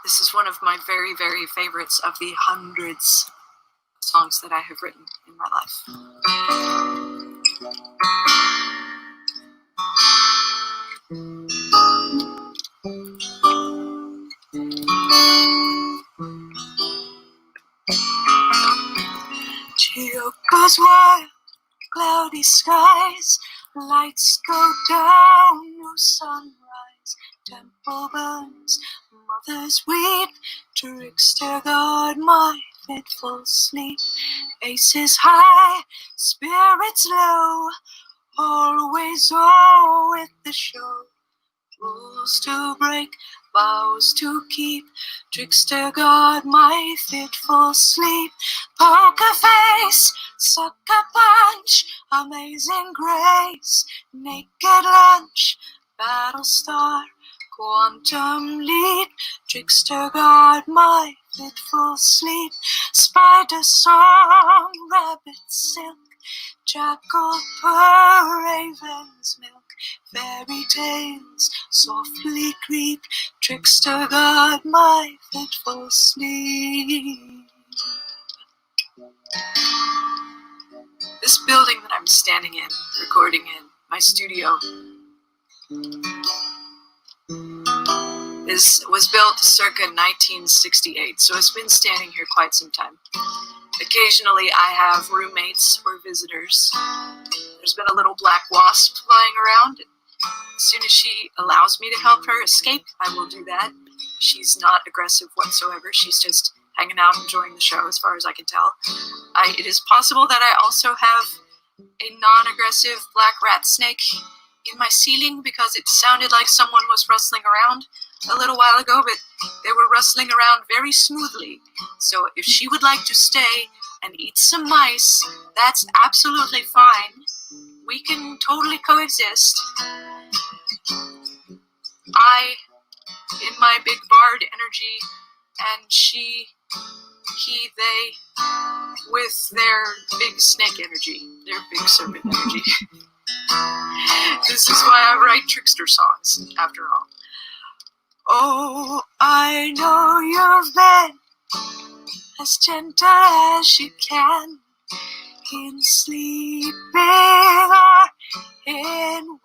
This is one of my very, very favorites of the hundreds of songs that I have written in my life. Geo goes wild, cloudy skies, lights go down, no sunrise. Temple burns, mothers weep, trickster guard my fitful sleep. Aces high, spirits low, always all with the show. Rules to break, vows to keep, trickster guard my fitful sleep. Poker face, sucker punch, amazing grace, naked lunch, battle star, quantum leap, trickster guard my fitful sleep. Spider song, rabbit silk, jackal purr, raven's milk. Fairy tales softly creep, trickster guard my fitful sleep. This building that I'm standing in, recording in, my studio, was built circa 1968, so it's been standing here quite some time. Occasionally I have roommates or visitors. There's been a little black wasp flying around. As soon as she allows me to help her escape, I will do that. She's not aggressive whatsoever. She's just hanging out, enjoying the show, as far as I can tell. It is possible that I also have a non-aggressive black rat snake in my ceiling, because it sounded like someone was rustling around a little while ago, but they were rustling around very smoothly. So if she would like to stay and eat some mice, that's absolutely fine. We can totally coexist. I, in my big bard energy, and she, he, they, with their big snake energy, their big serpent energy. This is why I write trickster songs, after all. Oh, I know you've been as gentle as you can, in sleeping or in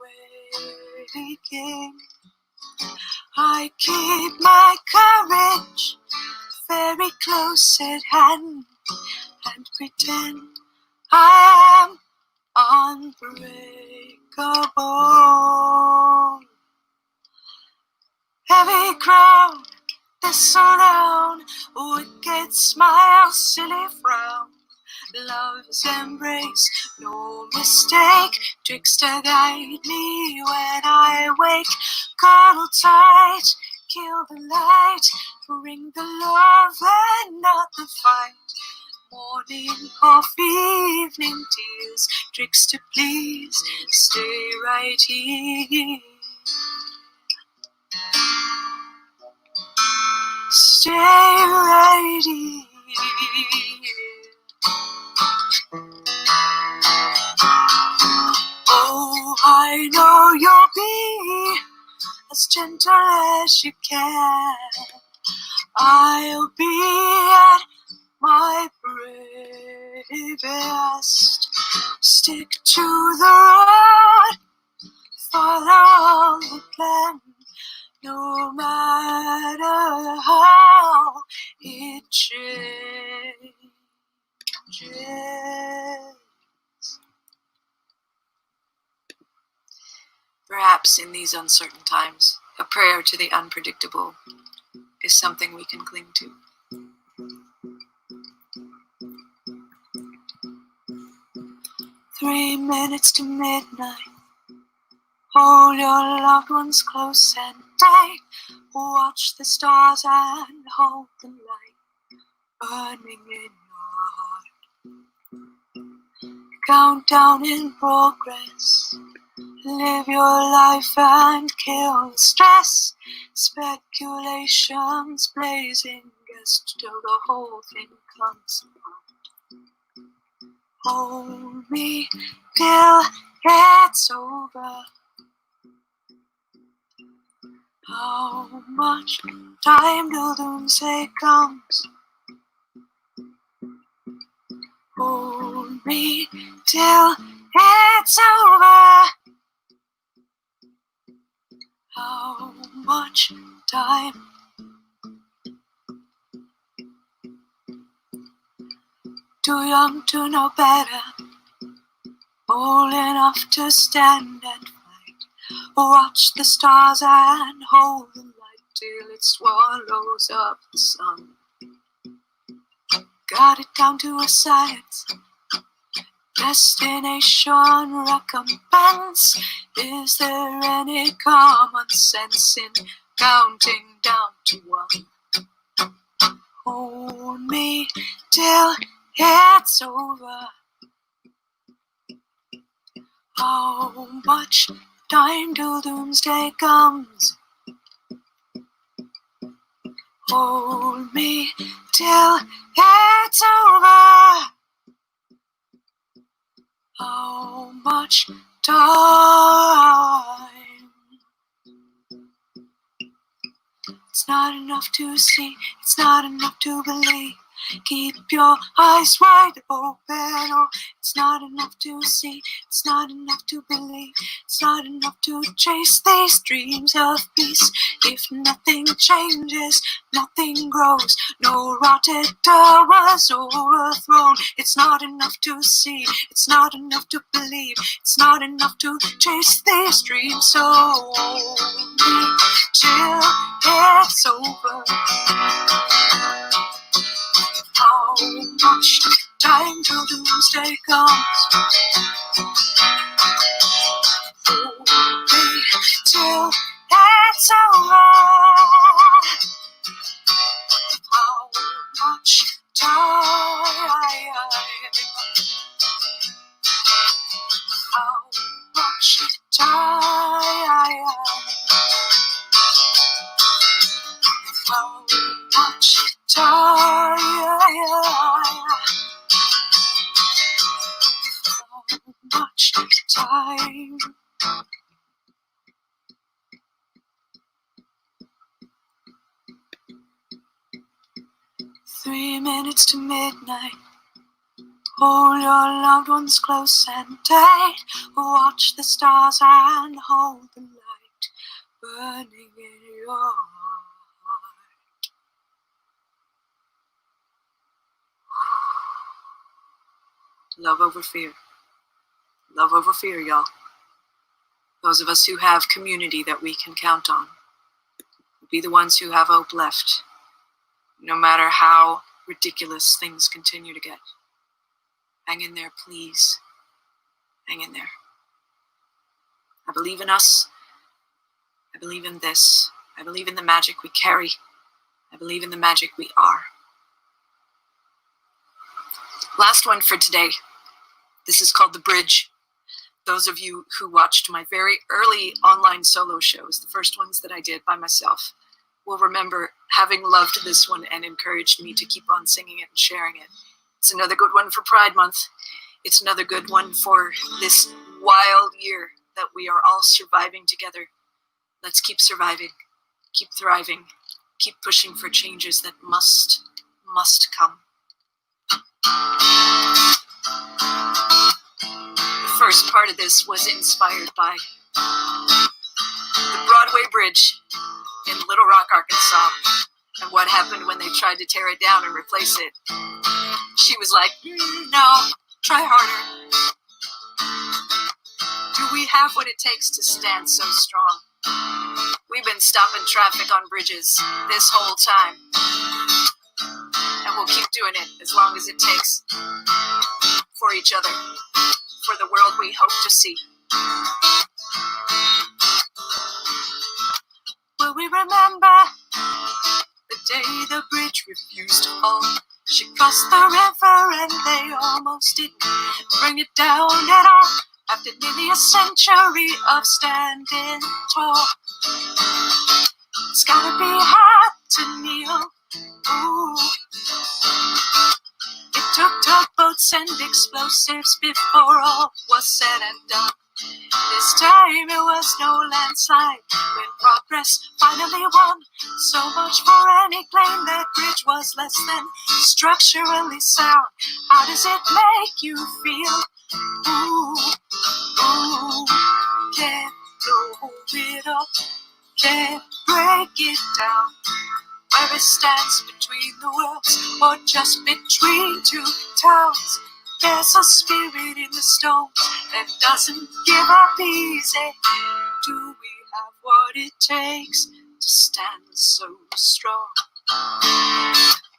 waking. I keep my courage very close at hand and pretend I am unbreakable. Heavy crown, thistle down, wicked smile, silly frown. Love's embrace, no mistake. Trickster, guide me when I wake. Cuddle tight, kill the light, bring the love and not the fight. Morning coffee, evening tears. Trickster, please stay right here. Stay right here. Oh, I know you'll be as gentle as you can. I'll be at my bravest. Stick to the road, follow the plan, no matter how it changes. Perhaps in these uncertain times, a prayer to the unpredictable is something we can cling to. Three minutes to midnight. Hold your loved ones close and tight. Watch the stars and hold the light burning in your heart. Countdown in progress. Live your life and kill the stress. Speculations blazing guest till the whole thing comes apart. Hold me till it's over. How much time till doomsday comes? Hold me till it's over. How much time? Too young to know better, old enough to stand and fight. Watch the stars and hold the light till it swallows up the sun. Got it down to a science. Destination recompense. Is there any common sense in counting down to one? Hold me till it's over. How much time till doomsday comes? Hold me till it's over. How much time? It's not enough to see, it's not enough to believe. Keep your eyes wide open. Oh, it's not enough to see, it's not enough to believe. It's not enough to chase these dreams of peace. If nothing changes, nothing grows. No rotted towers overthrown. It's not enough to see, it's not enough to believe. It's not enough to chase these dreams. So hold me till it's over. How much time till doomsday comes? Hold me till it's over. How much time? How much time? How much time? How much time? 3 minutes to midnight. Hold your loved ones close and tight. Watch the stars and hold the light burning in your heart. Love over fear. Love over fear, y'all. Those of us who have community that we can count on will be the ones who have hope left, no matter how ridiculous things continue to get. Hang in there, please. Hang in there. I believe in us. I believe in this. I believe in the magic we carry. I believe in the magic we are. Last one for today. This is called The Bridge. Those of you who watched my very early online solo shows, the first ones that I did by myself, will remember having loved this one and encouraged me to keep on singing it and sharing it. It's another good one for Pride Month. It's another good one for this wild year that we are all surviving together. Let's keep surviving, keep thriving, keep pushing for changes that must come. The first part of this was inspired by the Broadway Bridge in Little Rock, Arkansas, and what happened when they tried to tear it down and replace it. She was like, no, try harder. Do we have what it takes to stand so strong? We've been stopping traffic on bridges this whole time, and we'll keep doing it as long as it takes for each other, for the world we hope to see. Will we remember the day the bridge refused to fall? She crossed the river and they almost didn't bring it down at all. After nearly a century of standing tall, it's gotta be hard to kneel. Ooh. It took tugboats and explosives before all was said and done. This time it was no landslide when progress finally won. So much for any claim that bridge was less than structurally sound. How does it make you feel? Ooh, ooh, can't blow it up, can't break it down. Where it stands between the worlds or just between two towns. There's a spirit in the stones that doesn't give up easy. Do we have what it takes to stand so strong?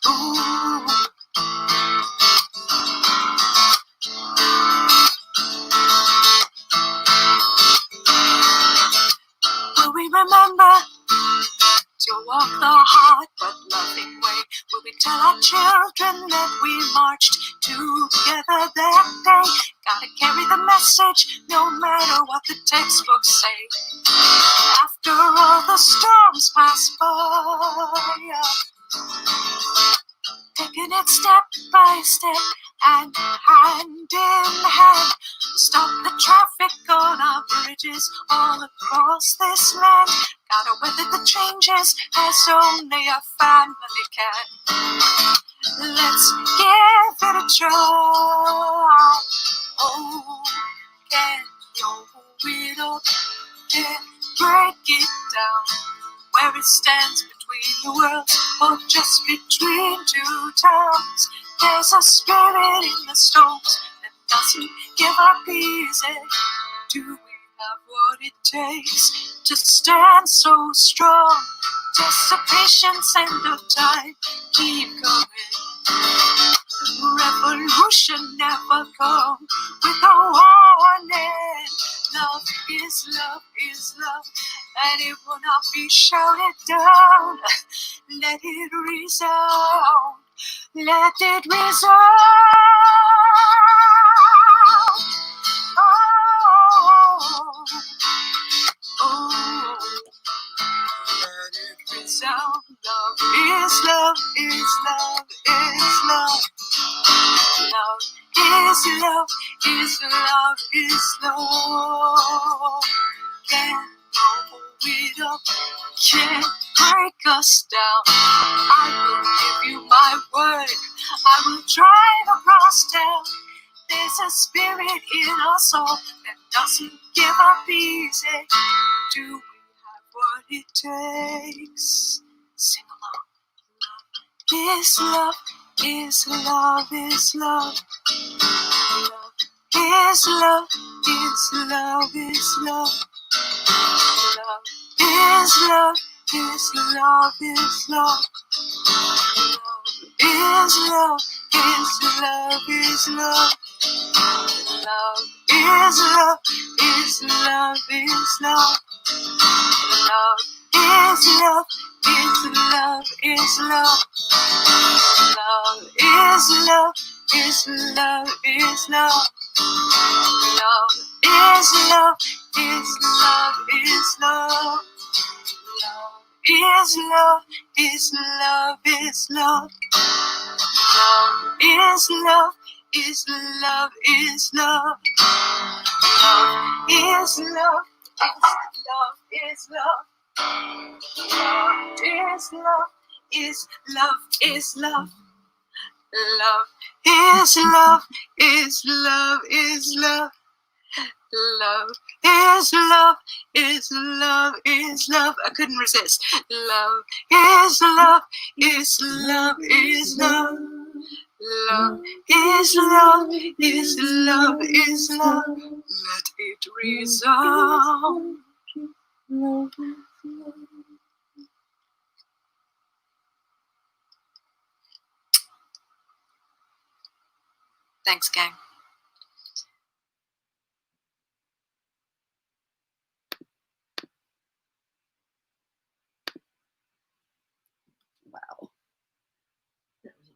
Ooh. Will we remember to walk the hard but loving way? Will we tell our children that we marched together that day? Gotta carry the message no matter what the textbooks say. After all the storms pass by, taking it step by step and hand in hand. Stop the traffic on our bridges all across this land. Gotta weather the changes as only a family can. Let's give it a try. Oh, can't blow it up, can't break it down. Where it stands between the worlds or just between two towns. There's a spirit in the stones that doesn't give up easy. Do we have what it takes to stand so strong? Just the patience and of time keep coming. Revolution never come with a warning. Love is love, and it will not be shouted down. Let it resound, let it resound. Oh, oh, let it resound. Love is love, is love, is love. Love is love, is love, is love. Can't blow it up, can't break us down. I will give you my word, I will drive across town. There's a spirit in us all that doesn't give up easy. Do we have what it takes? Sing along. Love is love, is love, is love. Love is love, is love. Love is love, is love, is love. Love is love, is love, is love. Love is love, is love, is love. Love is love, is love. Love is love, is love, is love. Love is love, is love. Love is love, is love, is love. Love is love, is love, is love. Love is love, is love. Love is love, is love, is love. Love is love, is love, is love. Love is love, is love, is love. I couldn't resist. Love is love, is love, is love. Love is love, is love, is love. Let it resound. Thanks, gang. Wow.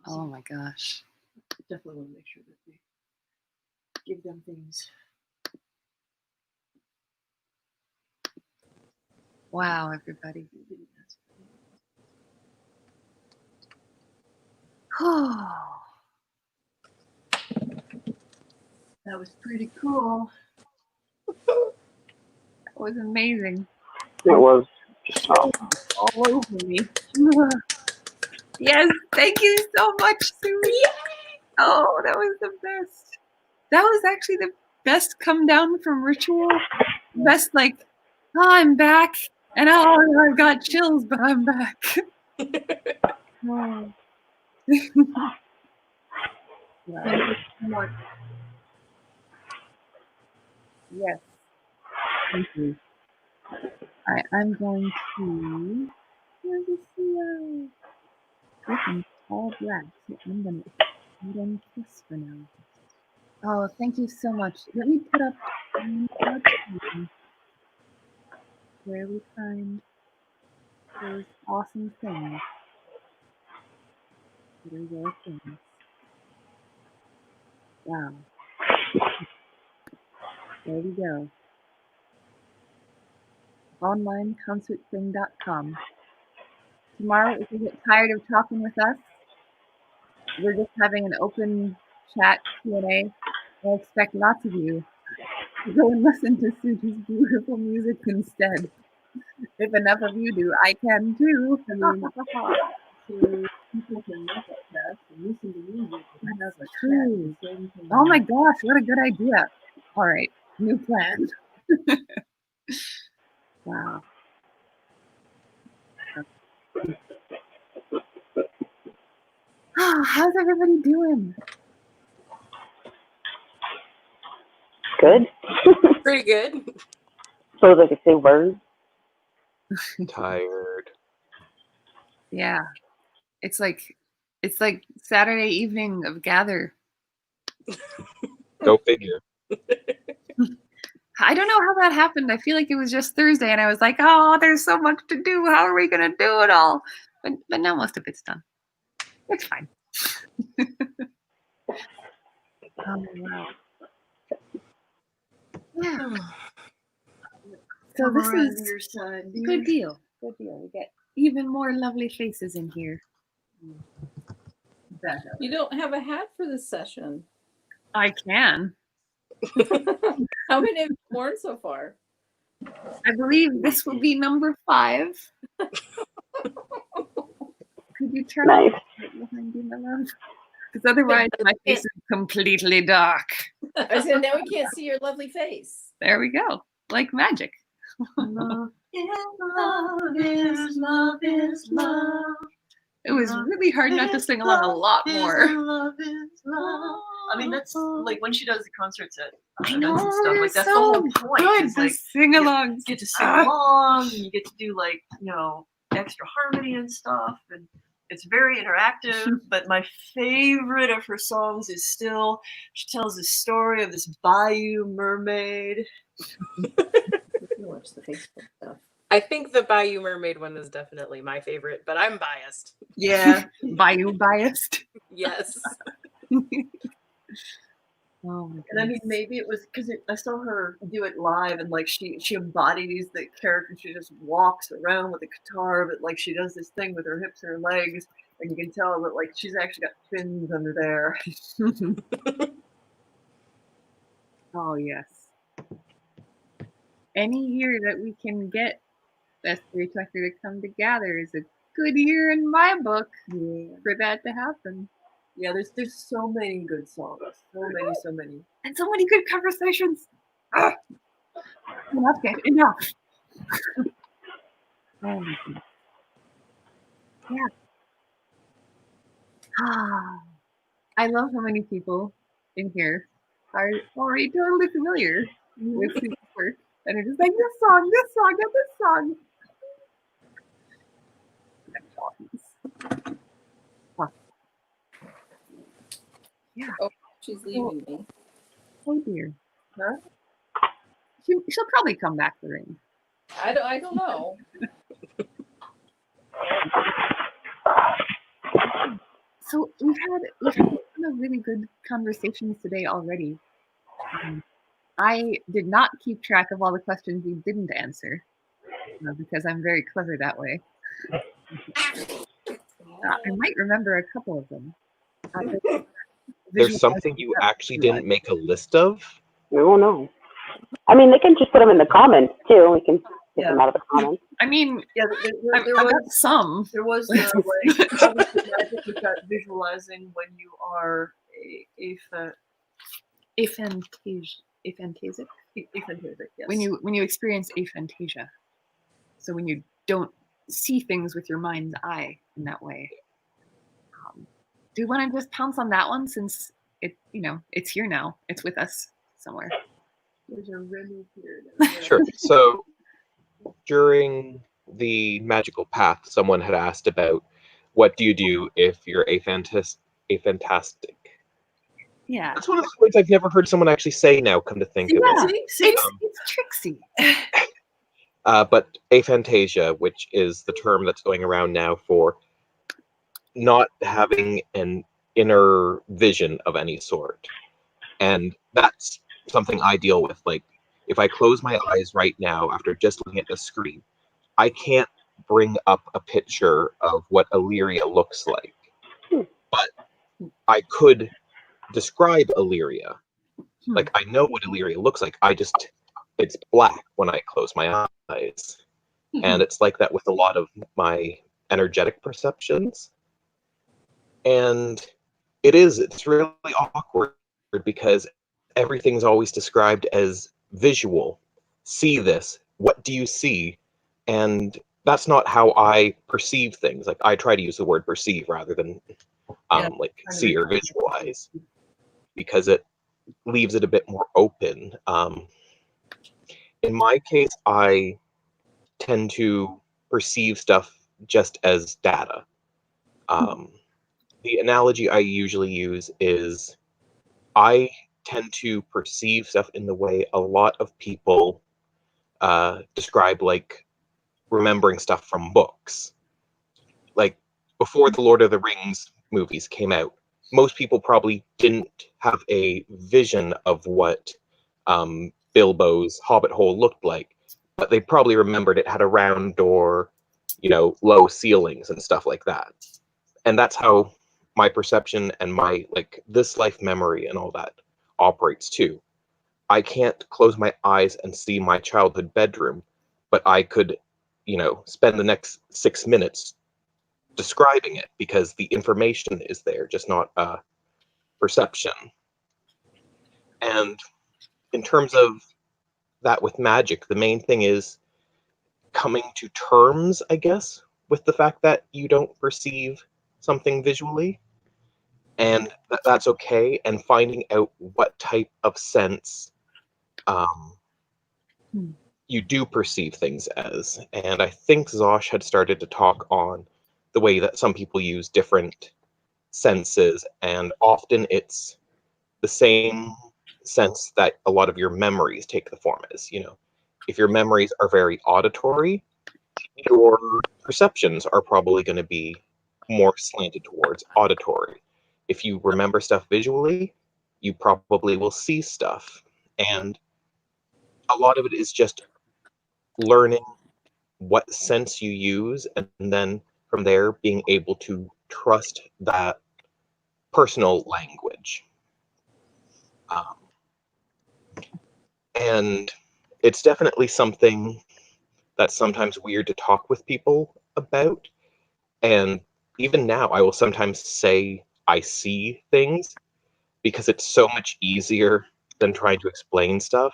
Oh my gosh. Definitely want to make sure that we give them things. Wow, everybody. That was pretty cool. was amazing. It was just All over me. Yes, thank you so much, Sue. Oh, that was the best. That was actually the best come down from ritual. Best, like, oh, I'm back. And oh, I've got chills, but I'm back. Oh. Wow. Yes. Thank you. All right, I'm going to. Where's the CEO? Listen, all black. So I'm going to put on kiss for now. Oh, thank you so much. Let me put up where we find those awesome things. What are your things? Wow. There we go. Onlineconcertthing.com. Tomorrow, if you get tired of talking with us, we're just having an open chat Q&A. I expect lots of you to go and listen to Suji's beautiful music instead. If enough of you do, I can too. So people can look at that and listen to music and have a chat True. the same thing. Oh my gosh, what a good idea. All right, new plan. Wow. How's everybody doing? good. Pretty good. Suppose I could say words. Tired. Yeah. It's like Saturday evening of Gather. Go figure. I don't know how that happened. I feel like it was just Thursday and I was like, oh, there's so much to do. How are we gonna do it all? But now most of it's done. It's fine. Oh wow. Yeah. So this Around is your side, dear. good deal. Good deal. We get even more lovely faces in here. You don't have a hat for this session. I can. How many have you worn so far? I believe this will be number 5. Could you turn Nice. it behind you, my love? Because otherwise my face is completely dark. I was saying, now we can't see your lovely face. There we go. Like magic. Love is love is love. It was really hard not to sing along a lot more. Love is love. I mean, that's like when she does the concerts at I events know, and stuff. they're Like that's so the whole point. good Is to like sing along. you get to sing along, and you get to do like extra harmony and stuff, and it's very interactive. But my favorite of her songs is still she tells the story of this bayou mermaid. You watch the Facebook stuff. I think the Bayou Mermaid one is definitely my favorite, but I'm biased. Yeah, Bayou biased. Yes. Oh my and I mean goodness. maybe it was because I saw her do it live, and like she embodies the character. She just walks around with a guitar, but like she does this thing with her hips and her legs, and you can tell that like she's actually got fins under there. Oh yes. Any year that we can get Vestry Tucker to come together is a good year in my book for that to happen. Yeah, there's so many good songs, so many. And so many good conversations. Ah! Enough, Dad, enough. Oh my goodness. Yeah. I love how many people in here are already totally familiar with Sue's work and are just like, this song, and this song. Huh. Yeah. Oh, she's leaving me. Oh dear. Huh? She'll probably come back to ring. I don't know. So we've had a ton of really good conversations today already. I did not keep track of all the questions we didn't answer because I'm very clever that way. I might remember a couple of them. There's something you actually didn't make a list of? Oh no. I mean, they can just put them in the comments too. We can get Yeah. them out of the comments. I mean, Yeah, I've got some. there was the like magic with that visualizing when you are Aphantasic. aphantasic, yes. When you experience aphantasia. So when you don't see things with your mind's eye in that way. Do you want to just pounce on that one since it's here now. It's with us somewhere. There's a Remy here. Sure. So during the magical path, someone had asked about what do you do if you're aphantastic. Yeah. That's one of those words I've never heard someone actually say now, come to think of Yeah. it. See? It's tricksy. But aphantasia, which is the term that's going around now for not having an inner vision of any sort. And that's something I deal with. Like, if I close my eyes right now after just looking at the screen, I can't bring up a picture of what Illyria looks like. But I could describe Illyria. Like, I know what Illyria looks like. It's black when I close my eyes. And it's like that with a lot of my energetic perceptions. And it's really awkward because everything's always described as visual. See this. What do you see? And that's not how I perceive things. Like, I try to use the word perceive rather than see or visualize, because it leaves it a bit more open. In my case, I tend to perceive stuff just as data. The analogy I usually use is I tend to perceive stuff in the way a lot of people describe, like, remembering stuff from books. Like, before the Lord of the Rings movies came out, most people probably didn't have a vision of what Bilbo's Hobbit hole looked like, but they probably remembered it had a round door, low ceilings and stuff like that. And that's how my perception and my, like, this life memory and all that operates too. I can't close my eyes and see my childhood bedroom, but I could, spend the next 6 minutes describing it because the information is there, just not perception. And in terms of that with magic, the main thing is coming to terms, I guess, with the fact that you don't perceive something visually, and that's okay, and finding out what type of sense you do perceive things as. And I think Zosh had started to talk on the way that some people use different senses, and often it's the same sense that a lot of your memories take the form as. If your memories are very auditory, your perceptions are probably going to be more slanted towards auditory. If you remember stuff visually, you probably will see stuff. And a lot of it is just learning what sense you use, and then from there being able to trust that personal language. And it's definitely something that's sometimes weird to talk with people about. And even now, I will sometimes say I see things because it's so much easier than trying to explain stuff.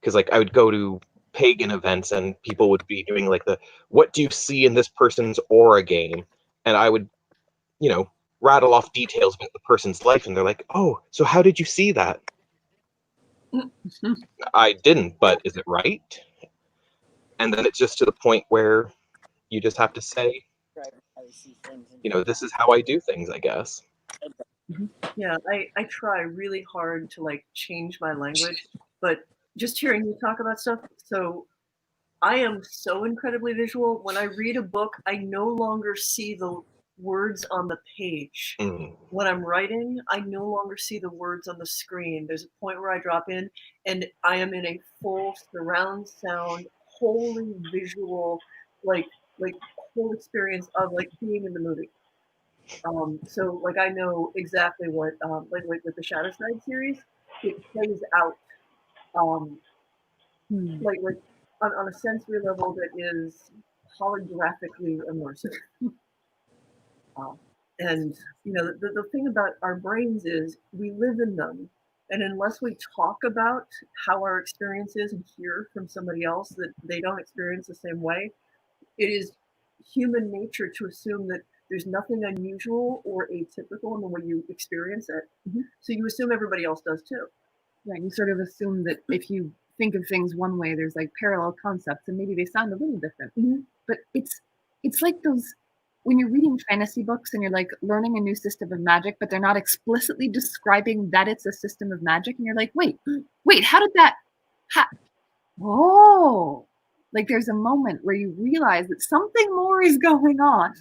Because, like, I would go to pagan events and people would be doing, like, what do you see in this person's aura game? And I would, rattle off details about the person's life, and they're like, oh, so how did you see that? I didn't, but is it right? And then it's just to the point where you just have to say, this is how I do things, I guess. Yeah, I try really hard to, like, change my language, but just hearing you talk about stuff, so I am so incredibly visual. When I read a book, I no longer see the words on the page. When I'm writing, I no longer see the words on the screen. There's a point where I drop in and I am in a full surround sound, wholly visual, like whole experience of, like, being in the movie. So, like, I know exactly what, like with the Shadow Side series, it plays out like on a sensory level that is holographically immersive. And the thing about our brains is we live in them, and unless we talk about how our experience is and hear from somebody else that they don't experience the same way, it is human nature to assume that there's nothing unusual or atypical in the way you experience it. So you assume everybody else does too. Right, you sort of assume that if you think of things one way, there's like parallel concepts, and maybe they sound a little different. But it's like those when you're reading fantasy books and you're like learning a new system of magic, but they're not explicitly describing that it's a system of magic, and you're like, wait, how did that? Oh, like there's a moment where you realize that something more is going on.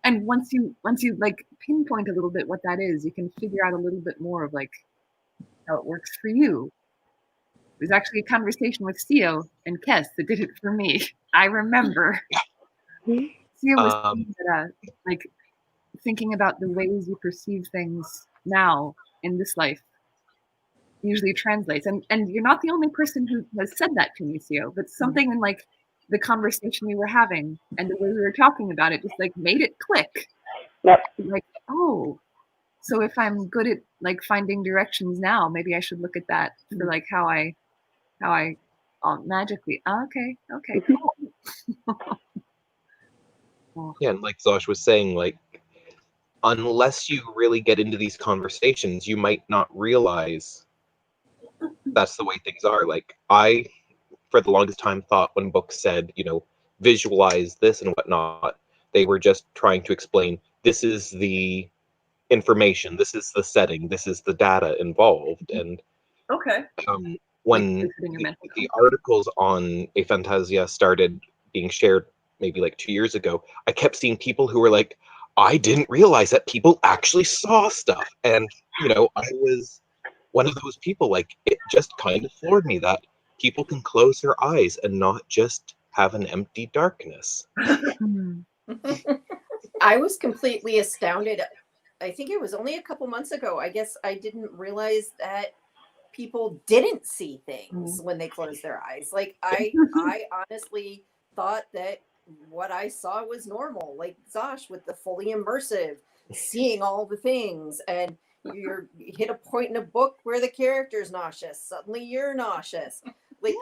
And once you like pinpoint a little bit what that is, you can figure out a little bit more of like how it works for you. There's actually a conversation with Theo and Kes that did it for me. I remember. Theo was saying that, like, thinking about the ways you perceive things now in this life usually translates. And you're not the only person who has said that to me, Theo, but something in like the conversation we were having and the way we were talking about it just like made it click. Yep. Like, oh, so if I'm good at like finding directions now, maybe I should look at that for like how I magically. Okay, cool. Yeah, and like Zosh was saying, like, unless you really get into these conversations, you might not realize that's the way things are. Like, I, for the longest time, thought when books said, visualize this and whatnot, they were just trying to explain this is the information, this is the setting, this is the data involved. And when the articles on Aphantasia started being shared maybe like 2 years ago, I kept seeing people who were like, I didn't realize that people actually saw stuff. And, I was one of those people. Like, it just kind of floored me that people can close their eyes and not just have an empty darkness. I was completely astounded. I think it was only a couple months ago. I guess I didn't realize that people didn't see things when they closed their eyes. Like I honestly thought that what I saw was normal, like Zosh with the fully immersive, seeing all the things, and you hit a point in a book where the character's nauseous, suddenly you're nauseous. Like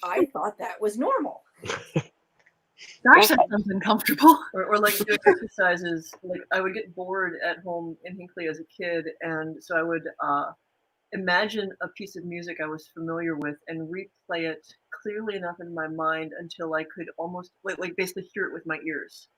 I thought that was normal. Gosh, that sounds uncomfortable. Or like doing exercises. Like I would get bored at home in Hinckley as a kid, and so I would imagine a piece of music I was familiar with and replay it clearly enough in my mind until I could almost like basically hear it with my ears.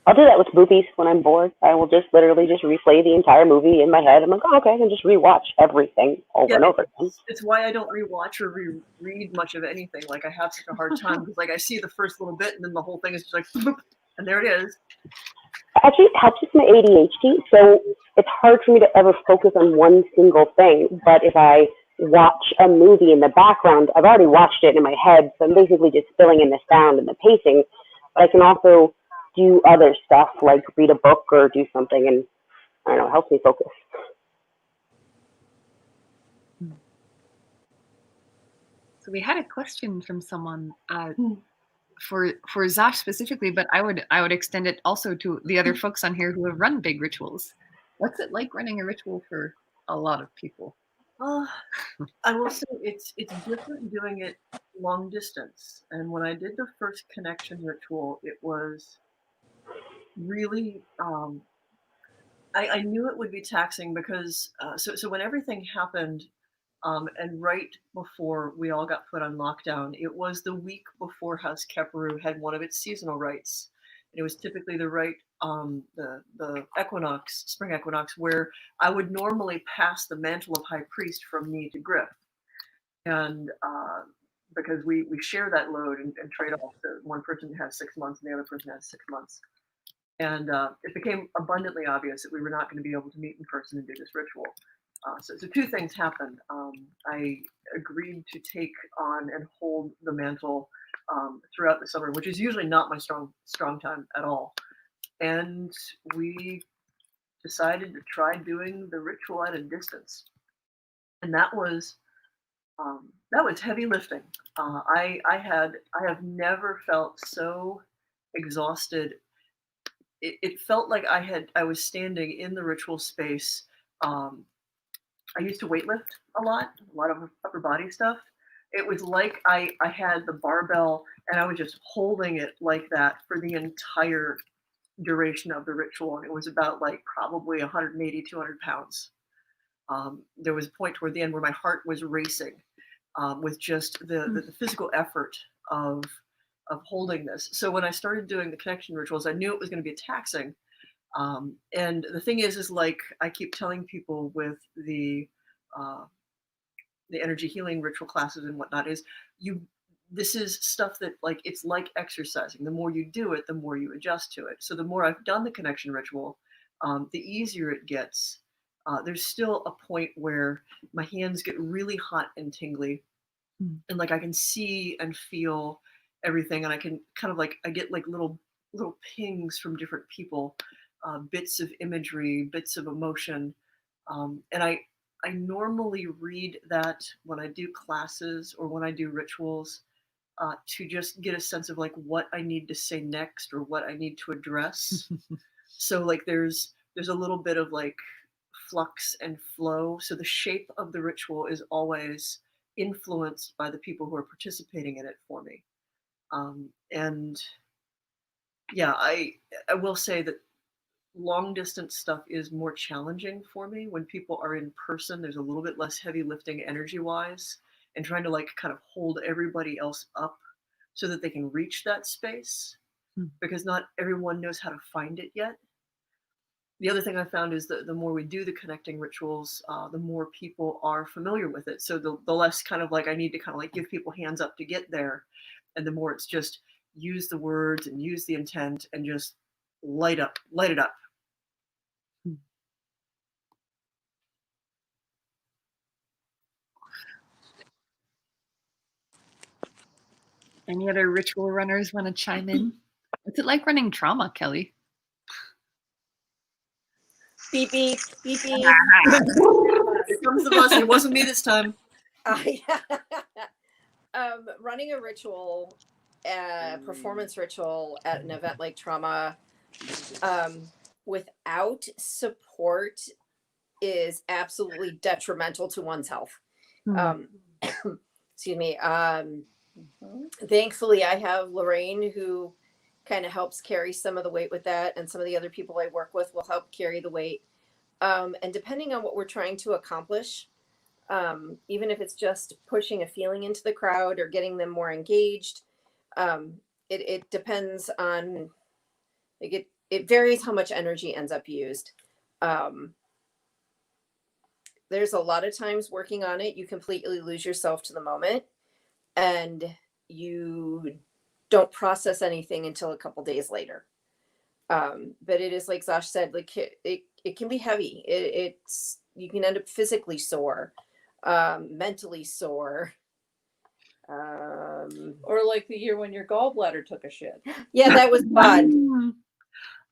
I'll do that with movies when I'm bored. I will just literally just replay the entire movie in my head. I'm like, oh, okay, I can just rewatch everything over and over again. It's why I don't rewatch or reread much of anything. Like I have such a hard time because like I see the first little bit and then the whole thing is just like, boop, and there it is. Actually, it helps with my ADHD, so it's hard for me to ever focus on one single thing. But if I watch a movie in the background, I've already watched it in my head, so I'm basically just filling in the sound and the pacing. But I can also do other stuff like read a book or do something, and I don't know, it helps me focus. So we had a question from someone for Zosh specifically, but I would extend it also to the other folks on here who have run big rituals. What's it like running a ritual for a lot of people? I will say it's different doing it long distance. And when I did the first connection ritual, it was really I knew it would be taxing because so when everything happened and right before we all got put on lockdown, it was the week before House Keperu had one of its seasonal rites. And it was typically the rite, the equinox, spring equinox, where I would normally pass the mantle of high priest from me to Griff. And because we share that load and trade off. So one person has 6 months and the other person has 6 months. And it became abundantly obvious that we were not going to be able to meet in person and do this ritual. So two things happened. I agreed to take on and hold the mantle throughout the summer, which is usually not my strong time at all. And we decided to try doing the ritual at a distance. And that was that was heavy lifting. I have never felt so exhausted. It felt like I was standing in the ritual space. I used to weightlift a lot of upper body stuff. It was like I had the barbell and I was just holding it like that for the entire duration of the ritual. And it was about like probably 180, 200 pounds. There was a point toward the end where my heart was racing with just the physical effort of holding this. So when I started doing the connection rituals, I knew it was going to be taxing. And the thing is like I keep telling people with the energy healing ritual classes and whatnot is this is stuff that like it's like exercising. The more you do it, the more you adjust to it. So the more I've done the connection ritual, the easier it gets. There's still a point where my hands get really hot and tingly, and like I can see and feel everything, and I can kind of like I get like little pings from different people, bits of imagery, bits of emotion, and I normally read that when I do classes or when I do rituals to just get a sense of like what I need to say next or what I need to address. So like there's a little bit of like flux and flow. So the shape of the ritual is always influenced by the people who are participating in it for me. And yeah, I will say that long distance stuff is more challenging for me. When people are in person, there's a little bit less heavy lifting energy wise, and trying to like kind of hold everybody else up so that they can reach that space, because not everyone knows how to find it yet. The other thing I found is that the more we do the connecting rituals, the more people are familiar with it. So the less kind of like I need to kind of like give people hands up to get there, and the more it's just use the words and use the intent and just light it up. Any other ritual runners want to chime in? What's it like running trauma, Kelly? Beep beep beep beep. Here comes the bus. It wasn't me this time. Running a ritual, performance ritual at an event like Trauma, without support is absolutely detrimental to one's health. Excuse me. Thankfully, I have Lorraine who kind of helps carry some of the weight with that, and some of the other people I work with will help carry the weight. And depending on what we're trying to accomplish, even if it's just pushing a feeling into the crowd or getting them more engaged, it depends on, like it varies how much energy ends up used. There's a lot of times working on it, you completely lose yourself to the moment and you don't process anything until a couple days later. But it is like Zosh said, like it can be heavy. It's you can end up physically sore, mentally sore. Or like the year when your gallbladder took a shit. Yeah, that was fun.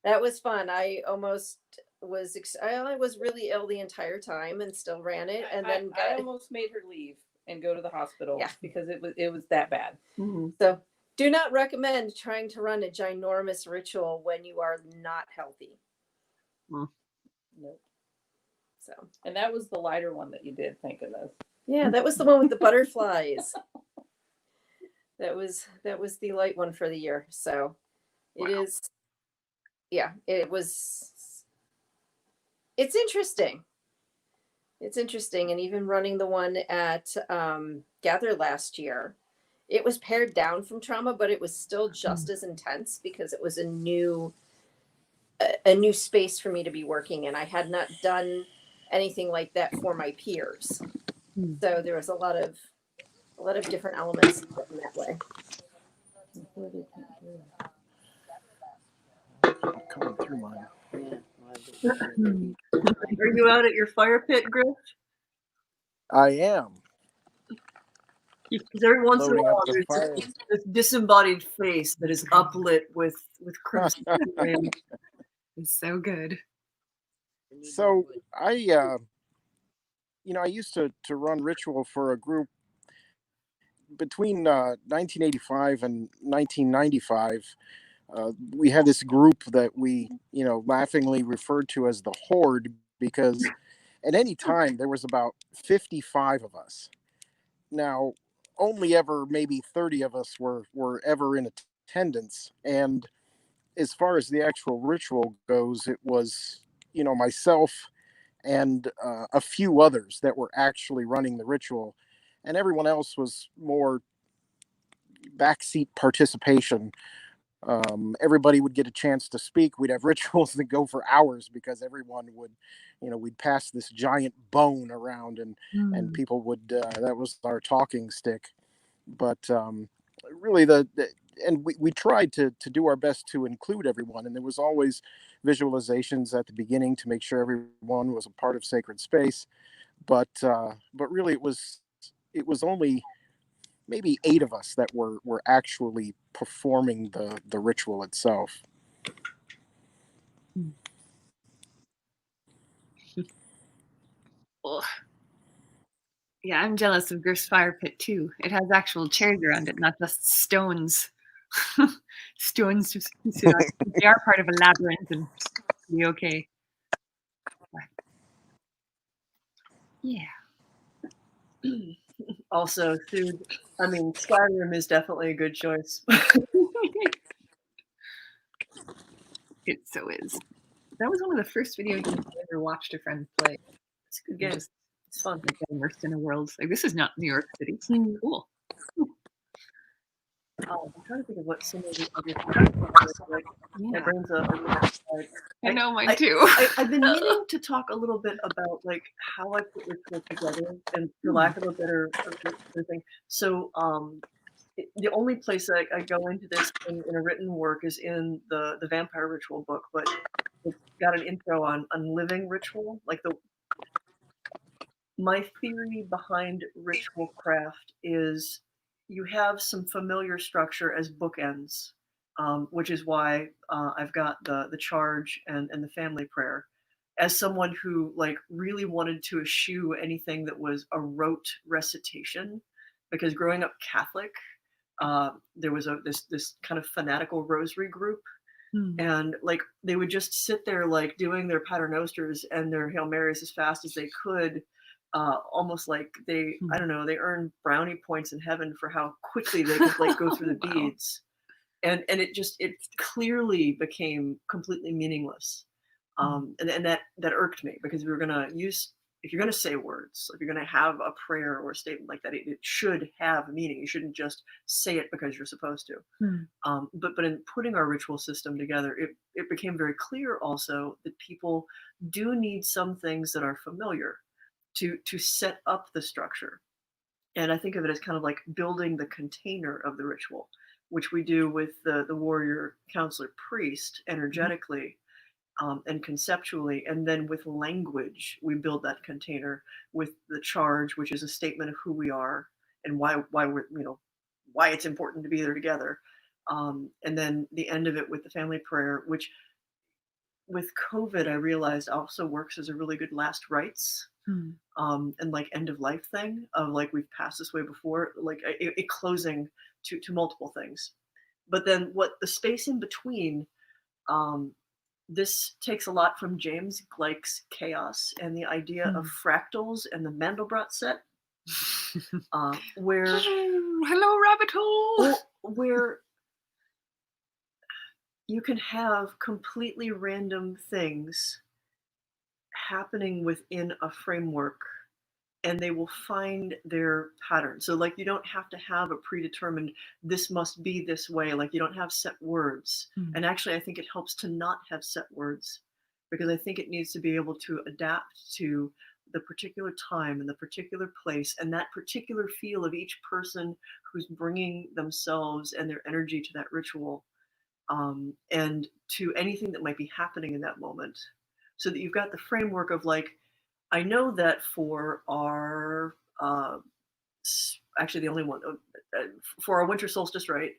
That was fun. I almost was. I was really ill the entire time and still ran it. And then I almost made her leave and go to the hospital because it was that bad. Mm-hmm. So do not recommend trying to run a ginormous ritual when you are not healthy. Nope. So, and that was the lighter one that you did, thank goodness. Yeah, that was the one with the butterflies. That was the light one for the year. So it is. Yeah, it's interesting. It's interesting. And even running the one at Gather last year, it was pared down from Trauma, but it was still just as intense because it was a new space for me to be working in. I had not done anything like that for my peers. So there was a lot of different elements in that way. Coming through mine. Are you out at your fire pit, Griff? I am. Because every once in a Loading while up the there's fire. this disembodied face that is uplit with crimson. It's so good. So I used to run ritual for a group between 1985 and 1995, we had this group that we, laughingly referred to as the Horde, because at any time there was about 55 of us. Now, only ever maybe 30 of us were ever in attendance. And as far as the actual ritual goes, it was, myself and a few others that were actually running the ritual. And everyone else was more backseat participation. Everybody would get a chance to speak. We'd have rituals that go for hours because everyone would, we'd pass this giant bone around, and people would, that was our talking stick. But really and we tried to do our best to include everyone. And there was always visualizations at the beginning to make sure everyone was a part of sacred space. But really it was only maybe 8 of us that were actually performing the ritual itself. Oh. Yeah, I'm jealous of Griff's fire pit too. It has actual chairs around it, not just stones. Stones to sit on. They are part of a labyrinth and be okay. Yeah. Also, food. I mean, Skyrim is definitely a good choice. It so is. That was one of the first video games I ever watched a friend play. It's a good game. It's fun. Like, get immersed in a world. Like, this is not New York City. It's cool. I'm trying to think of what some of the other like. Yeah. My brain's I know, mine too. I've been meaning to talk a little bit about like how I put ritual together, and for lack of a better thing. So the only place I go into this in a written work is in the vampire ritual book, but it's got an intro on living ritual. Like my theory behind ritual craft is you have some familiar structure as bookends, which is why I've got the charge and the family prayer. As someone who like really wanted to eschew anything that was a rote recitation, because growing up Catholic, there was this kind of fanatical rosary group, and like they would just sit there like doing their paternosters and their Hail Marys as fast as they could. Almost like they, I don't know, they earned brownie points in heaven for how quickly they could like go through the beads, and it clearly became completely meaningless, and that irked me, because we were gonna use, if you're gonna say words, if you're gonna have a prayer or a statement like that, it should have meaning. You shouldn't just say it because you're supposed to. But in putting our ritual system together, it became very clear also that people do need some things that are familiar to set up the structure. And I think of it as kind of like building the container of the ritual, which we do with the warrior counselor priest energetically, and conceptually. And then with language, we build that container with the charge, which is a statement of who we are and why we're, why it's important to be there together. And then the end of it with the family prayer, which with COVID, I realized also works as a really good last rites. And like end of life thing of like, we've passed this way before, like a closing to multiple things. But then what the space in between, this takes a lot from James Gleick's Chaos and the idea of fractals and the Mandelbrot set, where hello rabbit hole, where you can have completely random things happening within a framework, and they will find their pattern. So like, you don't have to have a predetermined, this must be this way. Like, you don't have set words. And actually, I think it helps to not have set words, because I think it needs to be able to adapt to the particular time and the particular place and that particular feel of each person who's bringing themselves and their energy to that ritual, and to anything that might be happening in that moment. So that you've got the framework of like, I know that for our, actually the only one, for our winter solstice, right?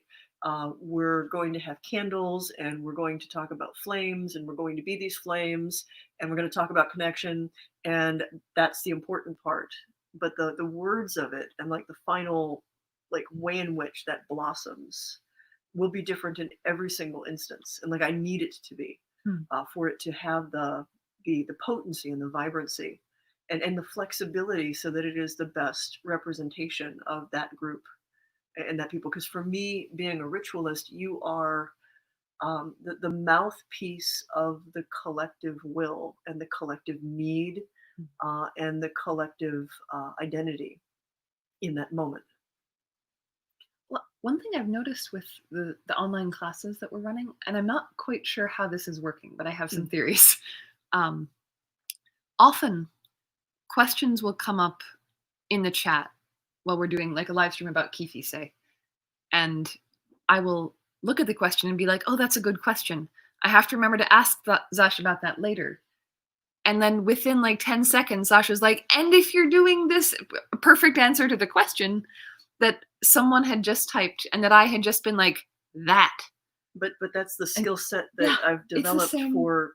We're going to have candles, and we're going to talk about flames, and we're going to be these flames, and we're going to talk about connection, and that's the important part. But the words of it, and like the final like way in which that blossoms will be different in every single instance, and like I need it to be for it to have the potency and the vibrancy and the flexibility, so that it is the best representation of that group and that people. Because for me, being a ritualist, you are the mouthpiece of the collective will and the collective need and the collective identity in that moment. Well, one thing I've noticed with the online classes that we're running, and I'm not quite sure how this is working, but I have some theories. Often questions will come up in the chat while we're doing like a live stream about Keefe, say, and I will look at the question and be like, oh, that's a good question. I have to remember to ask Zash about that later. And then within like 10 seconds, Sasha's like, and if you're doing this, perfect answer to the question that someone had just typed and that I had just been like, that. But that's the skill set that I've developed for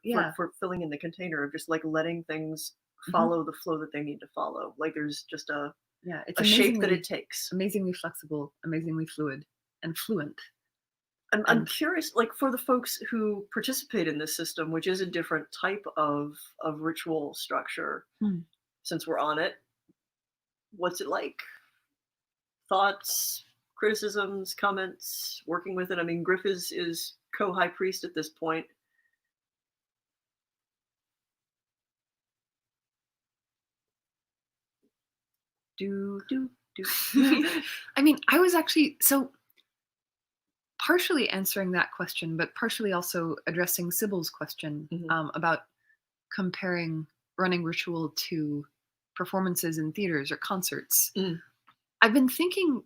filling in the container of just like letting things follow the flow that they need to follow. Like there's just it's a shape that it takes. Amazingly flexible, amazingly fluid and fluent. I'm curious, like for the folks who participate in this system, which is a different type of ritual structure, since we're on it, what's it like? Thoughts, criticisms, comments, working with it? I mean, Griff is co-high priest at this point. I mean, I was actually partially answering that question, but partially also addressing Sybil's question about comparing running ritual to performances in theaters or concerts. I've been thinking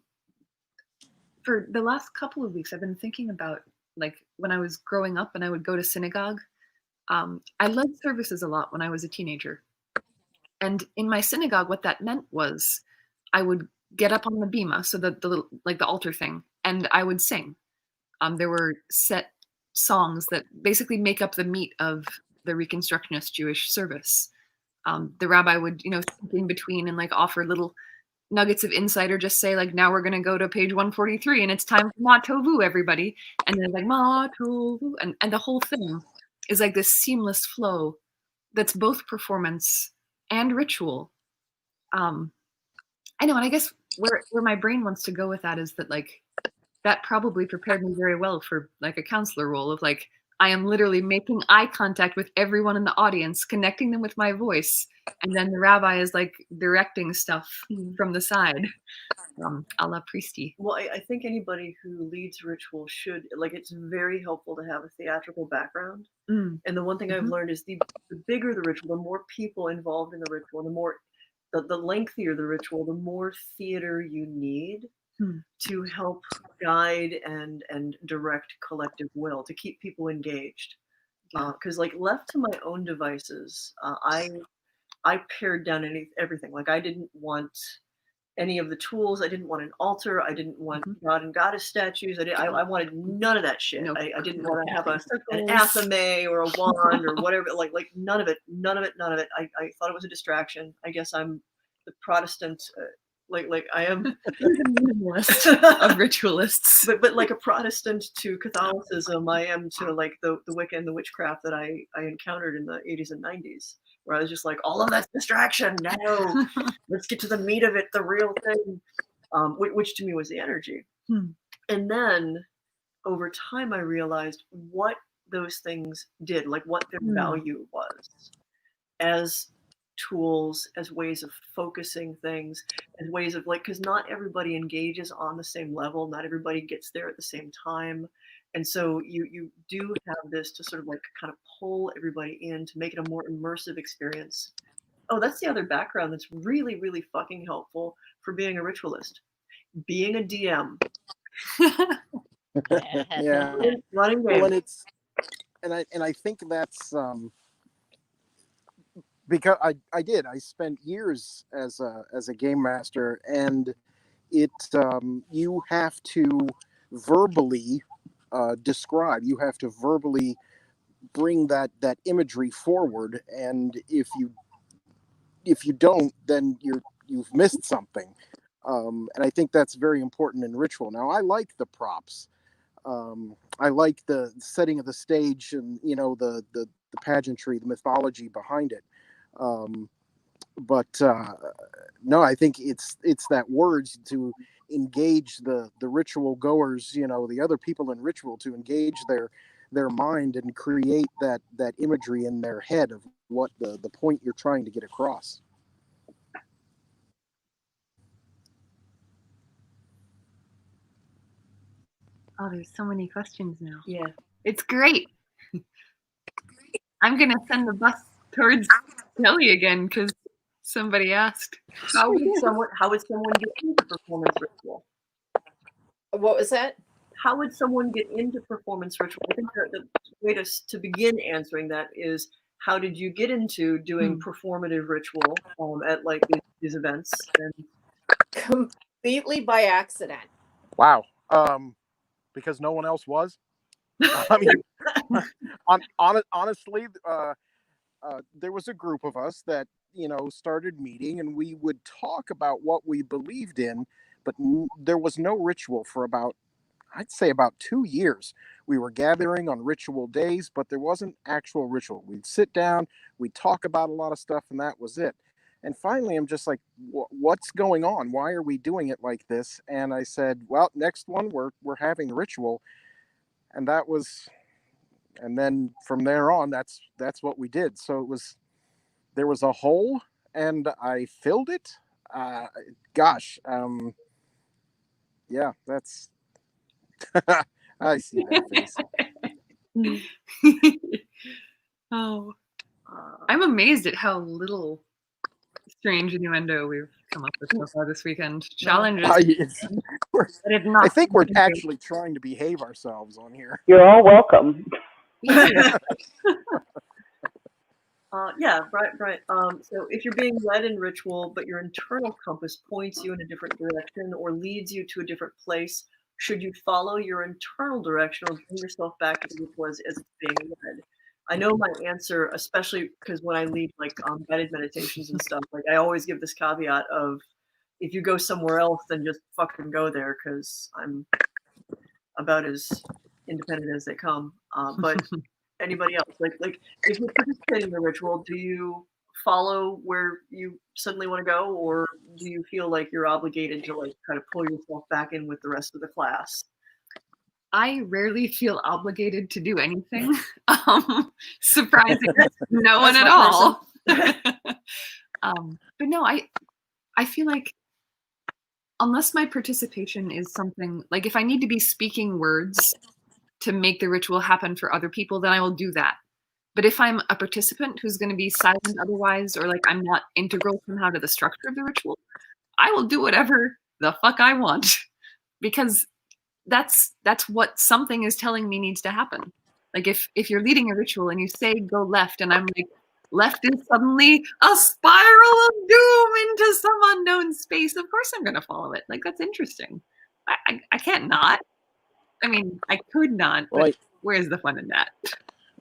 for the last couple of weeks, I've been thinking about like when I was growing up and I would go to synagogue. I led services a lot when I was a teenager. And in my synagogue, what that meant was I would get up on the bima, so the altar thing, and I would sing. There were set songs that basically make up the meat of the Reconstructionist Jewish service. The rabbi would, speak in between and like offer little nuggets of insight, or just say like, now we're going to go to page 143 and it's time for Ma Tovu, everybody. And then like Ma Tovu, and the whole thing is like this seamless flow that's both performance and ritual. I know, and I guess where my brain wants to go with that is that like that probably prepared me very well for like a counselor role of like I am literally making eye contact with everyone in the audience, connecting them with my voice, and then the rabbi is like directing stuff from the side, a la Priesty. Well, I think anybody who leads ritual should, like, it's very helpful to have a theatrical background. And the one thing I've learned is the bigger the ritual, the more people involved in the ritual, the lengthier the ritual, the more theater you need to help guide and direct collective will, to keep people engaged. Because like left to my own devices, I pared down everything. Like I didn't want any of the tools. I didn't want an altar. I didn't want god and goddess statues. I wanted none of that shit. I didn't want to have an athame or a wand or whatever. Like none of it. I thought it was a distraction. I guess I'm the Protestant. Like I am the minimalist of ritualists, but like a Protestant to Catholicism, I am to like the Wicca and the witchcraft that I encountered in the 80s and 90s, where I was just like, all of that's distraction. No, let's get to the meat of it, the real thing, which to me was the energy. And then over time, I realized what those things did, like what their value was as tools, as ways of focusing things, as ways of like, because not everybody engages on the same level, not everybody gets there at the same time, and so you do have this to sort of like kind of pull everybody in to make it a more immersive experience. Oh, that's the other background that's really, really fucking helpful for being a ritualist. Being a DM. Yeah. Running games. Well, and I think that's because I spent years as a game master, and it you have to verbally describe, you have to verbally bring that imagery forward, and if you don't, then you've missed something. And I think that's very important in ritual. Now, I like the props. I like the setting of the stage and, you know, the pageantry, the mythology behind it. But no, I think it's that words to engage the ritual goers, you know, the other people in ritual, to engage their mind and create that imagery in their head of what the point you're trying to get across. Oh, there's so many questions now. Yeah. It's great. I'm gonna send the bus towards Kelly again because somebody asked. How would someone get into performance ritual? What was that? How would someone get into performance ritual? I think the way to begin answering that is, how did you get into doing performative ritual at like these events? And completely by accident. Wow. Because no one else was. I mean, honestly, there was a group of us that, you know, started meeting, and we would talk about what we believed in, but there was no ritual for about, I'd say, about 2 years. We were gathering on ritual days, but there wasn't actual ritual. We'd sit down, we'd talk about a lot of stuff, and that was it. And finally, I'm just like, what's going on? Why are we doing it like this? And I said, well, next one, we're having ritual. And that was, and then from there on, that's what we did. So there was a hole, and I filled it. Yeah, that's, I see that face. Oh, I'm amazed at how little strange innuendo we've come up with so far this weekend. Challenges. I think we're actually trying to behave ourselves on here. You're all welcome. yeah, right. So if you're being led in ritual, but your internal compass points you in a different direction or leads you to a different place, should you follow your internal direction or bring yourself back to the ritual as it's being led? I know my answer, especially because when I lead like guided meditations and stuff, like I always give this caveat of, if you go somewhere else, then just fucking go there, because I'm about as independent as they come. But anybody else, like if you're participating in the ritual, do you follow where you suddenly want to go, or do you feel like you're obligated to like try to pull yourself back in with the rest of the class? I rarely feel obligated to do anything. Surprising no one at all. But no, I feel like unless my participation is something like, if I need to be speaking words to make the ritual happen for other people, then I will do that. But if I'm a participant who's going to be silent otherwise, or like I'm not integral somehow to the structure of the ritual, I will do whatever the fuck I want, because that's what something is telling me needs to happen. Like if you're leading a ritual and you say go left, and I'm like, left is suddenly a spiral of doom into some unknown space, of course I'm going to follow it. Like, that's interesting. I can't not. I mean, I could not, but where's the fun in that? It's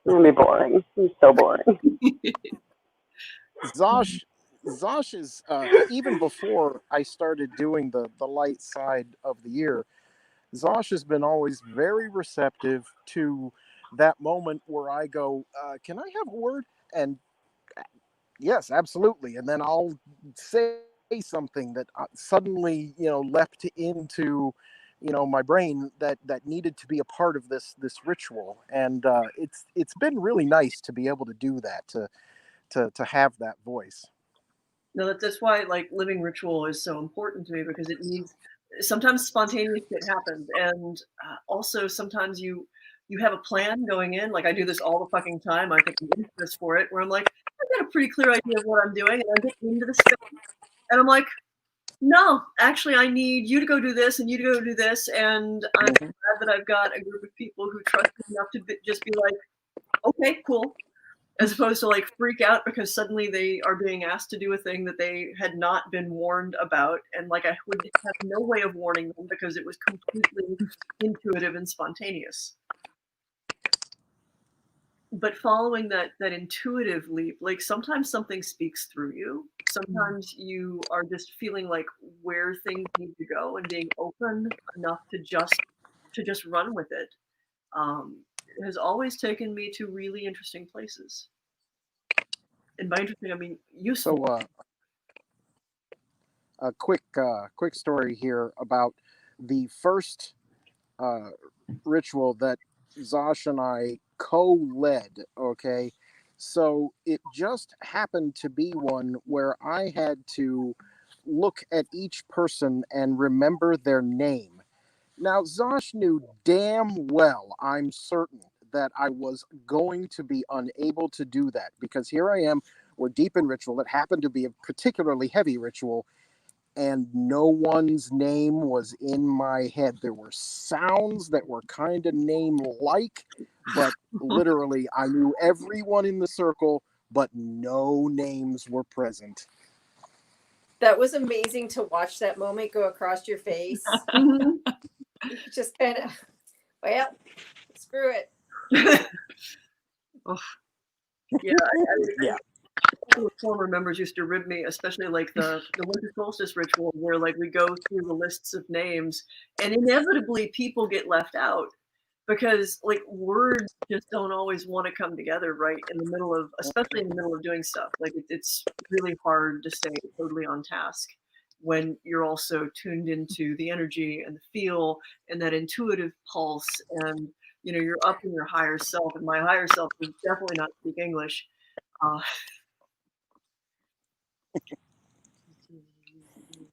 gonna be boring. It's so boring. Zosh is, even before I started doing the light side of the year, Zosh has been always very receptive to that moment where I go, can I have a word? And yes, absolutely. And then I'll say something that suddenly, you know, leapt into, you know, my brain that needed to be a part of this ritual. And it's been really nice to be able to do that, to have that voice. No, that's why like living ritual is so important to me, because it needs, sometimes spontaneous shit happens, and also sometimes you have a plan going in. Like I do this all the fucking time. I take an interest for it, where I'm like, I've got a pretty clear idea of what I'm doing, and I get into the space, and I'm like, no, actually, I need you to go do this, and you to go do this, and I'm glad that I've got a group of people who trust me enough to just be like, okay, cool. As opposed to like freak out because suddenly they are being asked to do a thing that they had not been warned about. And like I would have no way of warning them because it was completely intuitive and spontaneous. but following that intuitive leap, like sometimes something speaks through you. Sometimes you are just feeling like where things need to go and being open enough to just run with it. Has always taken me to really interesting places. And by interesting, I mean useful. So, a quick story here about the first ritual that Zosh and I co-led. Okay, so it just happened to be one where I had to look at each person and remember their name. Now, Zosh knew damn well, I'm certain, that I was going to be unable to do that, because here I am, we're deep in ritual. It happened to be a particularly heavy ritual, and no one's name was in my head. There were sounds that were kind of name-like, but literally I knew everyone in the circle, but no names were present. That was amazing to watch that moment go across your face. Just kind of, well, screw it. Oh. Yeah, Yeah. Former members used to rib me, especially like the winter solstice ritual, where like we go through the lists of names, and inevitably people get left out because like words just don't always want to come together right in the middle of, especially in the middle of doing stuff. Like it's really hard to stay totally on task when you're also tuned into the energy and the feel and that intuitive pulse, and you know you're up in your higher self. And my higher self does definitely not speak English.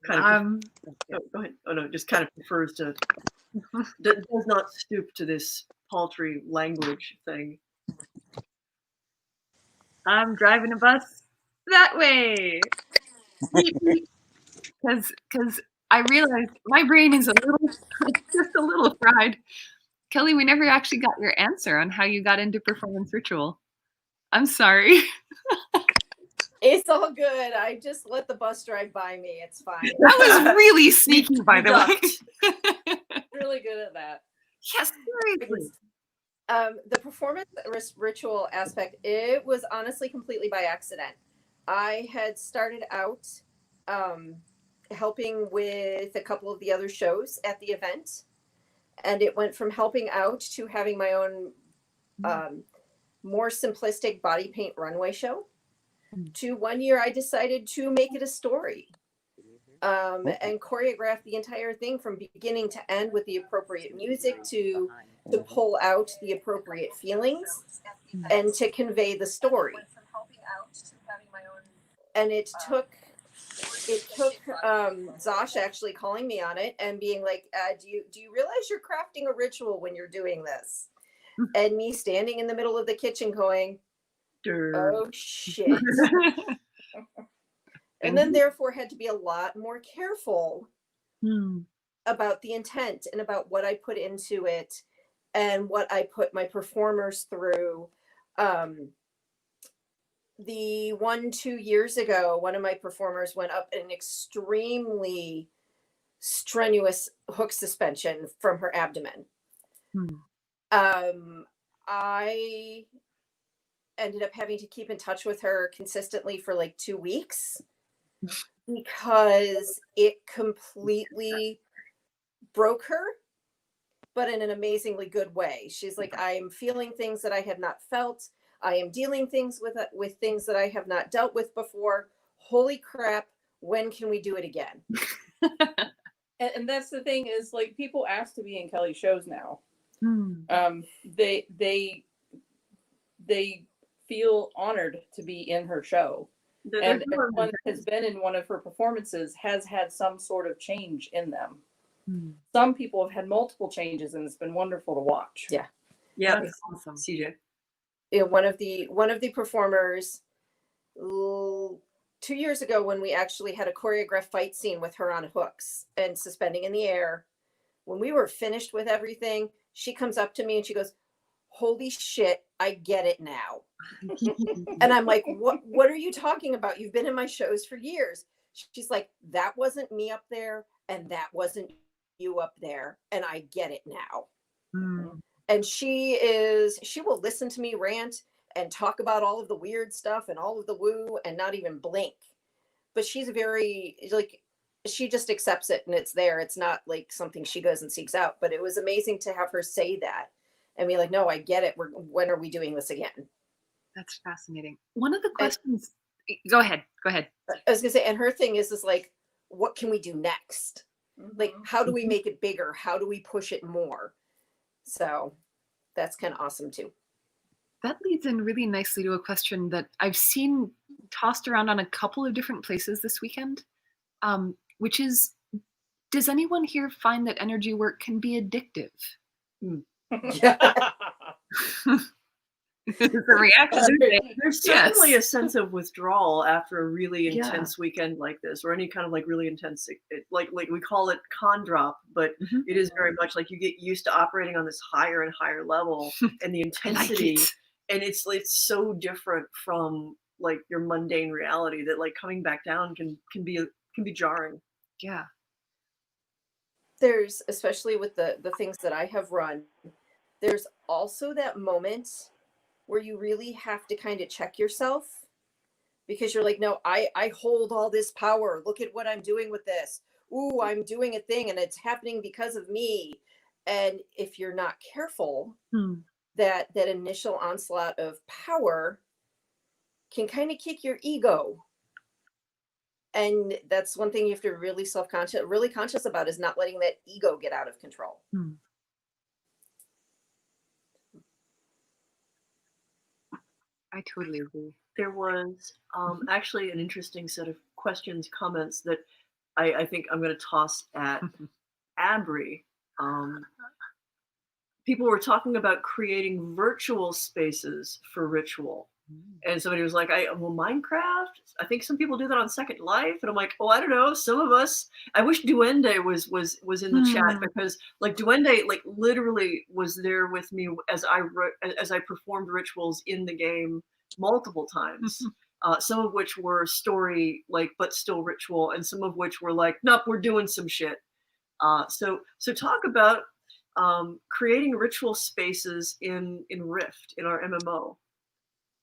Kind of go ahead. Oh no, just kind of prefers to does not stoop to this paltry language thing. I'm driving a bus that way. Because I realized my brain is just a little fried. Kelly, we never actually got your answer on how you got into performance ritual. I'm sorry. It's all good. I just let the bus drive by me. It's fine. That was really sneaky, by the way. Really good at that. Yes, seriously. The performance ritual aspect, it was honestly completely by accident. I had started out helping with a couple of the other shows at the event, and it went from helping out to having my own more simplistic body paint runway show, to one year I decided to make it a story and choreograph the entire thing from beginning to end with the appropriate music to pull out the appropriate feelings and to convey the story. And it took Zosh actually calling me on it and being like, do you realize you're crafting a ritual when you're doing this? And me standing in the middle of the kitchen going, oh shit. And then therefore had to be a lot more careful about the intent and about what I put into it and what I put my performers through. The 1-2 years ago, one of my performers went up an extremely strenuous hook suspension from her abdomen. I ended up having to keep in touch with her consistently for like 2 weeks because it completely broke her, but in an amazingly good way. She's like, I am feeling things that I have not felt. I am dealing with things that I have not dealt with before. Holy crap, when can we do it again? And that's the thing is, like, people ask to be in Kelly's shows now. They feel honored to be in her show. And everyone that has been in one of her performances has had some sort of change in them. Some people have had multiple changes, and it's been wonderful to watch. Yeah, that's awesome. CJ, one of the performers 2 years ago, when we actually had a choreographed fight scene with her on hooks and suspending in the air, when we were finished with everything, she comes up to me and she goes, holy shit, I get it now. And I'm like, what are you talking about? You've been in my shows for years. She's like, that wasn't me up there and that wasn't you up there, and I get it now. And she will listen to me rant and talk about all of the weird stuff and all of the woo and not even blink. But she's very, like, she just accepts it and it's there. It's not like something she goes and seeks out. But it was amazing to have her say that and be like, no, I get it. When are we doing this again? That's fascinating. One of the questions, go ahead. I was gonna say, and her thing is like, what can we do next? Like, how do we make it bigger? How do we push it more? So that's kind of awesome too. That leads in really nicely to a question that I've seen tossed around on a couple of different places this weekend, which is, does anyone here find that energy work can be addictive? The reaction. There's certainly a sense of withdrawal after a really intense weekend like this, or any kind of like really intense, like we call it con drop, but it is very much like you get used to operating on this higher and higher level, and the intensity, and it's so different from like your mundane reality that like coming back down can be jarring. Yeah. There's, especially with the things that I have run, there's also that moment where you really have to kind of check yourself, because you're like, no, I hold all this power. Look at what I'm doing with this. Ooh, I'm doing a thing and it's happening because of me. And if you're not careful, that initial onslaught of power can kind of kick your ego. And that's one thing you have to really really conscious about, is not letting that ego get out of control. I totally agree. There was actually an interesting set of comments that I think I'm going to toss at Abri. People were talking about creating virtual spaces for ritual. And somebody was like, well, Minecraft? I think some people do that on Second Life. And I'm like, oh, I don't know. Some of us, I wish Duende was in the chat, because like Duende like literally was there with me as I performed rituals in the game multiple times. Some of which were story, like, but still ritual, and some of which were like, nope, we're doing some shit. So talk about creating ritual spaces in Rift, in our MMO.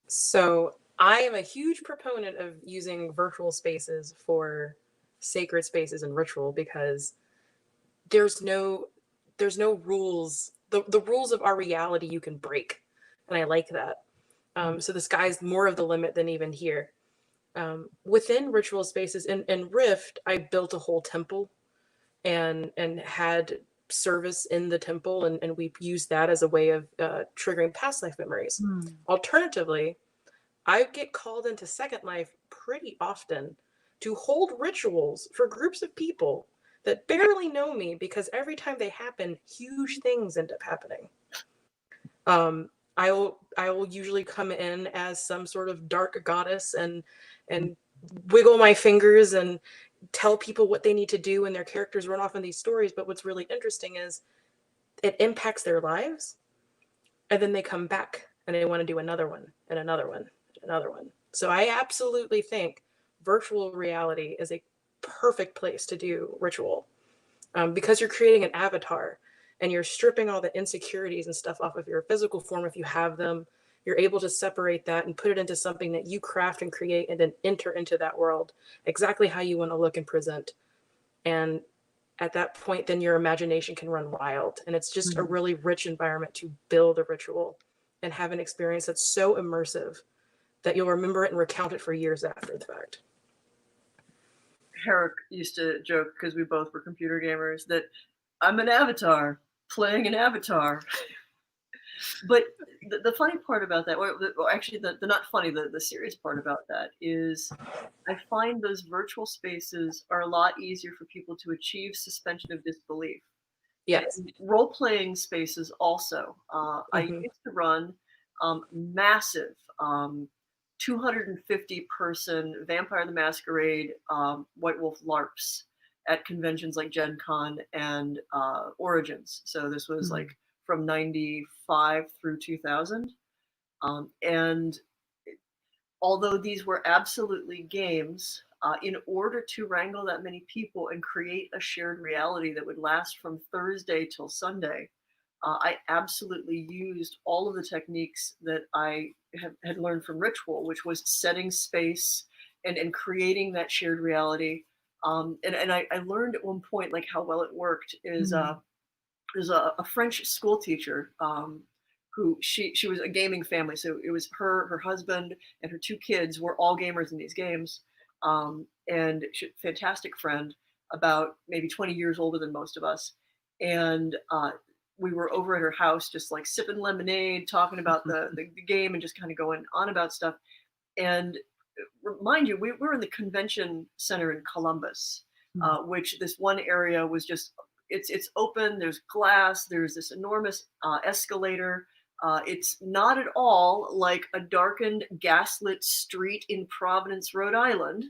So I am a huge proponent of using virtual spaces for sacred spaces and ritual, because there's no rules. The rules of our reality you can break, and I like that. So the sky's more of the limit than even here. Within ritual spaces in Rift, I built a whole temple and had service in the temple, and we used that as a way of triggering past life memories. Alternatively, I get called into Second Life pretty often to hold rituals for groups of people that barely know me, because every time they happen, huge things end up happening. I will usually come in as some sort of dark goddess and wiggle my fingers and tell people what they need to do, and their characters run off in these stories. But what's really interesting is it impacts their lives, and then they come back and they want to do another one and another one and another one. So I absolutely think virtual reality is a perfect place to do ritual, because you're creating an avatar and you're stripping all the insecurities and stuff off of your physical form. If you have them, you're able to separate that and put it into something that you craft and create, and then enter into that world exactly how you want to look and present. And at that point, then your imagination can run wild. And it's just a really rich environment to build a ritual and have an experience that's so immersive that you'll remember it and recount it for years after the fact. Herrick used to joke, because we both were computer gamers, that I'm an avatar playing an avatar. But the funny part about that, or actually the not funny, the serious part about that is, I find those virtual spaces are a lot easier for people to achieve suspension of disbelief. Yes. Role-playing spaces also. I used to run massive 250-person Vampire the Masquerade White Wolf LARPs at conventions like Gen Con and Origins. So this was like from 95 through 2000. And although these were absolutely games, in order to wrangle that many people and create a shared reality that would last from Thursday till Sunday, I absolutely used all of the techniques that I had learned from Ritual, which was setting space and creating that shared reality. And I learned at one point, like, how well it worked is there's a French school teacher who she was a gaming family. So it was her husband, and her 2 kids were all gamers in these games. And she, fantastic friend, about maybe 20 years older than most of us. And we were over at her house, just like sipping lemonade, talking about the game and just kind of going on about stuff. And mind you, we're in the convention center in Columbus, which this one area was just, it's open, there's glass, there's this enormous escalator. It's not at all like a darkened, gaslit street in Providence, Rhode Island.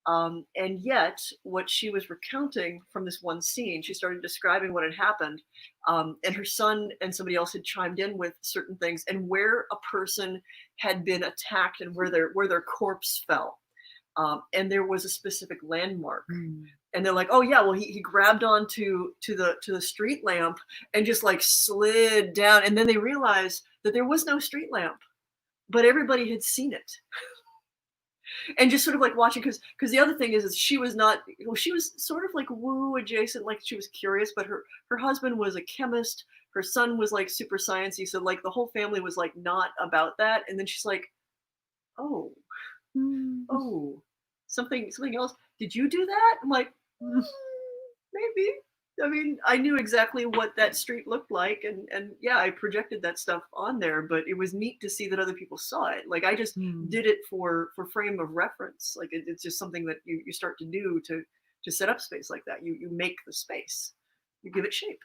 And yet, what she was recounting from this one scene, she started describing what had happened, and her son and somebody else had chimed in with certain things, and where a person had been attacked and where their corpse fell, and there was a specific landmark. And they're like, oh yeah, well he grabbed onto the street lamp and just like slid down, and then they realized that there was no street lamp, but everybody had seen it. And just sort of like watching, because the other thing is she was not, well, she was sort of like woo adjacent, like she was curious, but her husband was a chemist, her son was like super sciencey, so like the whole family was like not about that. And then she's like, oh, something else. Did you do that? I'm like, maybe. I mean, I knew exactly what that street looked like, and yeah, I projected that stuff on there, but it was neat to see that other people saw it. Like, I just did it for frame of reference. Like, it's just something that you start to do to set up space like that. You make the space, you give it shape.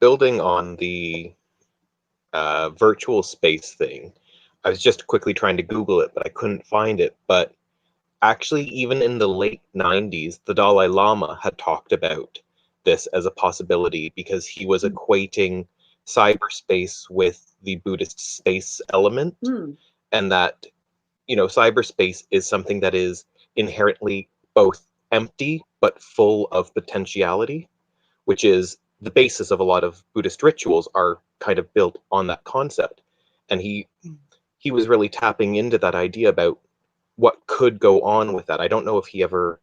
Building on the virtual space thing, I was just quickly trying to Google it, but I couldn't find it. But actually, even in the late 90s, the Dalai Lama had talked about this as a possibility, because he was equating cyberspace with the Buddhist space element, and that, you know, cyberspace is something that is inherently both empty but full of potentiality, which is the basis of a lot of Buddhist rituals are kind of built on that concept. And he was really tapping into that idea about what could go on with that. I don't know if he ever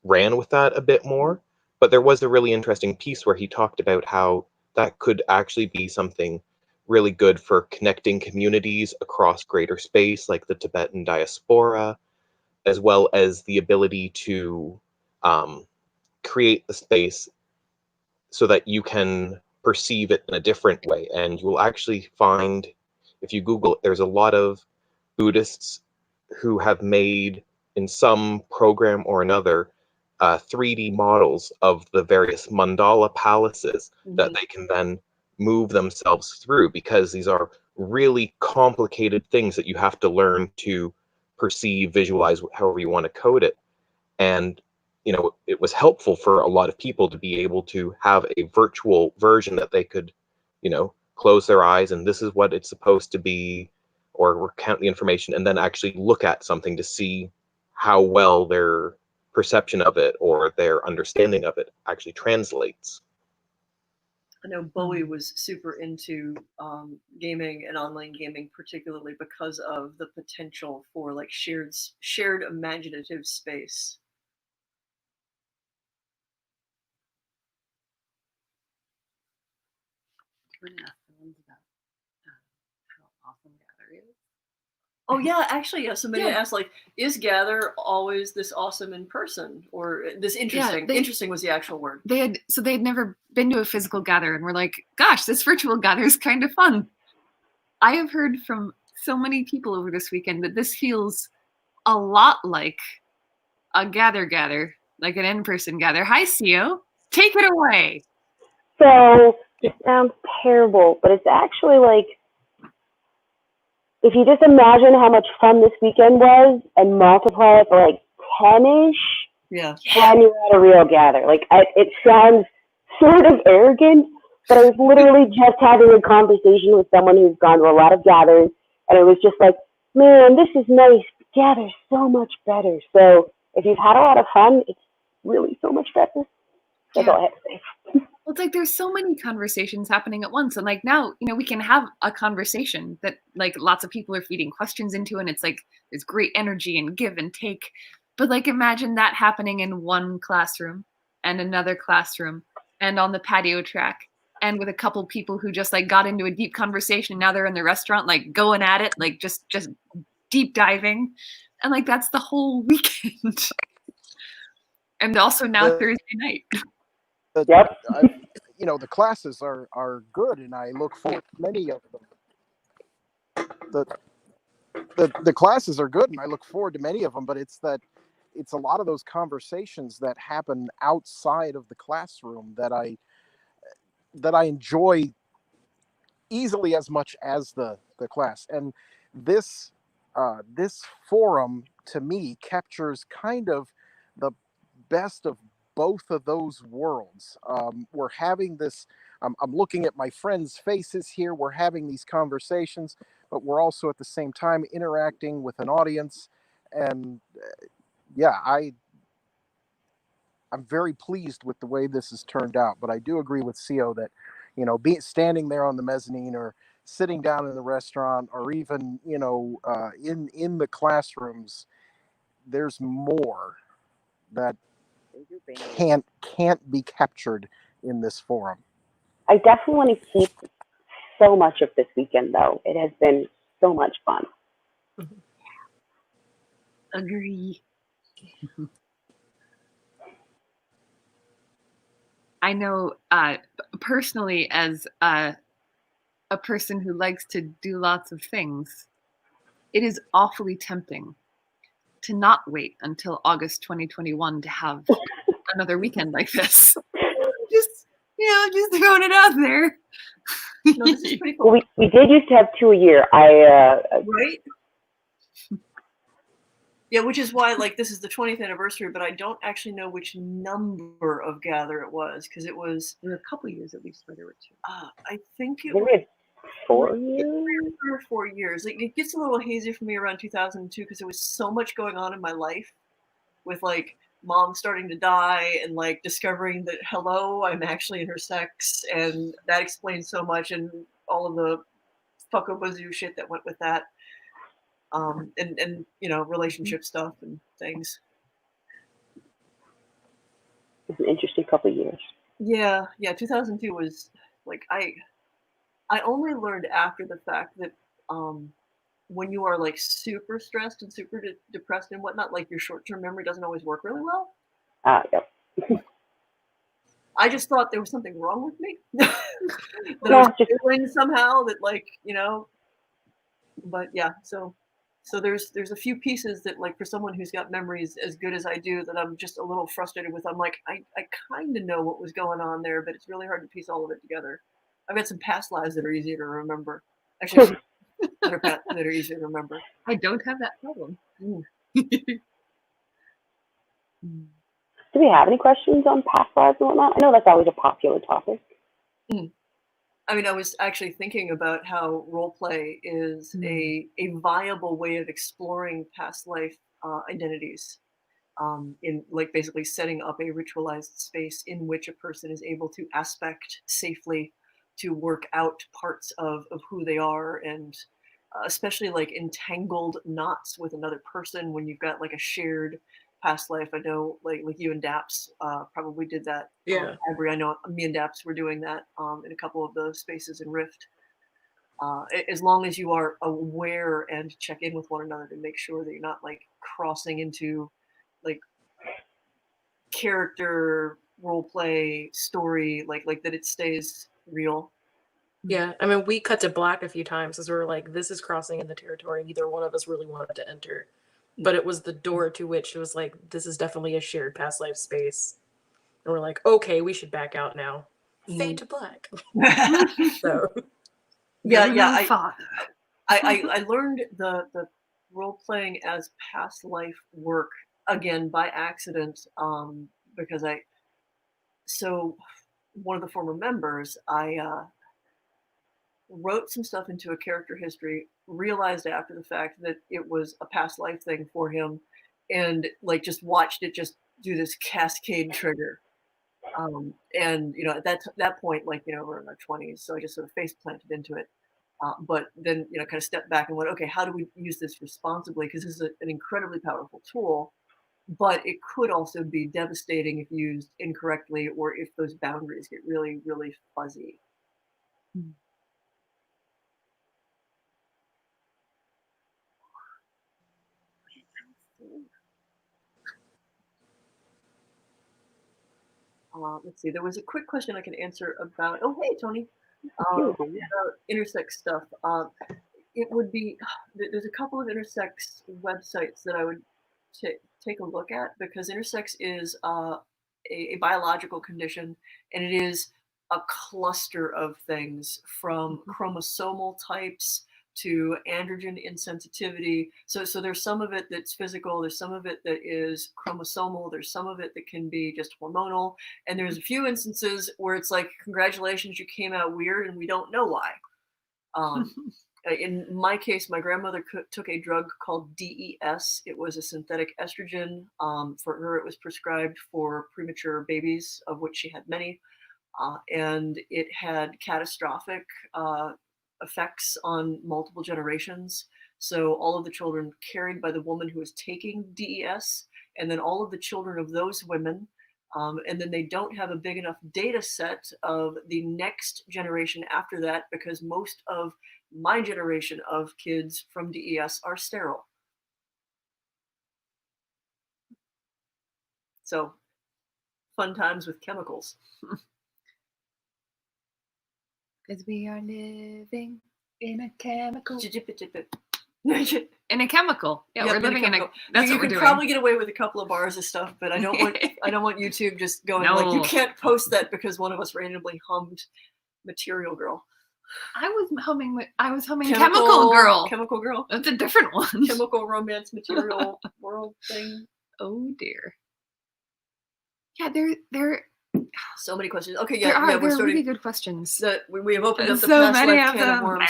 ran with that a bit more, but there was a really interesting piece where he talked about how that could actually be something really good for connecting communities across greater space, like the Tibetan diaspora, as well as the ability to create the space so that you can perceive it in a different way. And you will actually find, if you Google it, there's a lot of Buddhists who have made, in some program or another, 3D models of the various mandala palaces that they can then move themselves through, because these are really complicated things that you have to learn to perceive, visualize, however you want to code it. And, you know, it was helpful for a lot of people to be able to have a virtual version that they could, you know, close their eyes and this is what it's supposed to be, or recount the information, and then actually look at something to see how well their perception of it or their understanding of it actually translates. I know Bowie was super into gaming and online gaming, particularly because of the potential for like shared imaginative space. Oh yeah, actually, yeah. Somebody asked, like, is Gather always this awesome in person, or this interesting? Interesting was the actual word. They'd never been to a physical Gather, and were like, "Gosh, this virtual Gather is kind of fun." I have heard from so many people over this weekend that this feels a lot like a Gather, like an in-person Gather. Hi, CEO, take it away. So it sounds terrible, but it's actually like, if you just imagine how much fun this weekend was and multiply it by like 10-ish, then you're at a real Gather. Like, it sounds sort of arrogant, but I was literally just having a conversation with someone who's gone to a lot of Gathers, and it was just like, man, this is nice. Gather's so much better. So if you've had a lot of fun, it's really so much better. That's Yeah. all I have to say. Well, it's like there's so many conversations happening at once. And like now, we can have a conversation that like lots of people are feeding questions into, and it's like there's great energy and give and take. But like imagine that happening in one classroom and another classroom and on the patio track and with a couple people who just like got into a deep conversation and now they're in the restaurant like going at it, like just deep diving. And like that's the whole weekend. And also now Thursday night. Yep. The classes are good, and I look forward to many of them. The classes are good, and I look forward to many of them. But it's a lot of those conversations that happen outside of the classroom that I enjoy easily as much as the class. And this forum to me captures kind of the best of both of those worlds. We're having this, I'm looking at my friends' faces here. We're having these conversations, but we're also at the same time interacting with an audience. And I'm very pleased with the way this has turned out. But I do agree with CO that, standing there on the mezzanine or sitting down in the restaurant or even, in the classrooms, there's more that can't be captured in this forum. I definitely want to keep so much of this weekend, though. It has been so much fun. Agree. I know personally, as a person who likes to do lots of things, it is awfully tempting to not wait until August 2021 to have another weekend like this. Just throwing it out there. No, this is pretty cool. Well, we did used to have 2 a year. Right? Yeah, which is why this is the 20th anniversary, but I don't actually know which number of Gather it was, because it was There were a couple years at least where there were two. I think it we was had 4 years. 3 or 4 years. It gets a little hazy for me around 2002 because there was so much going on in my life with mom starting to die and discovering that hello, I'm actually intersex, and that explains so much, and all of the fuckabazoo shit that went with that. And relationship stuff and things. It's an interesting couple of years. Yeah, 2002 was I only learned after the fact that when you are super stressed and super depressed and whatnot, your short-term memory doesn't always work really well. Yep. I just thought there was something wrong with me. That I was feeling somehow that but yeah, so there's a few pieces that for someone who's got memories as good as I do that I'm just a little frustrated with. I'm I kind of know what was going on there, but it's really hard to piece all of it together. I've got some past lives that are easier to remember. Actually, that are easier to remember. I don't have that problem. Do we have any questions on past lives and whatnot? I know that's always a popular topic. I mean, I was actually thinking about how roleplay is a viable way of exploring past life identities, in basically setting up a ritualized space in which a person is able to aspect safely to work out parts of who they are, and especially entangled knots with another person when you've got a shared past life. I know you and Daps probably did that. Yeah. Avery, I know me and Daps were doing that in a couple of those spaces in Rift. As long as you are aware and check in with one another to make sure that you're not crossing into character role play story, that it stays real. Yeah, I mean, we cut to black a few times as we were this is crossing in the territory neither one of us really wanted to enter. But it was the door to which it was this is definitely a shared past life space. And we're okay, we should back out now. Fade to black. So yeah. I learned the role playing as past life work again by accident, because one of the former members, I wrote some stuff into a character history, realized after the fact that it was a past life thing for him, and just watched it just do this cascade trigger. And at that point, like we're in our 20s, so I just sort of face planted into it. But then kind of stepped back and went, okay, how do we use this responsibly? Because this is an incredibly powerful tool, but it could also be devastating if used incorrectly or if those boundaries get really, really fuzzy. Let's see. There was a quick question I can answer about. Oh, hey, Tony. About intersex stuff. It would be. There's a couple of intersex websites that I would take a look at, because intersex is a biological condition, and it is a cluster of things, from chromosomal types to androgen insensitivity. So there's some of it that's physical, there's some of it that is chromosomal, there's some of it that can be just hormonal, and there's a few instances where it's like, congratulations, you came out weird and we don't know why. In my case, my grandmother took a drug called DES. It was a synthetic estrogen. For her, it was prescribed for premature babies, of which she had many. And it had catastrophic effects on multiple generations. So all of the children carried by the woman who was taking DES, and then all of the children of those women, and then they don't have a big enough data set of the next generation after that, because most of my generation of kids from DES are sterile. So fun times with chemicals. Because we are living in a chemical. In a chemical. Yeah, we're living in a. That's you what we're could doing. probably get away with a couple of bars of stuff, but I don't want YouTube just going like, you can't post that because one of us randomly hummed Material Girl. I was humming Chemical Girl. Chemical Girl. That's a different one. Chemical Romance Material World thing. Oh dear. Yeah, there. So many questions. Okay, yeah, we're really good questions. We have opened up the so past many life of can them. of worms.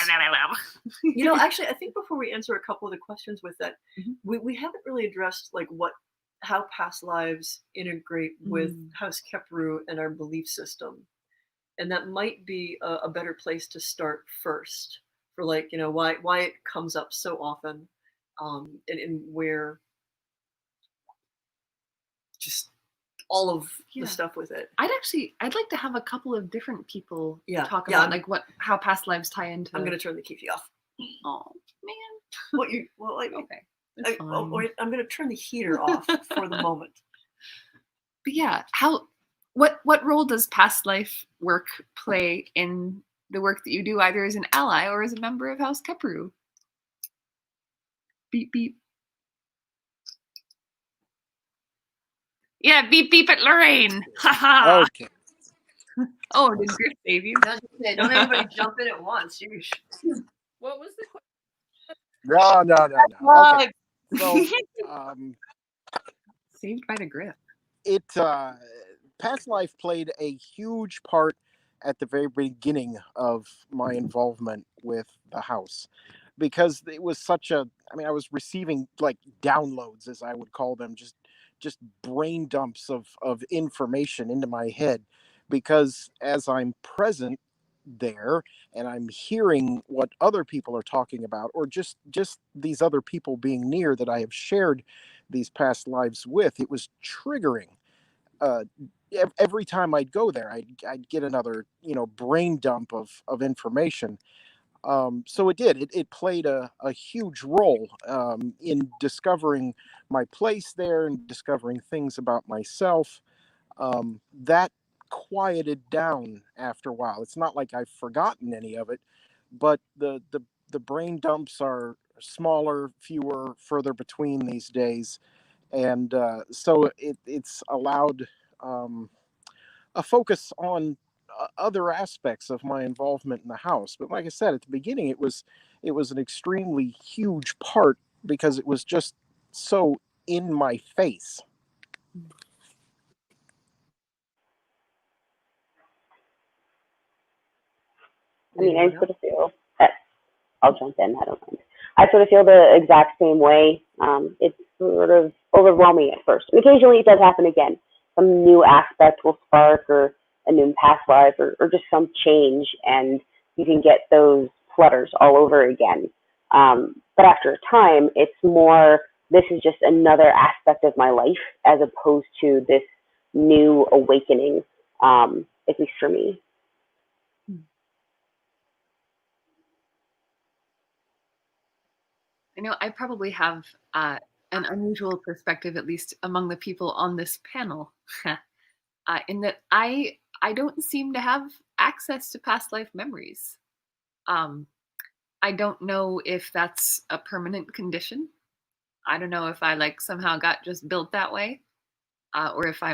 Actually, I think before we answer a couple of the questions with that, we haven't really addressed like how past lives integrate with House Kheperu and our belief system, and that might be a better place to start first for why it comes up so often, and where just all of the stuff with it. I'd like to have a couple of different people talk about how past lives tie into. I'm gonna turn the Keefy off. Oh man. Okay. I'm gonna turn the heater off for the moment. But yeah, what role does past life work play in the work that you do, either as an ally or as a member of House Kheperu? Beep beep. Yeah, beep beep at Lorraine. Haha. Okay. Oh, did Griff save you? Don't everybody jump in at once. What was the No. question? Okay. So, saved by the Griff. Past life played a huge part at the very beginning of my involvement with the house, because it was I was receiving like downloads, as I would call them, just brain dumps of information into my head, because as I'm present there and I'm hearing what other people are talking about, or just these other people being near that I have shared these past lives with, it was triggering. Every time I'd go there, I'd get another brain dump of information. So it played a huge role in discovering my place there and discovering things about myself. That quieted down after a while. It's not like I've forgotten any of it, but the brain dumps are smaller, fewer, further between these days, and so it's allowed a focus on other aspects of my involvement in the house. But like I said at the beginning, it was an extremely huge part, because it was just so in my face. I mean, I sort of feel that I'll jump in. I don't mind. I sort of feel the exact same way. It's sort of overwhelming at first. And occasionally it does happen again. Some new aspect will spark, or a new past life, or just some change, and you can get those flutters all over again. But after a time, it's more, this is just another aspect of my life, as opposed to this new awakening, at least for me. I know I probably have an unusual perspective, at least among the people on this panel, in that I don't seem to have access to past life memories. I don't know if that's a permanent condition. I don't know if I like somehow got just built that way, or if I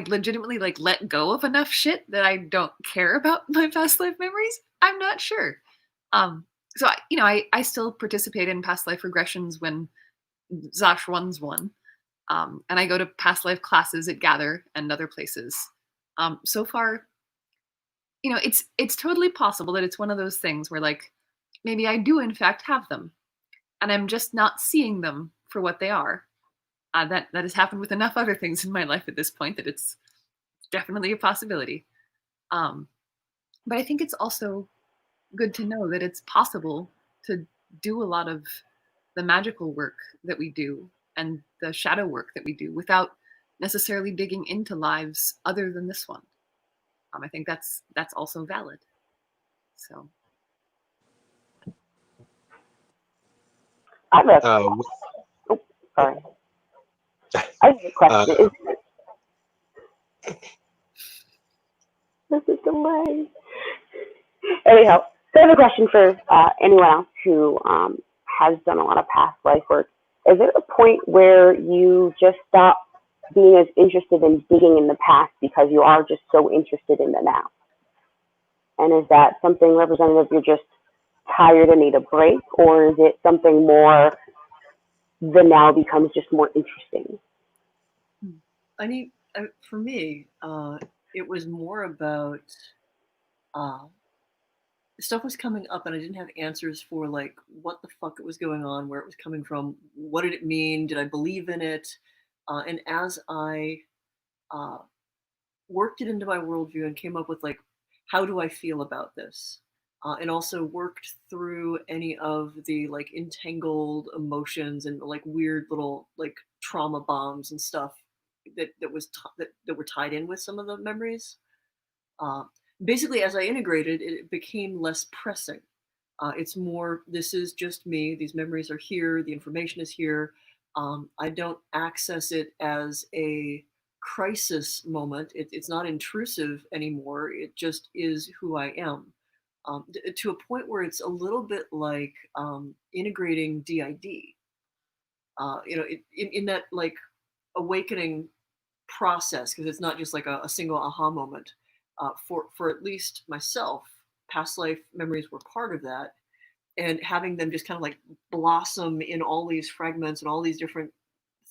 legitimately like let go of enough shit that I don't care about my past life memories. I'm not sure. So I still participate in past life regressions when Zosh runs one, and I go to past life classes at Gather and other places. So far, it's totally possible that it's one of those things where like maybe I do in fact have them, and I'm just not seeing them for what they are. That has happened with enough other things in my life at this point that it's definitely a possibility. But I think it's also good to know that it's possible to do a lot of the magical work that we do and the shadow work that we do without necessarily digging into lives other than this one. I think that's also valid. So. I have sorry. I have a question. This is delay. Anyhow, so I have a question for anyone else who has done a lot of past life work. Is there a point where you just stop being as interested in digging in the past because you are just so interested in the now? And is that something representative you're just tired and need a break, or is it something more the now becomes just more interesting? For me, it was more about stuff was coming up and I didn't have answers for like what the fuck it was going on, where it was coming from, what did it mean, did I believe in it? And as I worked it into my worldview and came up with like, how do I feel about this? And also worked through any of the like entangled emotions and like weird little like trauma bombs and stuff that were tied in with some of the memories. Basically, as I integrated, it became less pressing. It's more, this is just me. These memories are here. The information is here. I don't access it as a crisis moment. It's not intrusive anymore. It just is who I am. To a point where it's a little bit like integrating DID. In that like awakening process, because it's not just like a single aha moment. For at least myself, past life memories were part of that, and having them just kind of like blossom in all these fragments and all these different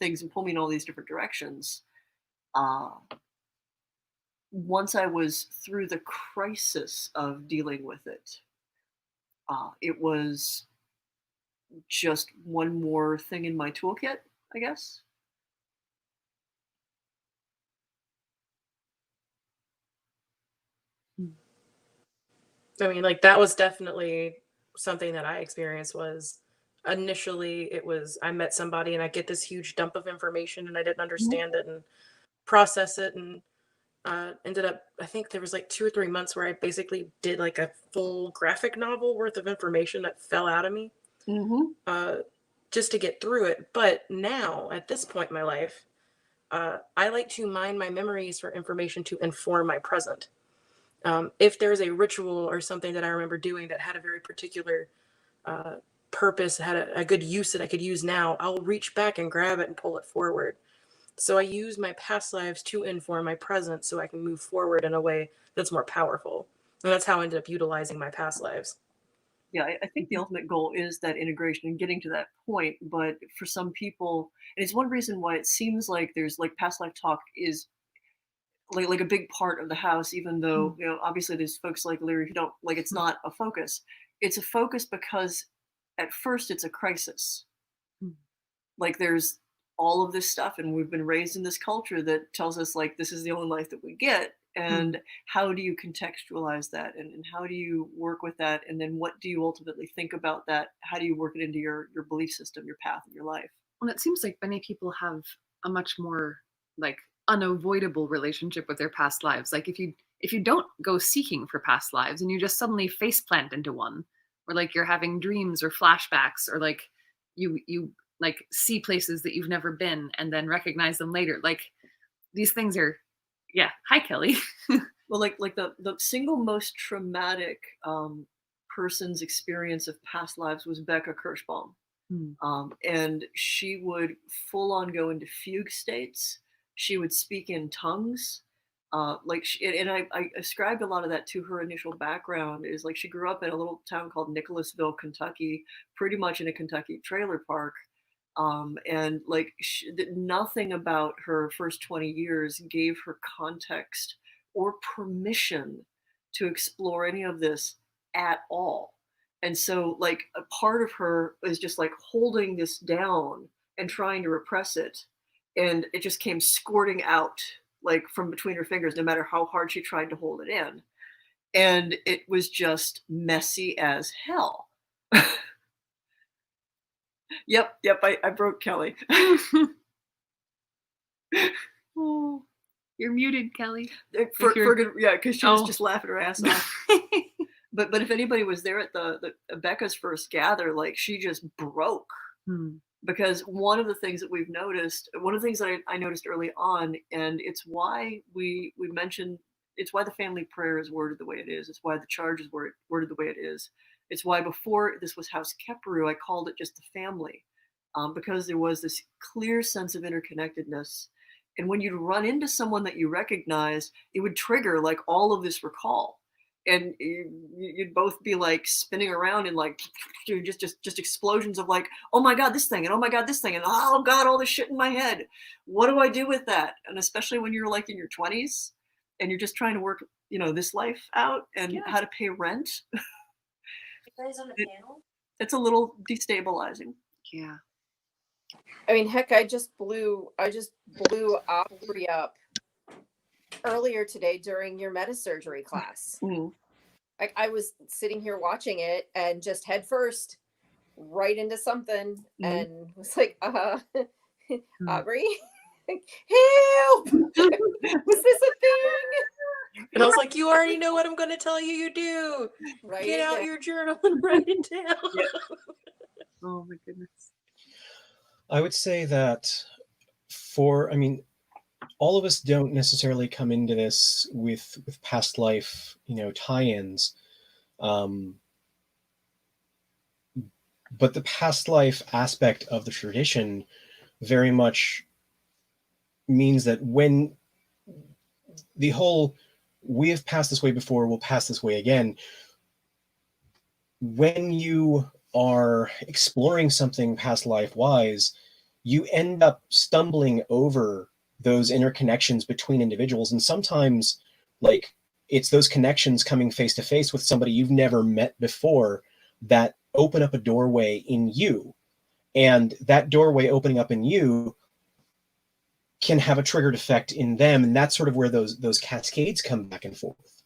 things and pull me in all these different directions. Once I was through the crisis of dealing with it, it was just one more thing in my toolkit, I guess. I mean, like that was definitely something that I experienced. Was initially it was I met somebody and I get this huge dump of information and I didn't understand it and process it, and ended up, I think there was like 2 or 3 months where I basically did like a full graphic novel worth of information that fell out of me, just to get through it. But now at this point in my life, I like to mine my memories for information to inform my present. If there's a ritual or something that I remember doing that had a very particular purpose, had a good use that I could use now, I'll reach back and grab it and pull it forward. So I use my past lives to inform my present so I can move forward in a way that's more powerful. And that's how I ended up utilizing my past lives. Yeah, I think the ultimate goal is that integration and getting to that point. But for some people, and it's one reason why it seems like there's like past life talk is like a big part of the house, even though, obviously there's folks like Larry who don't, like, it's not a focus. it's a focus because at first it's a crisis. Like there's all of this stuff, and we've been raised in this culture that tells us like this is the only life that we get. And how do you contextualize that, and how do you work with that, and then what do you ultimately think about that? How do you work it into your belief system, your path in your life? Well, it seems like many people have a much more like unavoidable relationship with their past lives. Like if you don't go seeking for past lives and you just suddenly face plant into one, or like you're having dreams or flashbacks, or like you like see places that you've never been and then recognize them later. Like these things are, yeah. Hi, Kelly. Well, like the single most traumatic person's experience of past lives was Becca Kirschbaum. And she would full on go into fugue states. She would speak in tongues. And I ascribed a lot of that to her initial background. Is like she grew up in a little town called Nicholasville, Kentucky, pretty much in a Kentucky trailer park. And like nothing about her first 20 years gave her context or permission to explore any of this at all. And so like a part of her is just like holding this down and trying to repress it. And it just came squirting out like from between her fingers, no matter how hard she tried to hold it in. And it was just messy as hell. Yep, I broke Kelly. Oh, you're muted, Kelly. For good, yeah, because she was just laughing her ass off. But if anybody was there at the Becca's first gather, like she just broke. Because one of the things that we've noticed, one of the things that I noticed early on, and it's why we mentioned, it's why the family prayer is worded the way it is. It's why the charge is worded the way it is. It's why before this was House Keperu, I called it just the family, because there was this clear sense of interconnectedness. And when you'd run into someone that you recognized, it would trigger like all of this recall. And you'd both be like spinning around in like just explosions of like, oh my God, this thing, and oh my God, this thing, and oh God, all this shit in my head. What do I do with that? And especially when you're like in your 20s and you're just trying to work, this life out and how to pay rent. You guys on the panel? It's a little destabilizing. Yeah. I mean, heck, I just blew Aubrey up earlier today during your metasurgery class. I was sitting here watching it and just head first right into something and was like, Aubrey, help! Was this a thing? And I was like, you already know what I'm going to tell you do. Right. Get out your journal and write it down. Oh my goodness. I would say that all of us don't necessarily come into this with past life, tie-ins. But the past life aspect of the tradition very much means that when the whole we have passed this way before, we'll pass this way again, when you are exploring something past life wise, you end up stumbling over those interconnections between individuals. And sometimes like it's those connections coming face to face with somebody you've never met before that open up a doorway in you. And that doorway opening up in you can have a triggered effect in them. And that's sort of where those cascades come back and forth.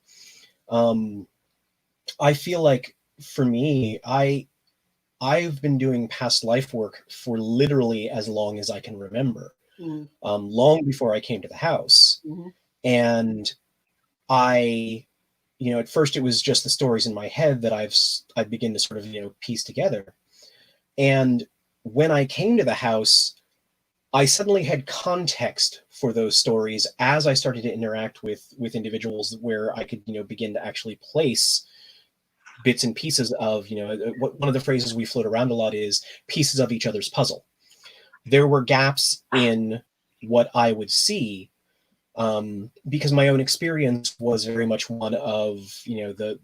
I feel like for me, I've been doing past life work for literally as long as I can remember, long before I came to the house. And I, at first it was just the stories in my head that I'd begin to sort of, piece together. And when I came to the house, I suddenly had context for those stories as I started to interact with individuals where I could, begin to actually place bits and pieces of, one of the phrases we float around a lot is pieces of each other's puzzle. There were gaps in what I would see because my own experience was very much one of, the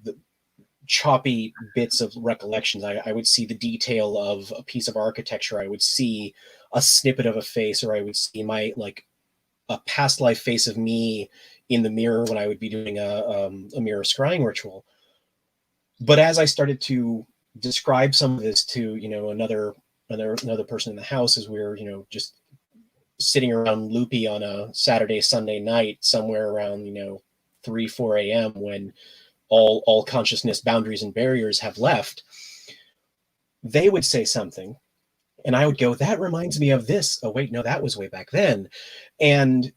choppy bits of recollections. I would see the detail of a piece of architecture. I would see a snippet of a face, or I would see a past life face of me in the mirror when I would be doing a mirror scrying ritual. But as I started to describe some of this to, you know, another person in the house, as we were, you know, just sitting around loopy on a Saturday, Sunday night, somewhere around, you know, 3, 4 a.m. when all consciousness boundaries and barriers have left, they would say something and I would go, that reminds me of this. Oh, wait, no, that was way back then. And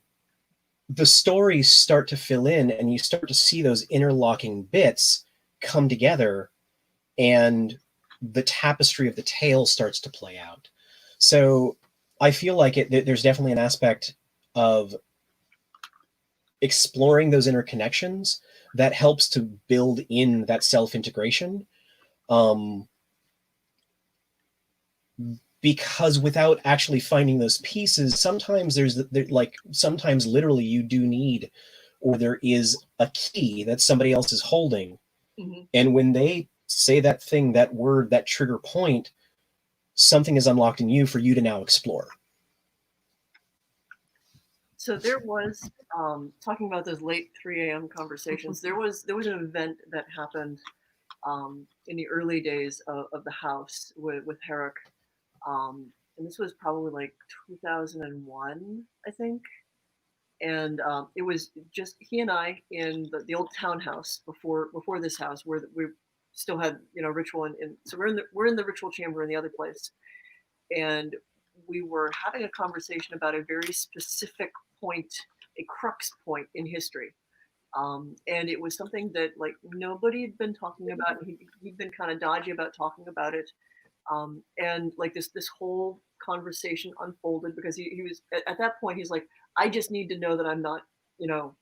the stories start to fill in and you start to see those interlocking bits come together and the tapestry of the tale starts to play out. So I feel like there's definitely an aspect of exploring those interconnections that helps to build in that self-integration. Because without actually finding those pieces, sometimes sometimes literally you do need, or there is a key that somebody else is holding. Mm-hmm. And when they say that thing, that word, that trigger point, something is unlocked in you for you to now explore. So there was, talking about those late 3 a.m. conversations, there was an event that happened in the early days of the house with Herrick. And this was probably like 2001, I think. And it was just he and I in the old townhouse before this house, where we still had, you know, ritual. And so we're in the ritual chamber in the other place. And we were having a conversation about a very specific point, a crux point in history. And it was something that like nobody had been talking about. And he'd been kind of dodgy about talking about it. And like this whole conversation unfolded because he was at that point, he's like, I just need to know that I'm not, you know,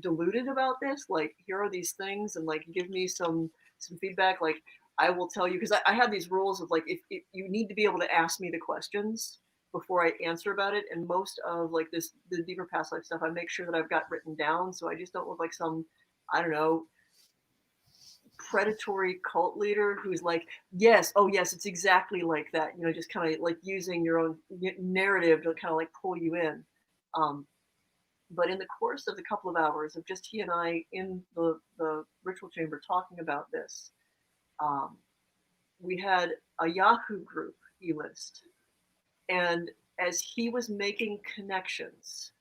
deluded about this. Like, here are these things, and like, give me some feedback. Like, I will tell you, because I have these rules of like, if you need to be able to ask me the questions before I answer about it. And most of like the deeper past life stuff, I make sure that I've got written down, so I just don't look like some, I don't know, predatory cult leader who's like, yes, oh yes, it's exactly like that, you know, just kind of like using your own narrative to kind of like pull you in. But in the course of the couple of hours of just he and I in the ritual chamber talking about this, we had a Yahoo group e-list, and as he was making connections,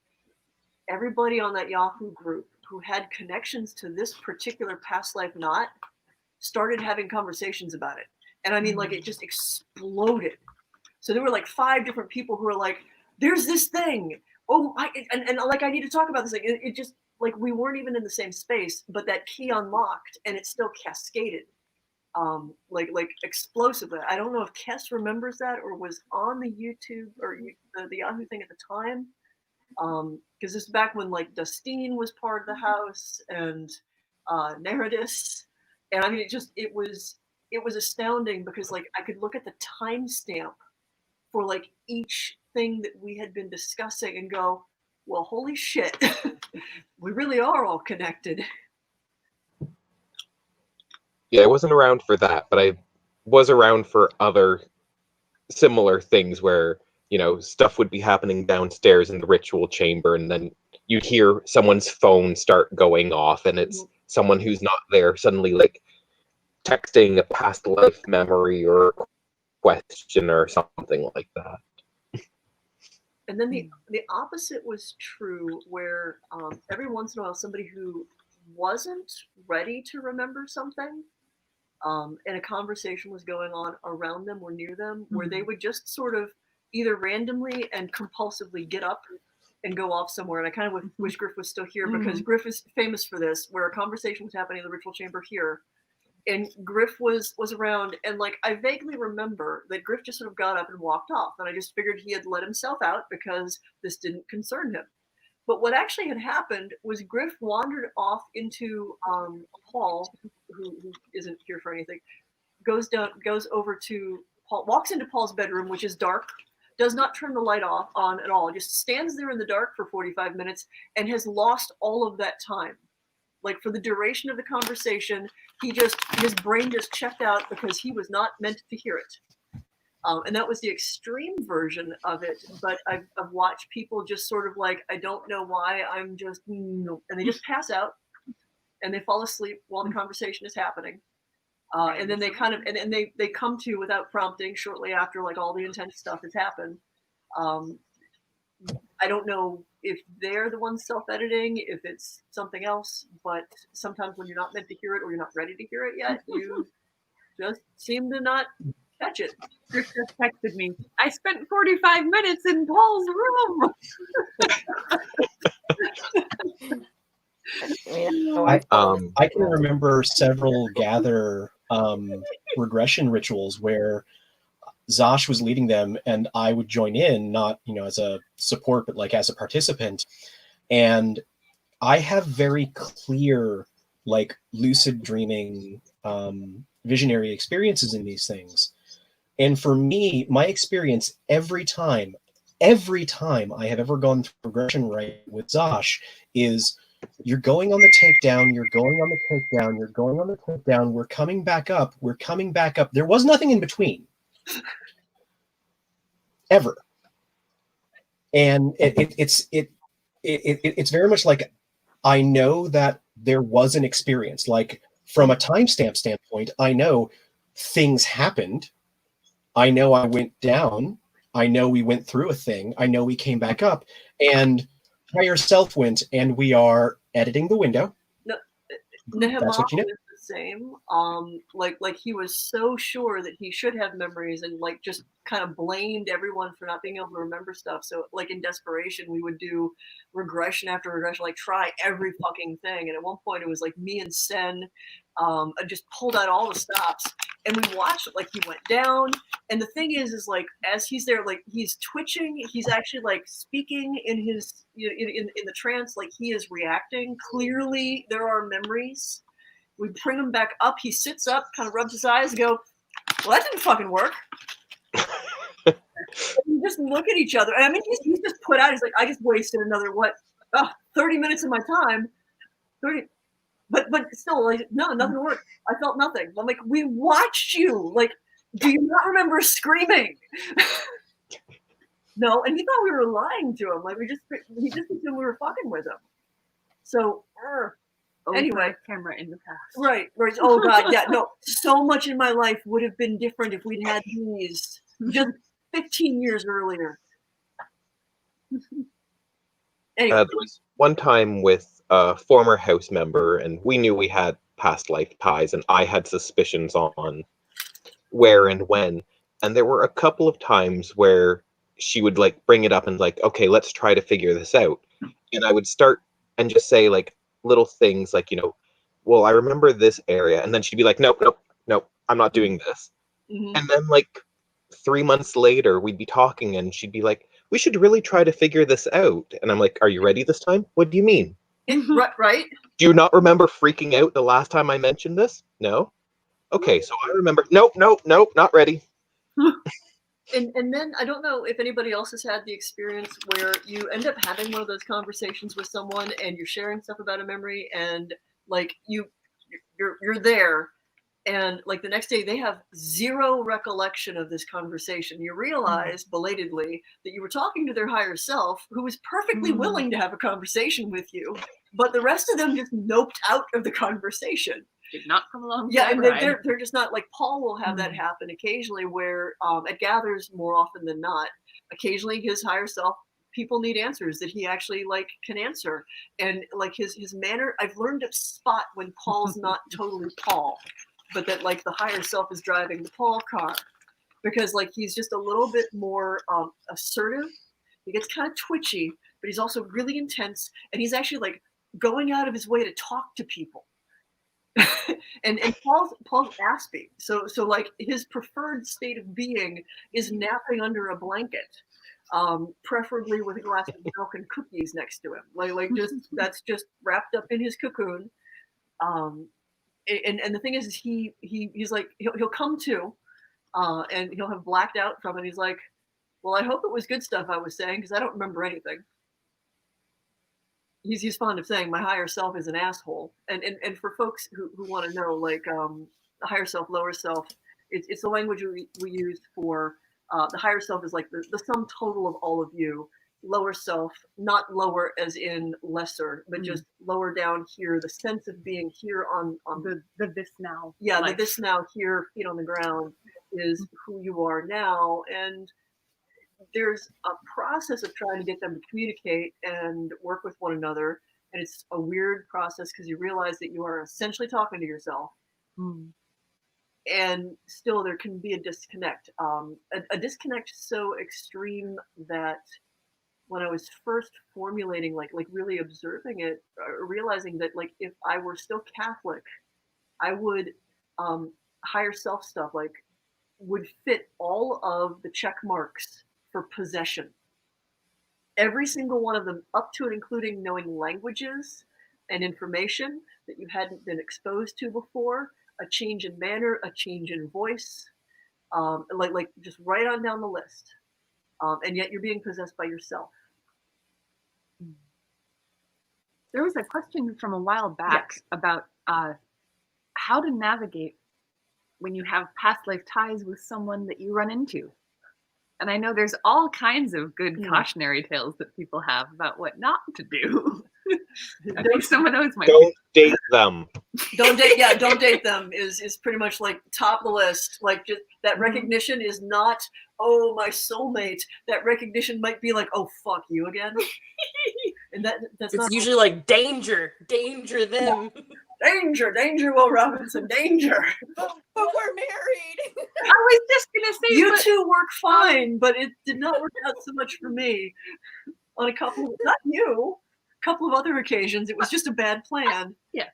everybody on that Yahoo group who had connections to this particular past life knot started having conversations about it. And I mean, like, it just exploded. So there were like 5 different people who were like, there's this thing. Oh, and like, I need to talk about this. Like, it just, like, we weren't even in the same space, but that key unlocked and it still cascaded, like explosively. I don't know if Kess remembers that or was on the YouTube or the Yahoo thing at the time. Because this is back when like Dustine was part of the house and Neridus. And I mean, it was astounding because like I could look at the timestamp for like each thing that we had been discussing and go, well, holy shit, we really are all connected. Yeah, I wasn't around for that, but I was around for other similar things where, you know, stuff would be happening downstairs in the ritual chamber, and then you'd hear someone's phone start going off, and it's someone who's not there suddenly like texting a past life memory or a question or something like that. And then the opposite was true, where every once in a while somebody who wasn't ready to remember something, and a conversation was going on around them or near them, where they would just sort of either randomly and compulsively get up and go off somewhere. And I kind of wish Griff was still here, because Griff is famous for this, where a conversation was happening in the ritual chamber here, and Griff was around, and like I vaguely remember that Griff just sort of got up and walked off, and I just figured he had let himself out because this didn't concern him. But what actually had happened was Griff wandered off into Paul, who isn't here for anything, goes over to Paul, walks into Paul's bedroom, which is dark, does not turn the light on at all, just stands there in the dark for 45 minutes and has lost all of that time. Like, for the duration of the conversation, his brain just checked out because he was not meant to hear it. And that was the extreme version of it. But I've watched people just sort of like, I don't know why, I'm just, and they just pass out and they fall asleep while the conversation is happening. And then they kind of, and they come to you without prompting shortly after, like, all the intense stuff has happened. I don't know if they're the ones self-editing, if it's something else, but sometimes when you're not meant to hear it or you're not ready to hear it yet, you just seem to not catch it. Chris just texted me, I spent 45 minutes in Paul's room. I can remember several gather regression rituals where Zosh was leading them and I would join in, not, as a support, but like as a participant. And I have very clear, like, lucid dreaming, visionary experiences in these things. And for me, my experience every time I have ever gone through regression right with Zosh is, you're going on the takedown, you're going on the takedown, you're going on the takedown, we're coming back up, we're coming back up. There was nothing in between. Ever. And it's very much like, I know that there was an experience. Like, from a timestamp standpoint, I know things happened. I know I went down. I know we went through a thing. I know we came back up. And higher self went, and we are editing the window. No, That's what you know. is the same. Like he was so sure that he should have memories, and like just kind of blamed everyone for not being able to remember stuff. So like in desperation, we would do regression after regression, like try every fucking thing. And at one point, it was like me and Sen just pulled out all the stops, and we watched it. Like, he went down, and the thing is like, as he's there, like, he's twitching, he's actually like speaking in his in the trance, like he is reacting. Clearly there are memories. We bring him back up, he sits up, kind of rubs his eyes and go, well, that didn't fucking work. We just look at each other. I mean, he's just put out, he's like, I just wasted another 30 minutes of my time. 30. But still, like, no, nothing worked. I felt nothing. I'm like, we watched you. Like, do you not remember screaming? No, and he thought we were lying to him. Like, he just assumed we were fucking with him. So, anyway, camera in the past. Right. Oh God, yeah. No, so much in my life would have been different if we'd had these just 15 years earlier. Anyway. There was one time with a former house member, and we knew we had past life ties, and I had suspicions on where and when. And there were a couple of times where she would like bring it up and like, okay, let's try to figure this out. And I would start and just say like little things like, well, I remember this area. And then she'd be like, nope, I'm not doing this. Mm-hmm. And then like 3 months later, we'd be talking and she'd be like, we should really try to figure this out. And I'm like, are you ready this time? What do you mean? Right? Do you not remember freaking out the last time I mentioned this? No? Okay, so I remember. Nope, not ready. And then I don't know if anybody else has had the experience where you end up having one of those conversations with someone and you're sharing stuff about a memory, and like you're there, and like the next day they have zero recollection of this conversation. You realize belatedly that you were talking to their higher self, who was perfectly willing to have a conversation with you, but the rest of them just noped out of the conversation. Did not come along. Yeah, and they're just not, like, Paul will have that happen occasionally where it gathers more often than not. Occasionally his higher self, people need answers that he actually like can answer. And like his manner, I've learned to spot when Paul's not totally Paul, but that like the higher self is driving the Paul car, because like he's just a little bit more assertive. He gets kind of twitchy, but he's also really intense, and he's actually like going out of his way to talk to people. and Paul's aspy, so like his preferred state of being is napping under a blanket, preferably with a glass of milk and cookies next to him, like just that's just wrapped up in his cocoon. And the thing is he's like he'll come to, and he'll have blacked out from it. He's like, well, I hope it was good stuff I was saying, because I don't remember anything. He's fond of saying my higher self is an asshole. And for folks who want to know, like the higher self, lower self, it's the language we use for the higher self is like the sum total of all of you. lower self, not lower as in lesser, but just lower down here, the sense of being here on the this now. Yeah, life. the this now here, feet on the ground, is who you are now. And there's a process of trying to get them to communicate and work with one another. And it's a weird process because you realize that you are essentially talking to yourself. And still there can be a disconnect. A disconnect so extreme that when I was first formulating, like really observing it, realizing that like if I were still Catholic, I would higher self stuff like would fit all of the check marks for possession. Every single one of them, up to and including knowing languages and information that you hadn't been exposed to before, a change in manner, a change in voice, like just right on down the list. And yet you're being possessed by yourself. There was a question from a while back about how to navigate when you have past life ties with someone that you run into. And I know there's all kinds of good cautionary tales that people have about what not to do. I think some of those might Don't date them. Don't date them is pretty much like top of the list. Like just that recognition is not, oh, my soulmate. That recognition might be like, oh, fuck you again. And that's it's not usually like danger them. Danger, Will Robinson, danger. But we're married. I was just gonna say you two work fine, but it did not work out so much for me. On a couple, not you, a couple of other occasions, it was just a bad plan. Yes.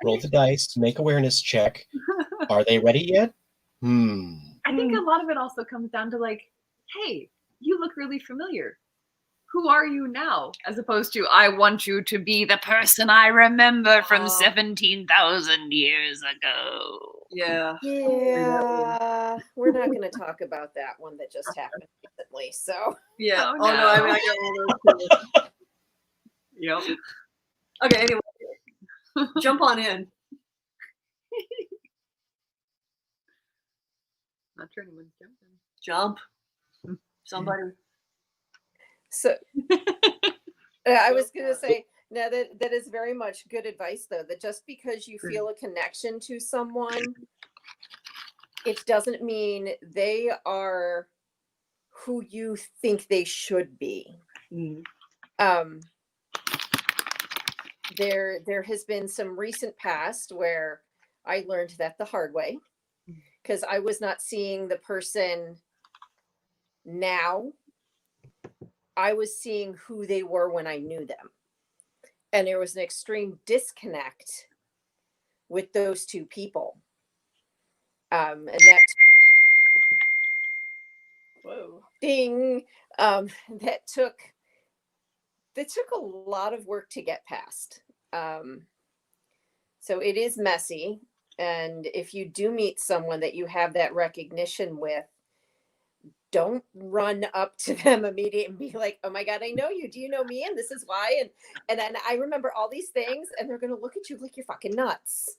Roll the dice, make awareness check. Are they ready yet? I think a lot of it also comes down to like, hey, you look really familiar. Who are you now? As opposed to, I want you to be the person I remember from 17,000 years ago. Yeah. Yeah. We're not going to talk about that one that just happened recently. So. Yeah. Oh, no. I mean, I got all those too. Yep. Okay, anyway. Jump on in. Not sure anyone's jumping. Jump. Somebody. So I was going to say, now that is very much good advice, though, that just because you feel a connection to someone, it doesn't mean they are who you think they should be. There has been some recent past where I learned that the hard way because I was not seeing the person now. I was seeing who they were when I knew them. And there was an extreme disconnect with those two people. And that thing that took a lot of work to get past. So it is messy. And if you do meet someone that you have that recognition with, don't run up to them immediately and be like, oh my God, I know you. Do you know me? And this is why. And then I remember all these things and they're going to look at you like you're fucking nuts.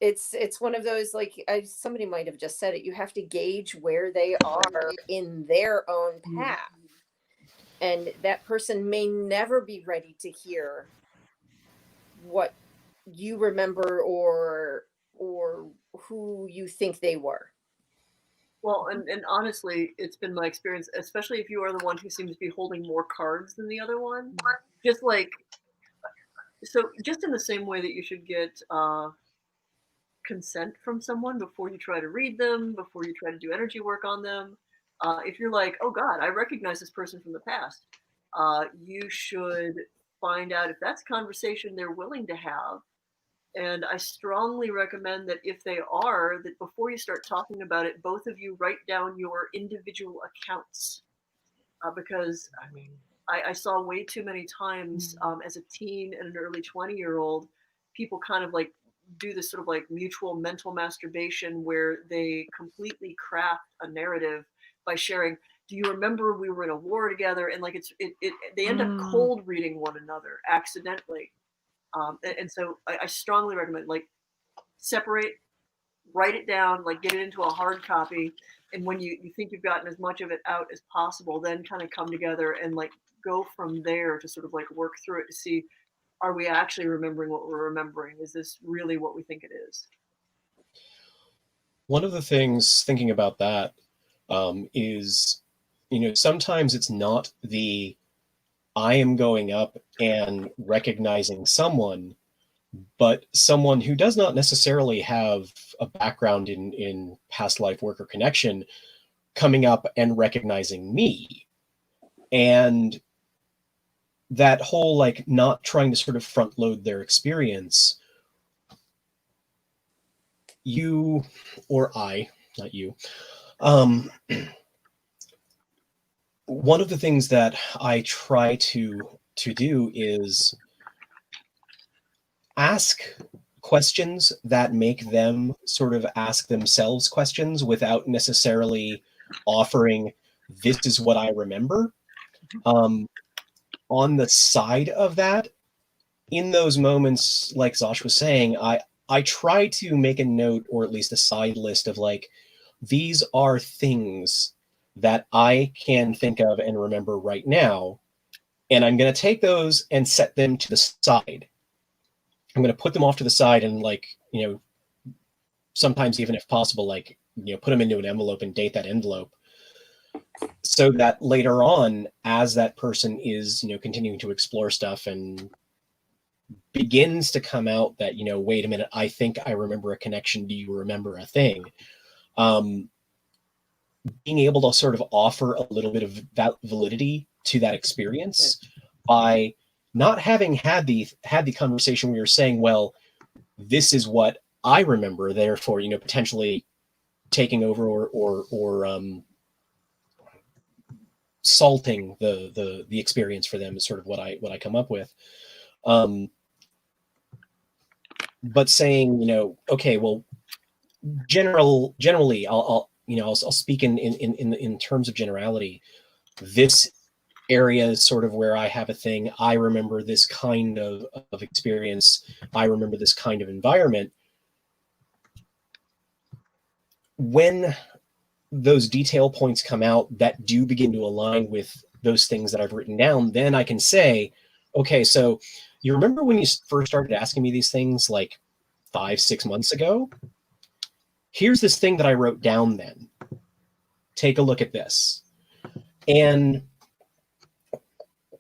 It's one of those, like somebody might have just said it. You have to gauge where they are in their own path. And that person may never be ready to hear what you remember or who you think they were. Well, and honestly, it's been my experience, especially if you are the one who seems to be holding more cards than the other one. Just like, so just in the same way that you should get consent from someone before you try to read them, before you try to do energy work on them. If you're like, oh God, I recognize this person from the past, you should find out if that's a conversation they're willing to have. And I strongly recommend that if they are, that before you start talking about it, both of you write down your individual accounts. Because I mean, I saw way too many times as a teen and an early 20-year-old, people kind of like do this sort of like mutual mental masturbation where they completely craft a narrative by sharing, do you remember we were in a war together? And like they end up cold reading one another accidentally. And so I strongly recommend, like, separate, write it down, like get it into a hard copy. And when you think you've gotten as much of it out as possible, then kind of come together and like go from there to sort of like work through it to see, are we actually remembering what we're remembering? Is this really what we think it is? One of the things thinking about that is, sometimes it's not I am going up and recognizing someone, but someone who does not necessarily have a background in past life work or connection coming up and recognizing me. And that whole like not trying to sort of front load their experience, you or I, not you, one of the things that I try to do is ask questions that make them sort of ask themselves questions without necessarily offering, this is what I remember. On the side of that, in those moments, like Zosh was saying, I try to make a note, or at least a side list of like, these are things that I can think of and remember right now. And I'm going to take those and set them to the side. I'm going to put them off to the side and like, sometimes even if possible, like, put them into an envelope and date that envelope, so that later on, as that person is, continuing to explore stuff and begins to come out that, wait a minute, I think I remember a connection. Do you remember a thing? Being able to sort of offer a little bit of that validity to that experience by not having had the conversation where you're saying, well, this is what I remember, therefore, potentially taking over or salting the experience for them is sort of what I come up with. But saying, okay, well, generally, I'll speak in terms of generality. This area is sort of where I have a thing. I remember this kind of experience. I remember this kind of environment. When those detail points come out that do begin to align with those things that I've written down, then I can say, okay, so you remember when you first started asking me these things like 5-6 months ago? Here's this thing that I wrote down then. Take a look at this. And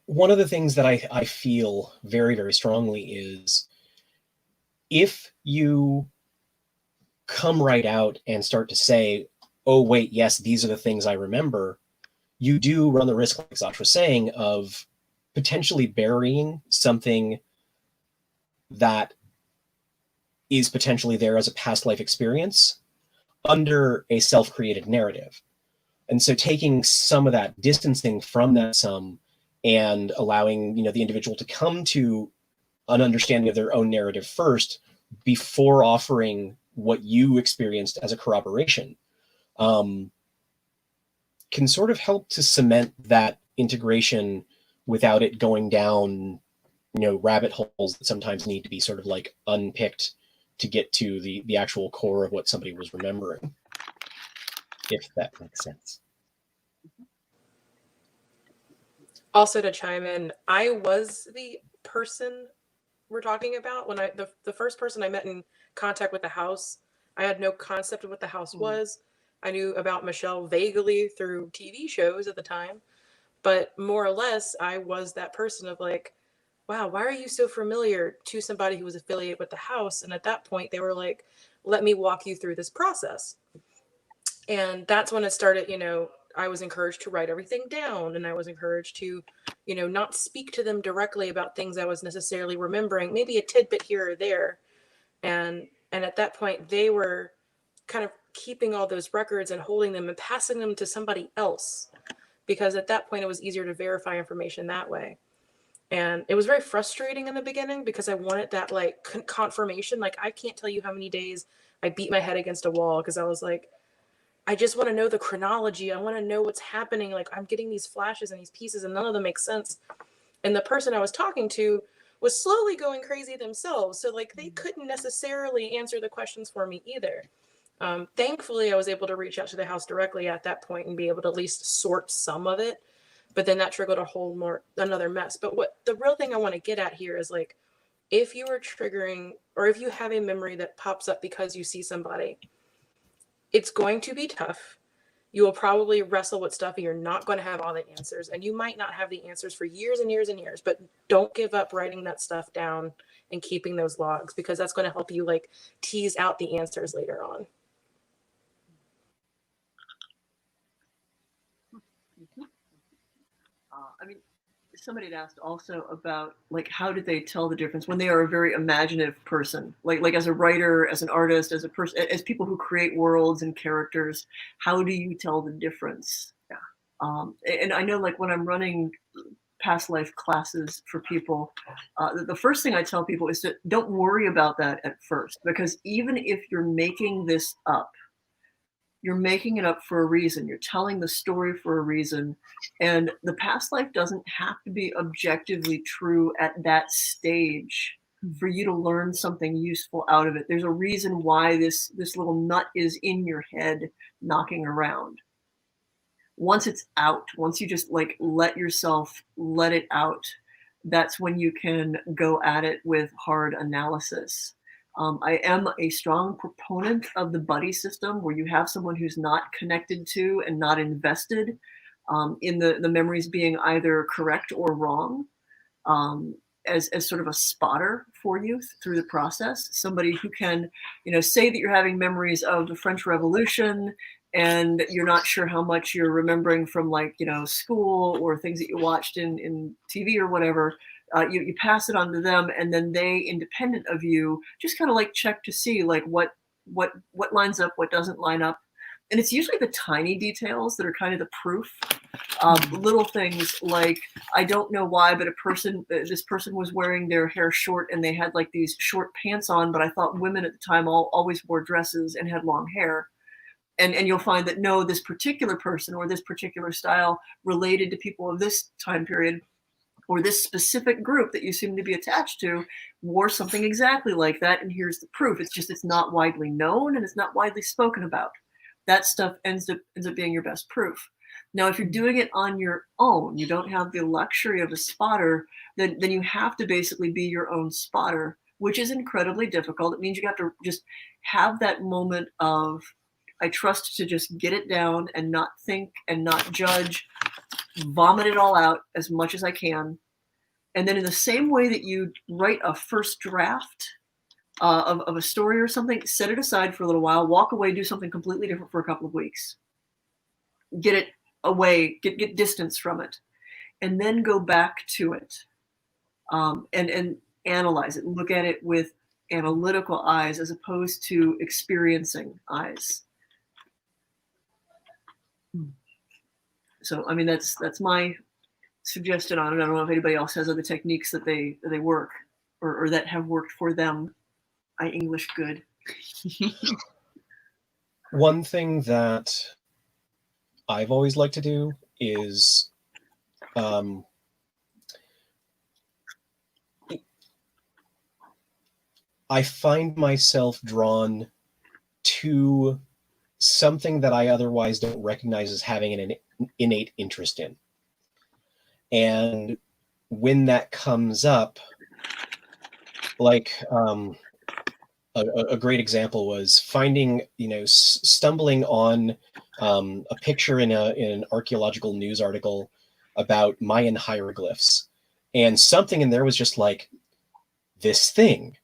one of the things that I feel very, very strongly is if you come right out and start to say, oh, wait, yes, these are the things I remember, you do run the risk, like Zosh was saying, of potentially burying something that is potentially there as a past life experience under a self-created narrative. And so taking some of that distancing from that and allowing, the individual to come to an understanding of their own narrative first before offering what you experienced as a corroboration, can sort of help to cement that integration without it going down, rabbit holes that sometimes need to be sort of like unpicked to get to the actual core of what somebody was remembering, if that makes sense. Also, to chime in, I was the person we're talking about when the first person I met in contact with the house. I had no concept of what the house was. I knew about Michelle vaguely through TV shows at the time, but more or less I was that person of like, wow, why are you so familiar to somebody who was affiliated with the house? And at that point they were like, let me walk you through this process. And that's when it started, I was encouraged to write everything down, and I was encouraged to, not speak to them directly about things I was necessarily remembering, maybe a tidbit here or there. And at that point, they were kind of keeping all those records and holding them and passing them to somebody else, because at that point, it was easier to verify information that way. And it was very frustrating in the beginning because I wanted that like confirmation. Like, I can't tell you how many days I beat my head against a wall because I was like, I just want to know the chronology. I want to know what's happening. Like, I'm getting these flashes and these pieces and none of them make sense. And the person I was talking to was slowly going crazy themselves. So like they couldn't necessarily answer the questions for me either. Thankfully, I was able to reach out to the house directly at that point and be able to at least sort some of it. But then that triggered another mess. But what the real thing I want to get at here is like, if you are triggering, or if you have a memory that pops up because you see somebody, it's going to be tough. You will probably wrestle with stuff and you're not going to have all the answers. And you might not have the answers for years and years and years, but don't give up writing that stuff down and keeping those logs, because that's going to help you like tease out the answers later on. I mean, somebody had asked also about like how did they tell the difference when they are a very imaginative person, like as a writer, as an artist, as a person, as people who create worlds and characters. How do you tell the difference? Yeah. And I know like when I'm running past life classes for people, the first thing I tell people is to don't worry about that at first, because even if you're making this up, you're making it up for a reason. You're telling the story for a reason. And the past life doesn't have to be objectively true at that stage for you to learn something useful out of it. There's a reason why this little nut is in your head knocking around. Once it's out, once you just like let yourself let it out, that's when you can go at it with hard analysis. I am a strong proponent of the buddy system, where you have someone who's not connected to and not invested in the memories being either correct or wrong, as sort of a spotter for you through the process. Somebody who can, say that you're having memories of the French Revolution and you're not sure how much you're remembering from school or things that you watched in TV or whatever. You pass it on to them, and then they, independent of you, just kind of like check to see like what lines up, what doesn't line up. And it's usually the tiny details that are kind of the proof. Little things like, I don't know why, but this person was wearing their hair short and they had like these short pants on, but I thought women at the time always wore dresses and had long hair. And you'll find that no, this particular person or this particular style related to people of this time period, or this specific group that you seem to be attached to, wore something exactly like that. And here's the proof. It's not widely known and it's not widely spoken about. That stuff ends up being your best proof. Now, if you're doing it on your own, you don't have the luxury of a spotter, then you have to basically be your own spotter, which is incredibly difficult. It means you have to just have that moment of, I trust to just get it down and not think and not judge, vomit it all out as much as I can. And then in the same way that you write a first draft of a story or something, set it aside for a little while, walk away, do something completely different for a couple of weeks. Get it away, get distance from it, and then go back to it and analyze it, look at it with analytical eyes as opposed to experiencing eyes. So, I mean, that's my suggestion on it. I don't know if anybody else has other techniques that they work or that have worked for them. I English good. One thing that I've always liked to do is I find myself drawn to something that I otherwise don't recognize as having an innate interest in. And when that comes up, like a great example was finding, stumbling on a picture in an archaeological news article about Mayan hieroglyphs. And something in there was just like, this thing,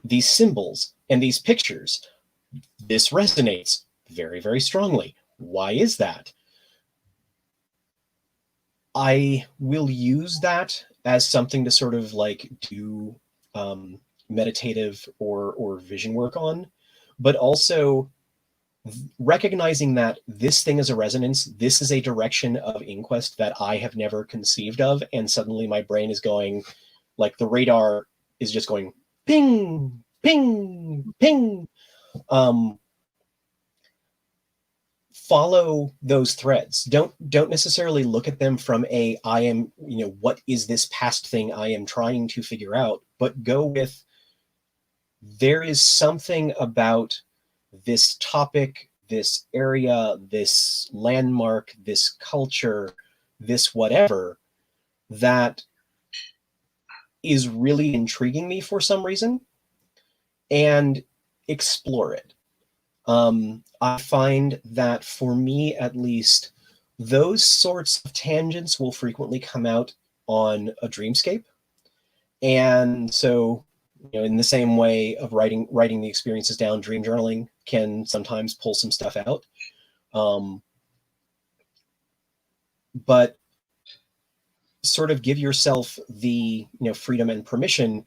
these symbols and these pictures, this resonates very, very strongly. Why is that? I will use that as something to sort of like do meditative or vision work on, but also recognizing that this thing is a resonance, this is a direction of inquest that I have never conceived of, and suddenly my brain is going, like the radar is just going ping, ping, ping. Follow those threads. Don't necessarily look at them from I am, what is this past thing I am trying to figure out, but go with, there is something about this topic, this area, this landmark, this culture, this whatever, that is really intriguing me for some reason, and explore it. I find that for me, at least, those sorts of tangents will frequently come out on a dreamscape. And so, in the same way of writing the experiences down, dream journaling can sometimes pull some stuff out. But sort of give yourself the freedom and permission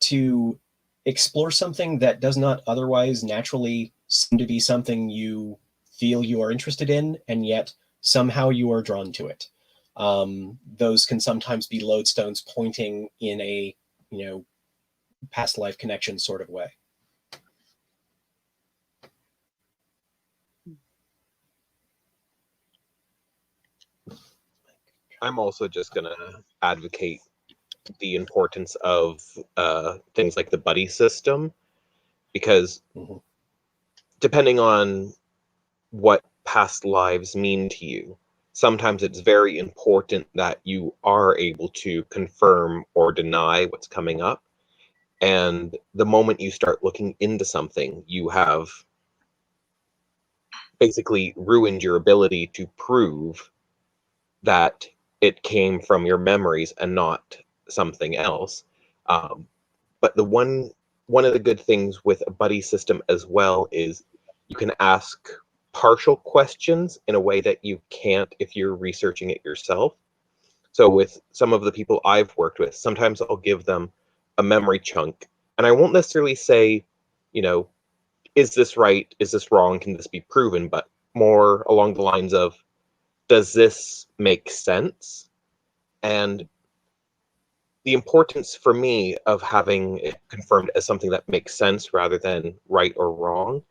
to explore something that does not otherwise naturally seem to be something you feel you are interested in, and yet somehow you are drawn to it. Those can sometimes be lodestones pointing in a past life connection sort of way. I'm also just going to advocate the importance of things like the buddy system, because depending on what past lives mean to you, sometimes it's very important that you are able to confirm or deny what's coming up. And the moment you start looking into something, you have basically ruined your ability to prove that it came from your memories and not something else. But one of the good things with a buddy system as well is you can ask partial questions in a way that you can't if you're researching it yourself. So with some of the people I've worked with, sometimes I'll give them a memory chunk, and I won't necessarily say, is this right? Is this wrong? Can this be proven? But more along the lines of, does this make sense? And the importance for me of having it confirmed as something that makes sense rather than right or wrong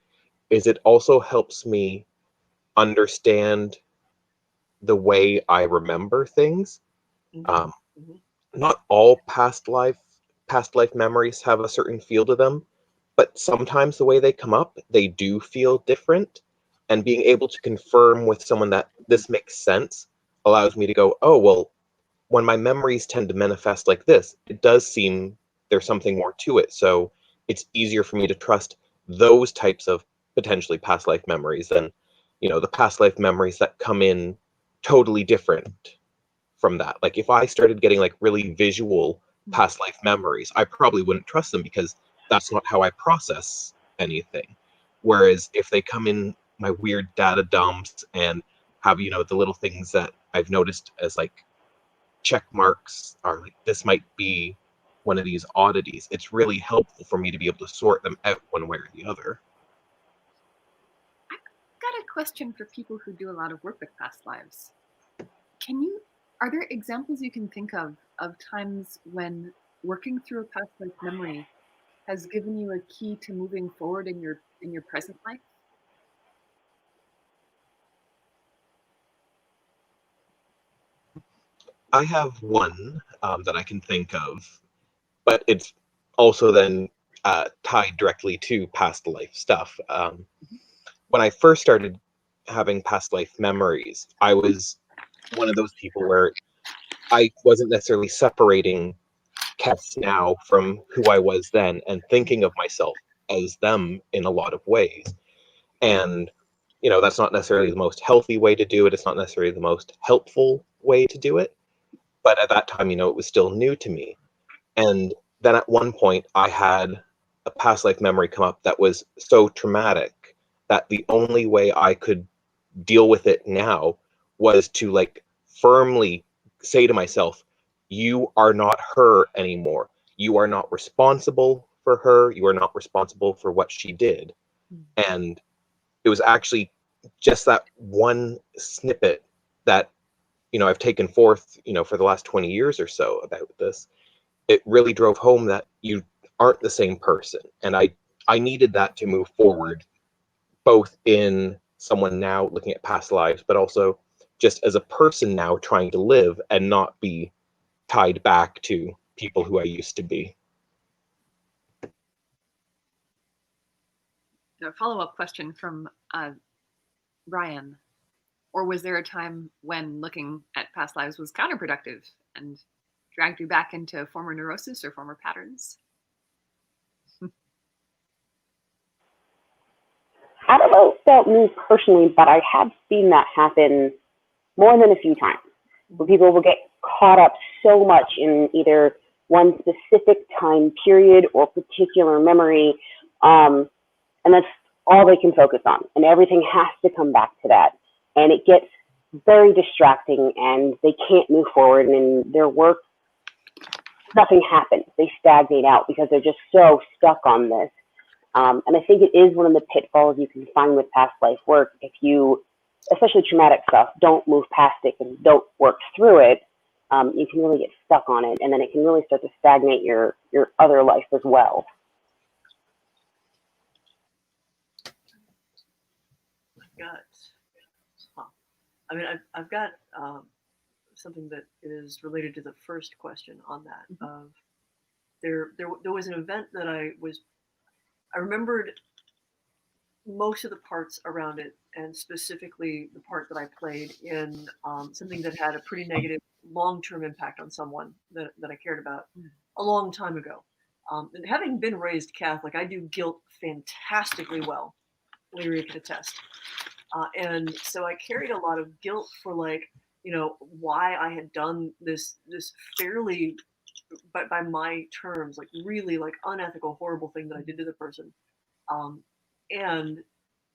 is it also helps me understand the way I remember things. Not all past life memories have a certain feel to them, but sometimes the way they come up, they do feel different. And being able to confirm with someone that this makes sense allows me to go, oh, well, when my memories tend to manifest like this, it does seem there's something more to it. So it's easier for me to trust those types of potentially past life memories than, the past life memories that come in totally different from that. Like if I started getting like really visual past life memories, I probably wouldn't trust them because that's not how I process anything. Whereas if they come in my weird data dumps and have, the little things that I've noticed as like check marks are like, this might be one of these oddities, it's really helpful for me to be able to sort them out one way or the other. I've got a question for people who do a lot of work with past lives. Are there examples you can think of times when working through a past life memory has given you a key to moving forward in your present life? I have one that I can think of, but it's also then tied directly to past life stuff. When I first started having past life memories, I was one of those people where I wasn't necessarily separating Kess now from who I was then and thinking of myself as them in a lot of ways. And, that's not necessarily the most healthy way to do it. It's not necessarily the most helpful way to do it. But at that time, it was still new to me. And then at one point, I had a past life memory come up that was so traumatic that the only way I could deal with it now was to like firmly say to myself, you are not her anymore. You are not responsible for her. You are not responsible for what she did. And it was actually just that one snippet that, I've taken forth, for the last 20 years or so about this. It really drove home that you aren't the same person. And I needed that to move forward, both in someone now looking at past lives, but also just as a person now trying to live and not be tied back to people who I used to be. a follow-up question from Ryan. Or was there a time when looking at past lives was counterproductive and dragged you back into former neurosis or former patterns? I don't know about me personally, but I have seen that happen more than a few times, where people will get caught up so much in either one specific time period or particular memory, and that's all they can focus on, and everything has to come back to that, and it gets very distracting, and they can't move forward, and in their work, nothing happens. They stagnate out because they're just so stuck on this. And I think it is one of the pitfalls you can find with past life work. If you, especially traumatic stuff, don't move past it and don't work through it, you can really get stuck on it, and then it can really start to stagnate your other life as well. I mean, I've got something that is related to the first question on that. Of there was an event that I remembered most of the parts around it, and specifically the part that I played in something that had a pretty negative long-term impact on someone that I cared about a long time ago. And having been raised Catholic, I do guilt fantastically well. Lyria can attest. And so I carried a lot of guilt for, like, you know, why I had done this fairly, by my terms, like really like unethical, horrible thing that I did to the person. And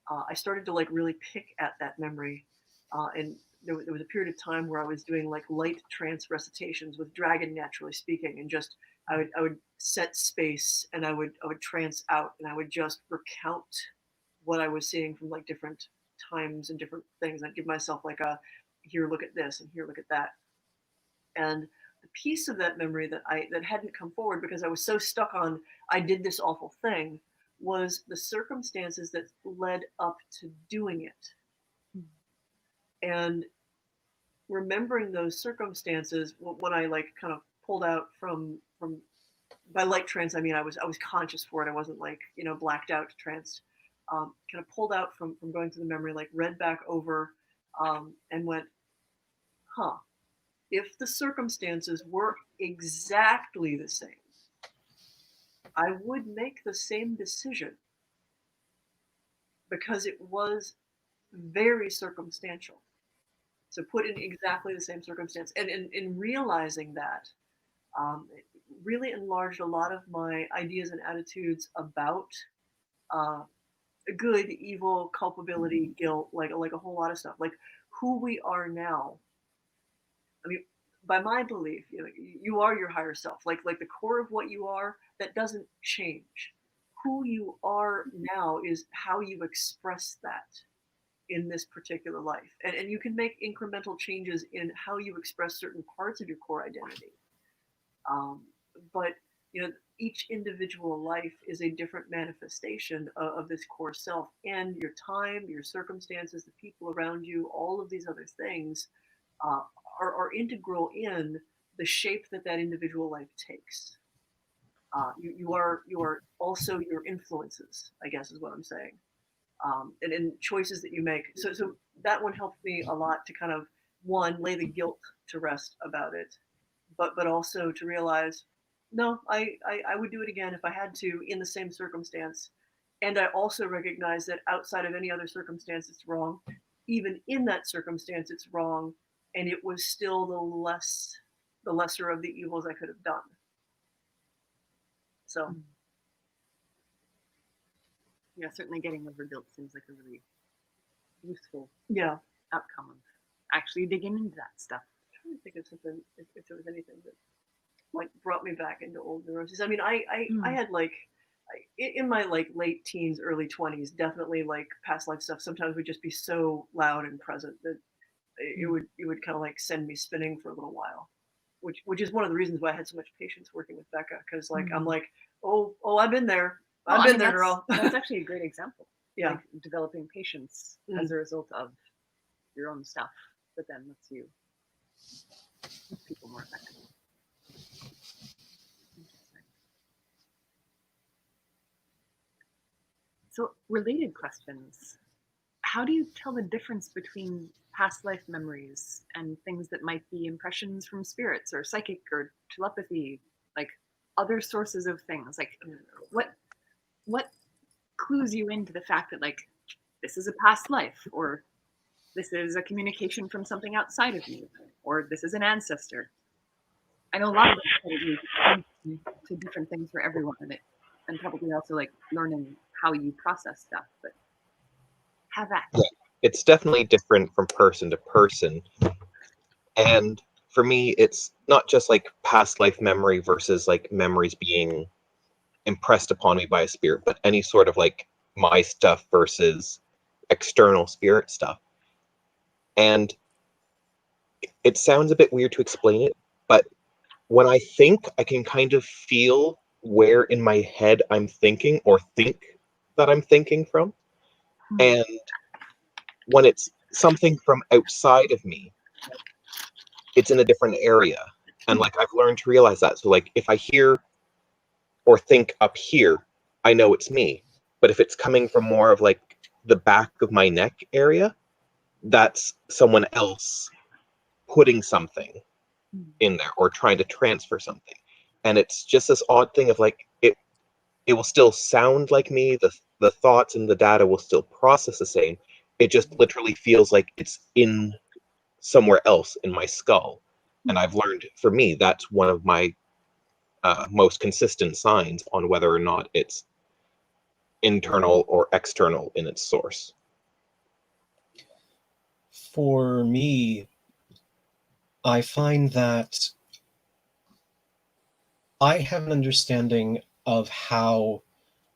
I started to like really pick at that memory. And there was a period of time where I was doing like light trance recitations with Dragon Naturally Speaking, and just I would set space, and I would trance out, and I would just recount what I was seeing from like different times and different things. I'd give myself like a, here, look at this, and here, look at that. And the piece of that memory that hadn't come forward because I was so stuck on I did this awful thing was the circumstances that led up to doing it. And remembering those circumstances, when I like kind of pulled out from by light trance, I mean I was conscious for it. I wasn't like, you know, blacked out trance. Kind of pulled out from going through the memory, like read back over, and went, if the circumstances were exactly the same, I would make the same decision, because it was very circumstantial. So put in exactly the same circumstance. And in realizing that, it really enlarged a lot of my ideas and attitudes about good, evil, culpability, guilt, like a whole lot of stuff. Like who we are now. I mean, by my belief, you know, you are your higher self. Like the core of what you are, that doesn't change. Who you are now is how you express that in this particular life. And you can make incremental changes in how you express certain parts of your core identity. But you know, each individual life is a different manifestation of this core self, and your time, your circumstances, the people around you, all of these other things are integral in the shape that individual life takes. You are also your influences, I guess is what I'm saying, and in choices that you make. So that one helped me a lot to kind of, one, lay the guilt to rest about it, but also to realize, no, I would do it again if I had to in the same circumstance. And I also recognize that outside of any other circumstance, it's wrong. Even in that circumstance, it's wrong. And it was still the lesser of the evils I could have done. So. Yeah, certainly getting over guilt seems like a really useful outcome of actually digging into that stuff. I'm trying to think of something, if there was anything that like brought me back into old neuroses. I mean, I had like, in my like late teens, early 20s, definitely like past life stuff sometimes would just be so loud and present that it would kind of like send me spinning for a little while, which is one of the reasons why I had so much patience working with Becca, because like I'm like, oh, I've been there. I've been there, girl. That's actually a great example. Yeah, like developing patience as a result of your own stuff, but then lets you help people more effectively. So related questions. How do you tell the difference between past life memories and things that might be impressions from spirits or psychic or telepathy, like other sources of things? Like what clues you into the fact that like this is a past life, or this is a communication from something outside of you, or this is an ancestor? I know a lot of it to different things for everyone, and probably also like learning how you process stuff, but have that. Yeah, it's definitely different from person to person. And for me, it's not just like past life memory versus like memories being impressed upon me by a spirit, but any sort of like my stuff versus external spirit stuff. And it sounds a bit weird to explain it, but when I think, I can kind of feel where in my head I'm thinking or think that I'm thinking from. And when it's something from outside of me, it's in a different area. And like I've learned to realize that. So like if I hear or think up here, I know it's me. But if it's coming from more of like the back of my neck area, that's someone else putting something in there or trying to transfer something. And it's just this odd thing of like it will still sound like me, the thoughts and the data will still process the same. It just literally feels like it's in somewhere else in my skull. And I've learned, for me, that's one of my most consistent signs on whether or not it's internal or external in its source. For me, I find that I have an understanding of how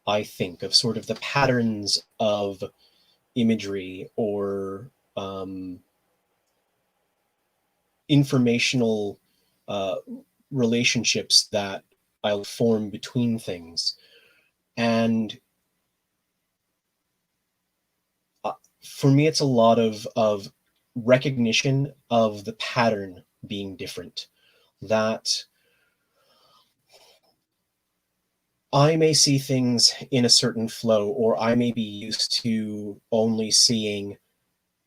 I think, of sort of the patterns of imagery or informational relationships that I'll form between things. And for me, it's a lot of recognition of the pattern being different. That I may see things in a certain flow, or I may be used to only seeing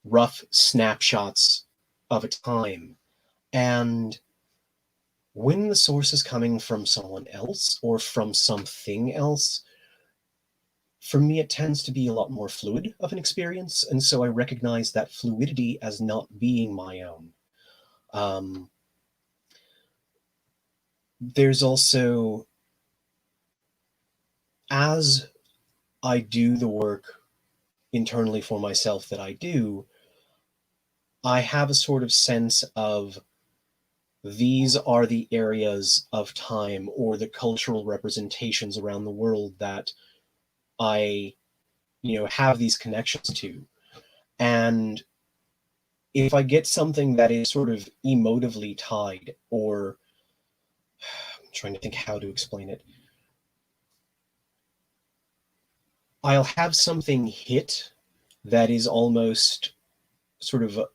rough snapshots of a time. And when the source is coming from someone else or from something else, for me, it tends to be a lot more fluid of an experience. And so I recognize that fluidity as not being my own. There's also, as I do the work internally for myself that I do, I have a sort of sense of these are the areas of time or the cultural representations around the world that I, have these connections to. And if I get something that is sort of emotively tied, or I'm trying to think how to explain it, I'll have something hit that is almost sort of a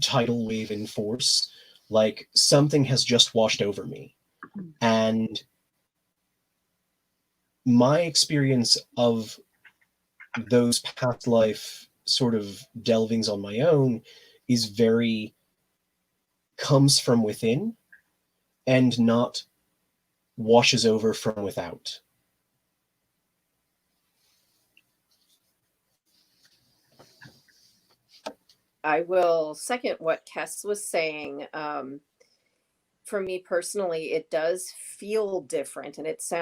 tidal wave in force, like something has just washed over me. And my experience of those past life sort of delvings on my own is comes from within and not washes over from without. I will second what Tess was saying. For me personally, it does feel different, and it's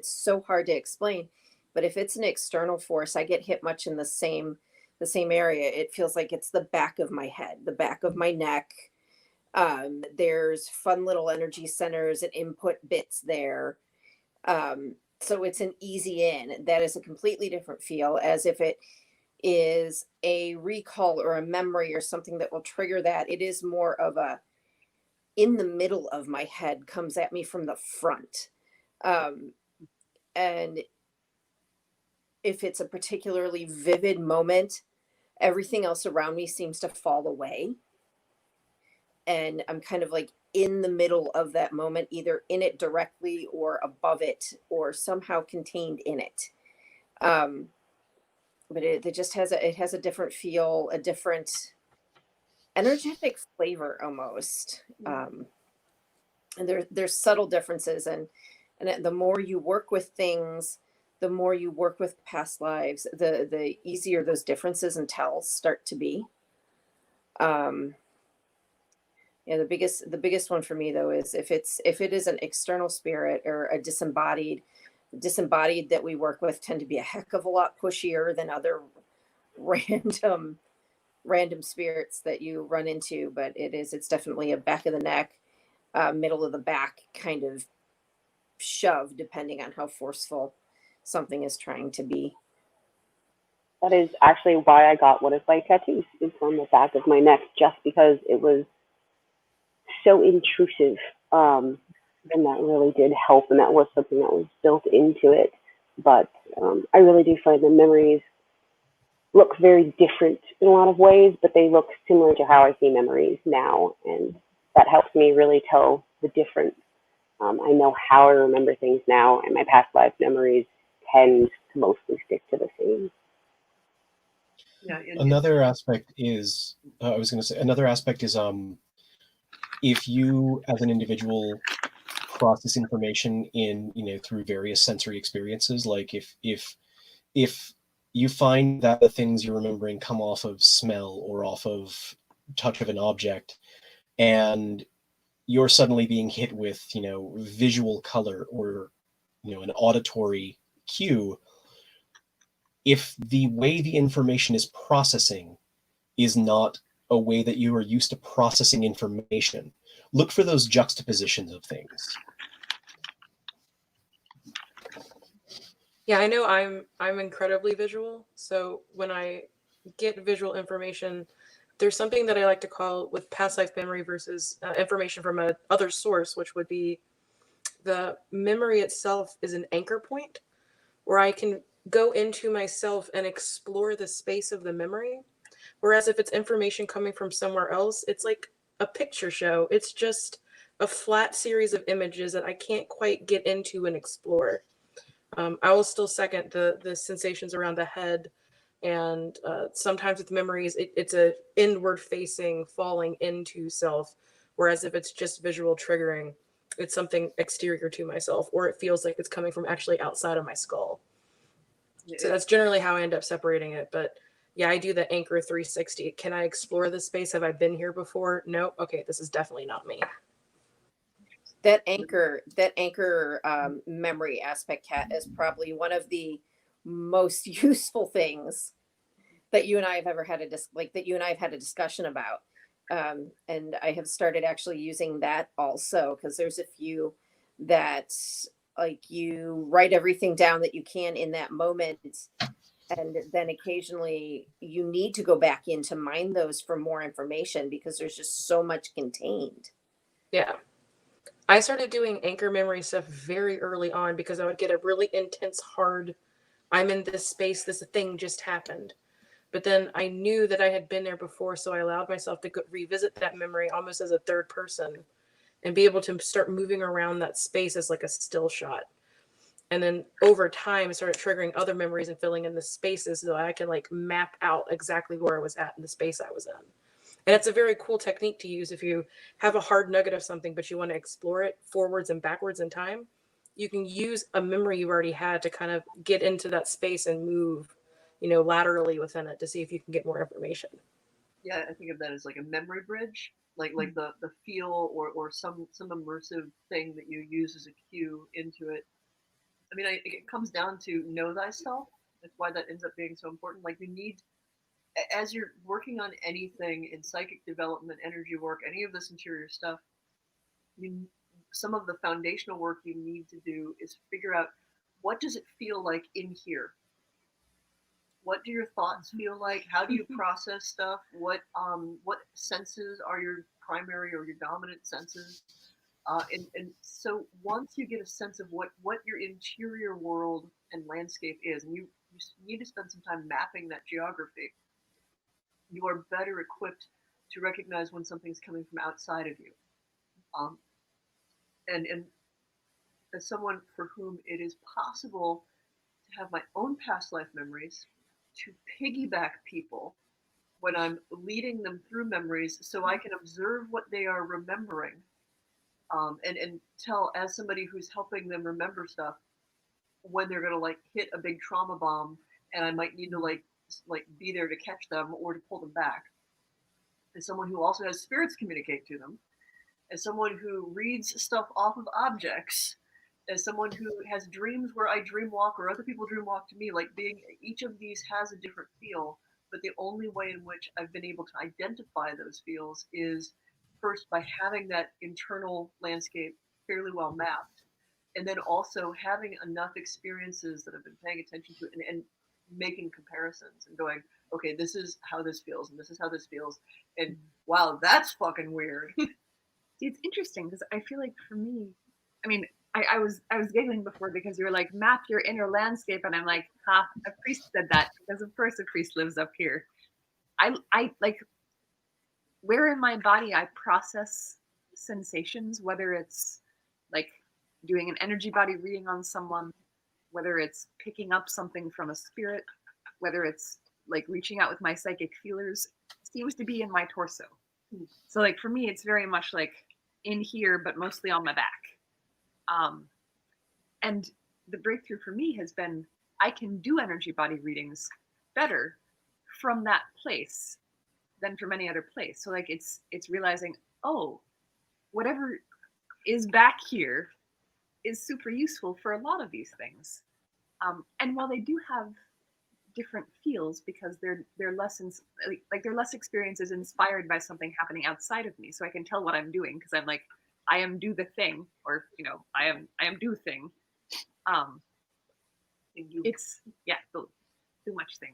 so hard to explain. But if it's an external force, I get hit much in the same area. It feels like it's the back of my head, the back of my neck. There's fun little energy centers and input bits there. So it's an easy in. That is a completely different feel, as if it is a recall or a memory or something that will trigger that. It is more of a in the middle of my head, comes at me from the front. And if it's a particularly vivid moment, everything else around me seems to fall away. And I'm kind of like in the middle of that moment, either in it directly or above it or somehow contained in it. but it just has a different feel, a different energetic flavor almost. And there's subtle differences, and the more you work with things, the more you work with past lives, the easier those differences and tells start to be. Yeah, the biggest one for me though is if it is an external spirit or a disembodied that we work with tend to be a heck of a lot pushier than other random spirits that you run into. But it's definitely a back of the neck, middle of the back kind of shove, depending on how forceful something is trying to be. That is actually why I got one of my tattoos. It's on the back of my neck, just because it was so intrusive. And that really did help, and that was something that was built into it. But I really do find the memories look very different in a lot of ways, but they look similar to how I see memories now, and that helps me really tell the difference. I know how I remember things now, and my past life memories tend to mostly stick to the same. Yeah. Another aspect is, if you as an individual process information in, through various sensory experiences, like if you find that the things you're remembering come off of smell or off of touch of an object, and you're suddenly being hit with, visual color or, an auditory cue, if the way the information is processing is not a way that you are used to processing information, look for those juxtapositions of things. Yeah, I know I'm incredibly visual. So when I get visual information, there's something that I like to call with past life memory versus information from a other source, which would be the memory itself is an anchor point where I can go into myself and explore the space of the memory. Whereas if it's information coming from somewhere else, it's like a picture show. It's just a flat series of images that I can't quite get into and explore. I will still second the sensations around the head, and sometimes with memories, it's a inward facing, falling into self. Whereas if it's just visual triggering, it's something exterior to myself, or it feels like it's coming from actually outside of my skull. So that's generally how I end up separating it. But yeah, I do the anchor 360. Can I explore this space? Have I been here before? No. Okay, this is definitely not me. That anchor memory aspect, Kat, is probably one of the most useful things that you and I have ever had that you and I have had a discussion about. And I have started actually using that also, because there's a few that like you write everything down that you can in that moment, and then occasionally you need to go back in to mine those for more information because there's just so much contained. Yeah. I started doing anchor memory stuff very early on because I would get a really intense, hard, I'm in this space, this thing just happened. But then I knew that I had been there before, so I allowed myself to revisit that memory almost as a third person and be able to start moving around that space as like a still shot. And then over time, I started triggering other memories and filling in the spaces so I can like map out exactly where I was at in the space I was in. And it's a very cool technique to use if you have a hard nugget of something, but you want to explore it forwards and backwards in time. You can use a memory you've already had to kind of get into that space and move, laterally within it to see if you can get more information. Yeah, I think of that as like a memory bridge, like the feel or some immersive thing that you use as a cue into it. I mean, it comes down to know thyself. That's why that ends up being so important. Like you need, as you're working on anything in psychic development, energy work, any of this interior stuff, some of the foundational work you need to do is figure out what does it feel like in here? What do your thoughts feel like? How do you process stuff? What senses are your primary or your dominant senses? And so once you get a sense of what your interior world and landscape is, and you need to spend some time mapping that geography, you are better equipped to recognize when something's coming from outside of you. And as someone for whom it is possible to have my own past life memories, to piggyback people when I'm leading them through memories so I can observe what they are remembering, and tell, as somebody who's helping them remember stuff, when they're going to like hit a big trauma bomb and I might need to like be there to catch them or to pull them back. As someone who also has spirits communicate to them, as someone who reads stuff off of objects, as someone who has dreams where I dream walk or other people dream walk to me, like each of these has a different feel, but the only way in which I've been able to identify those feels is first by having that internal landscape fairly well mapped, and then also having enough experiences that I've been paying attention to and making comparisons and going, okay, this is how this feels and this is how this feels, and wow, that's fucking weird. See, it's interesting because I feel like for me, I mean, I was giggling before because you were like, map your inner landscape, and I'm like, ha, a priest said that because of course a priest lives up here. I like where in my body I process sensations, whether it's like doing an energy body reading on someone, whether it's picking up something from a spirit, whether it's like reaching out with my psychic feelers, seems to be in my torso. So like for me, it's very much like in here, but mostly on my back. And the breakthrough for me has been, I can do energy body readings better from that place than from any other place. So like it's realizing, oh, whatever is back here is super useful for a lot of these things. And while they do have different feels because they're lessons, like they're less experiences inspired by something happening outside of me, so I can tell what I'm doing because I'm like, I am do the thing, or you know, I am do thing. It's the too much thing.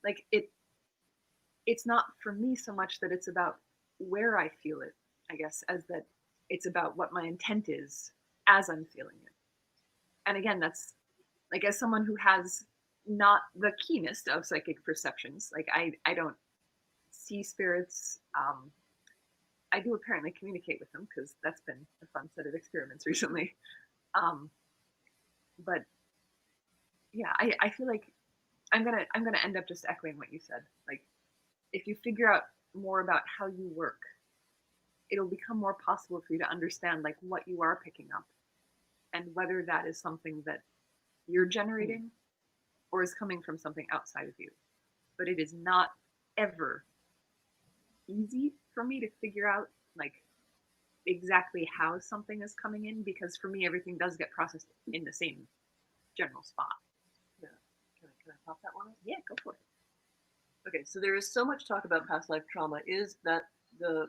Like it's not for me so much that it's about where I feel it, I guess, as that it's about what my intent is as I'm feeling it. And again, that's like, as someone who has not the keenest of psychic perceptions, like I don't see spirits. I do apparently communicate with them because that's been a fun set of experiments recently. But yeah, I feel like I'm gonna end up just echoing what you said. Like, if you figure out more about how you work, it'll become more possible for you to understand like what you are picking up and whether that is something that you're generating or is coming from something outside of you. But it is not ever easy for me to figure out like exactly how something is coming in, because for me everything does get processed in the same general spot. Yeah. Can I pop that one? Yeah, go for it. Okay, so there is so much talk about past life trauma. Is that the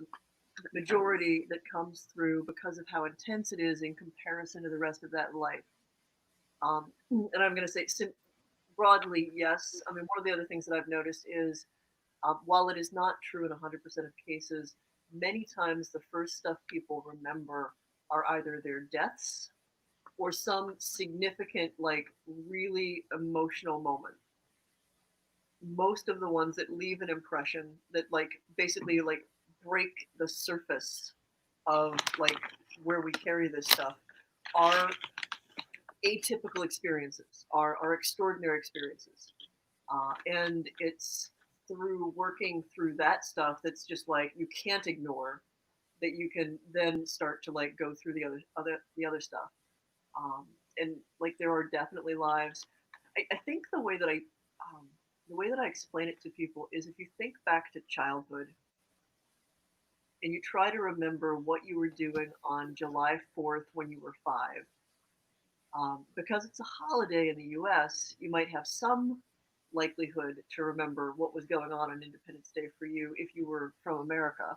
majority that comes through because of how intense it is in comparison to the rest of that life? And I'm going to say broadly, yes. I mean, one of the other things that I've noticed is, while it is not true in 100% of cases, many times the first stuff people remember are either their deaths or some significant, like, really emotional moment. Most of the ones that leave an impression that, like, basically, like, break the surface of, like, where we carry this stuff are atypical experiences, are extraordinary experiences. And it's through working through that stuff that's just like you can't ignore, that you can then start to like go through the other stuff. And like there are definitely lives. I think the way that I explain it to people is, if you think back to childhood and you try to remember what you were doing on July 4th when you were 5, because it's a holiday in the US, you might have some likelihood to remember what was going on Independence Day for you if you were from America.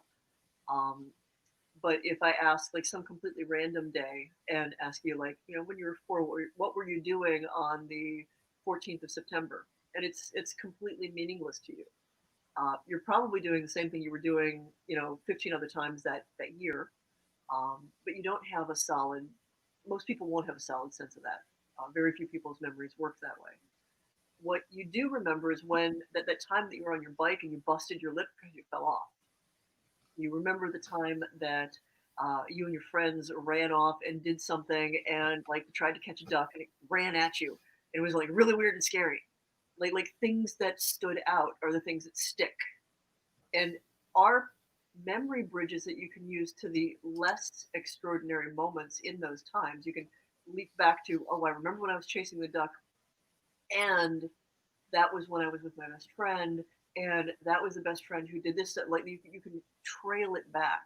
But if I ask like some completely random day and ask you, like, you know, when you were 4, what were you doing on the 14th of September? And it's completely meaningless to you. You're probably doing the same thing you were doing, you know, 15 other times that year. But you don't have a solid, most people won't have a solid sense of that. Very few people's memories work that way. What you do remember is when that time that you were on your bike and you busted your lip because you fell off. You remember the time that you and your friends ran off and did something and like tried to catch a duck and it ran at you. It was like really weird and scary. like things that stood out are the things that stick, and our memory bridges that you can use to the less extraordinary moments in those times. You can leap back to, oh, I remember when I was chasing the duck, and that was when I was with my best friend, and that was the best friend who did this. Like you can trail it back.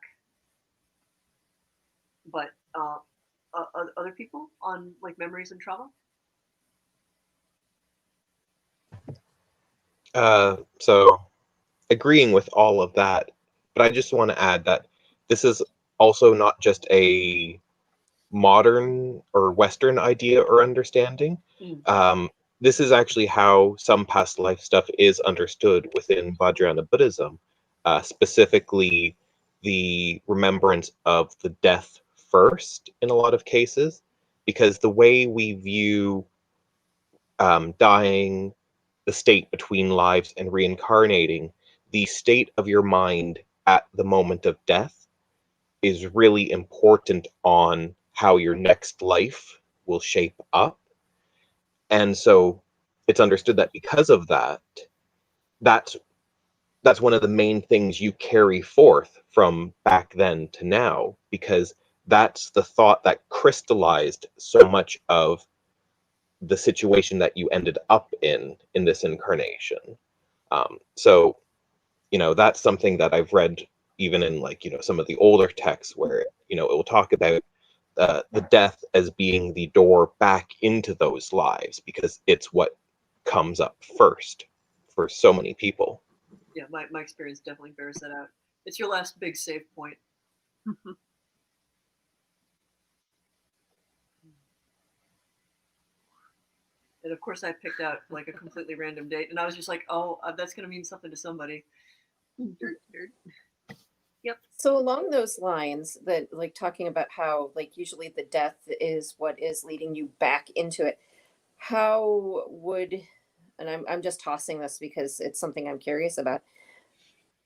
But other people on like memories and trauma? So agreeing with all of that, but I just want to add that this is also not just a modern or Western idea or understanding. This is actually how some past life stuff is understood within Vajrayana Buddhism, specifically the remembrance of the death first in a lot of cases, because the way we view dying, the state between lives, and reincarnating, the state of your mind at the moment of death is really important on how your next life will shape up. And so it's understood that because of that, that's one of the main things you carry forth from back then to now, because that's the thought that crystallized so much of the situation that you ended up in this incarnation. So, that's something that I've read even in like, some of the older texts where, it will talk about the death as being the door back into those lives, because it's what comes up first for so many people. Yeah, my experience definitely bears that out. It's your last big save point. And of course I picked out like a completely random date, and I was just like, oh, that's going to mean something to somebody. Yep. So along those lines, that like talking about how like usually the death is what is leading you back into it. How would, and I'm just tossing this because it's something I'm curious about.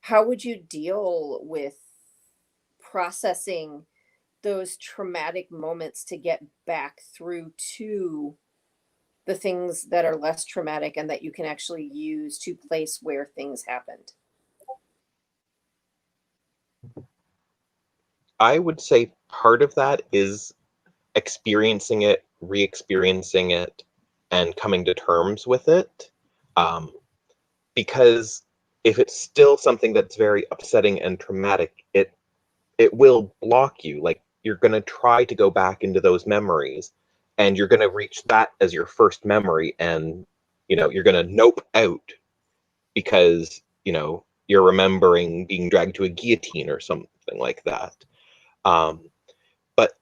How would you deal with processing those traumatic moments to get back through to the things that are less traumatic and that you can actually use to place where things happened? I would say part of that is experiencing it, re-experiencing it, and coming to terms with it. Because if it's still something that's very upsetting and traumatic, it will block you. Like, you're going to try to go back into those memories, and you're going to reach that as your first memory, and you're going to nope out because you're remembering being dragged to a guillotine or something like that. But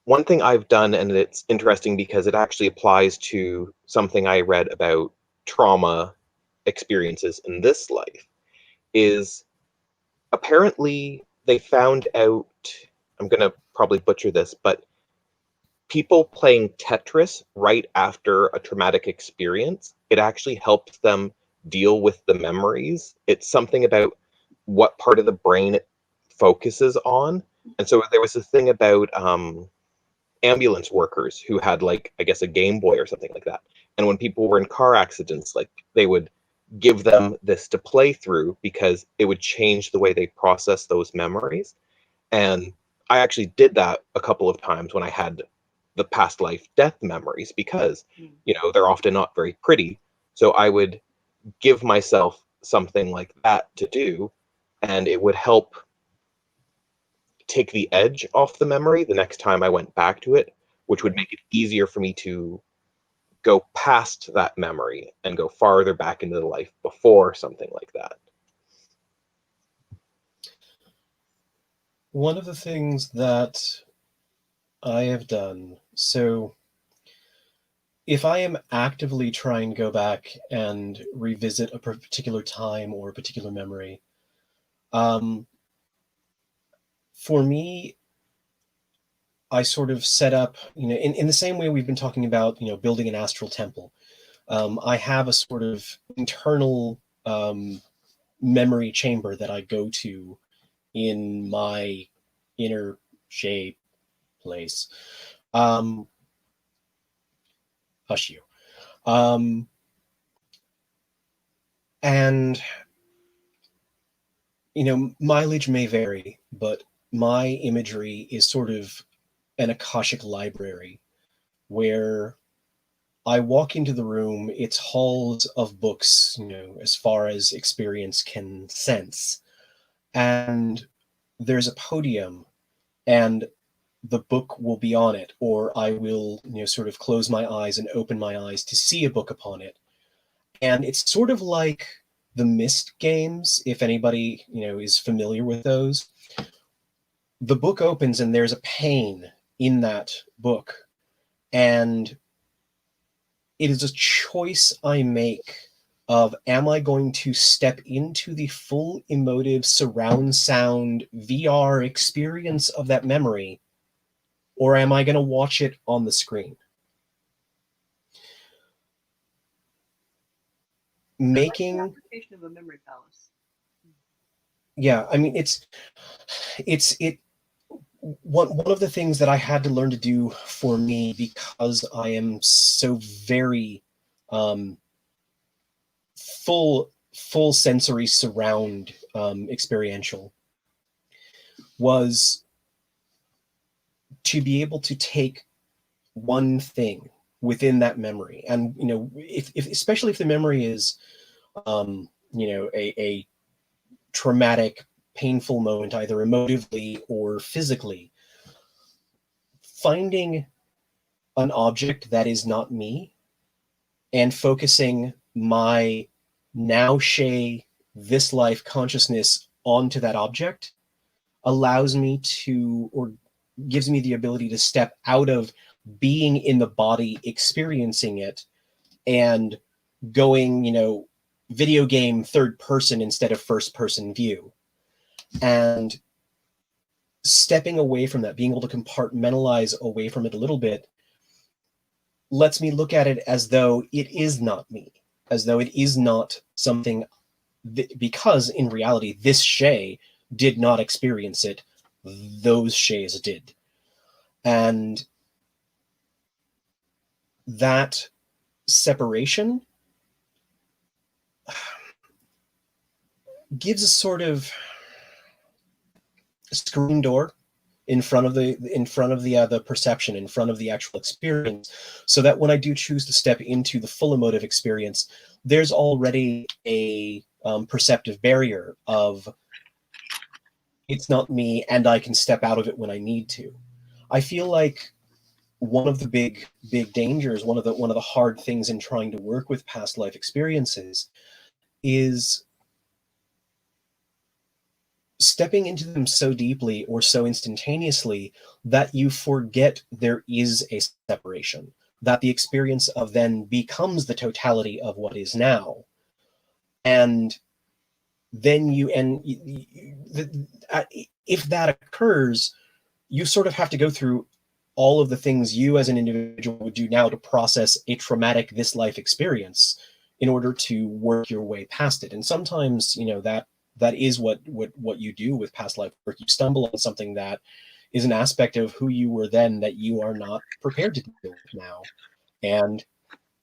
one thing I've done, and it's interesting because it actually applies to something I read about trauma experiences in this life, is apparently they found out, I'm going to probably butcher this, but people playing Tetris right after a traumatic experience, it actually helps them deal with the memories. It's something about what part of the brain it focuses on. And so there was a thing about ambulance workers who had, like, I guess a Game Boy or something like that. And when people were in car accidents, like, they would give them this to play through because it would change the way they process those memories. And I actually did that a couple of times when I had the past life death memories, because they're often not very pretty. So I would give myself something like that to do, and it would help take the edge off the memory the next time I went back to it, which would make it easier for me to go past that memory and go farther back into the life before something like that. One of the things that I have done, so if I am actively trying to go back and revisit a particular time or a particular memory, for me, I sort of set up, in the same way we've been talking about, building an astral temple. I have a sort of internal memory chamber that I go to in my inner shape place. Hush you. And, mileage may vary, but my imagery is sort of an Akashic library where I walk into the room, it's halls of books, as far as experience can sense. And there's a podium, and the book will be on it, or I will, sort of close my eyes and open my eyes to see a book upon it. And it's sort of like the Myst games, if anybody, is familiar with those. The book opens and there's a pane in that book. And it is a choice I make of, am I going to step into the full emotive surround sound VR experience of that memory, or am I going to watch it on the screen? Making the application of a memory palace. Yeah, I mean, one of the things that I had to learn to do for me, because I am so very full sensory surround experiential, was to be able to take one thing within that memory, and if especially if the memory is a traumatic, painful moment, either emotively or physically, finding an object that is not me and focusing my now Shay, this life consciousness onto that object allows me to, or gives me the ability to step out of being in the body, experiencing it, and going, video game third person instead of first person view. And stepping away from that, being able to compartmentalize away from it a little bit, lets me look at it as though it is not me, as though it is not something, because in reality, this Shay did not experience it, those Shays did. And that separation gives a sort of screen door in front of the perception, in front of the actual experience, so that when I do choose to step into the full emotive experience, there's already a perceptive barrier of, it's not me, and I can step out of it when I need to. I feel like one of the big dangers, one of the hard things in trying to work with past life experiences, is stepping into them so deeply or so instantaneously that you forget there is a separation, that the experience of then becomes the totality of what is now. And then if that occurs, you sort of have to go through all of the things you as an individual would do now to process a traumatic this life experience in order to work your way past it. And sometimes, that is what you do with past life work. You stumble on something that is an aspect of who you were then that you are not prepared to deal with now. And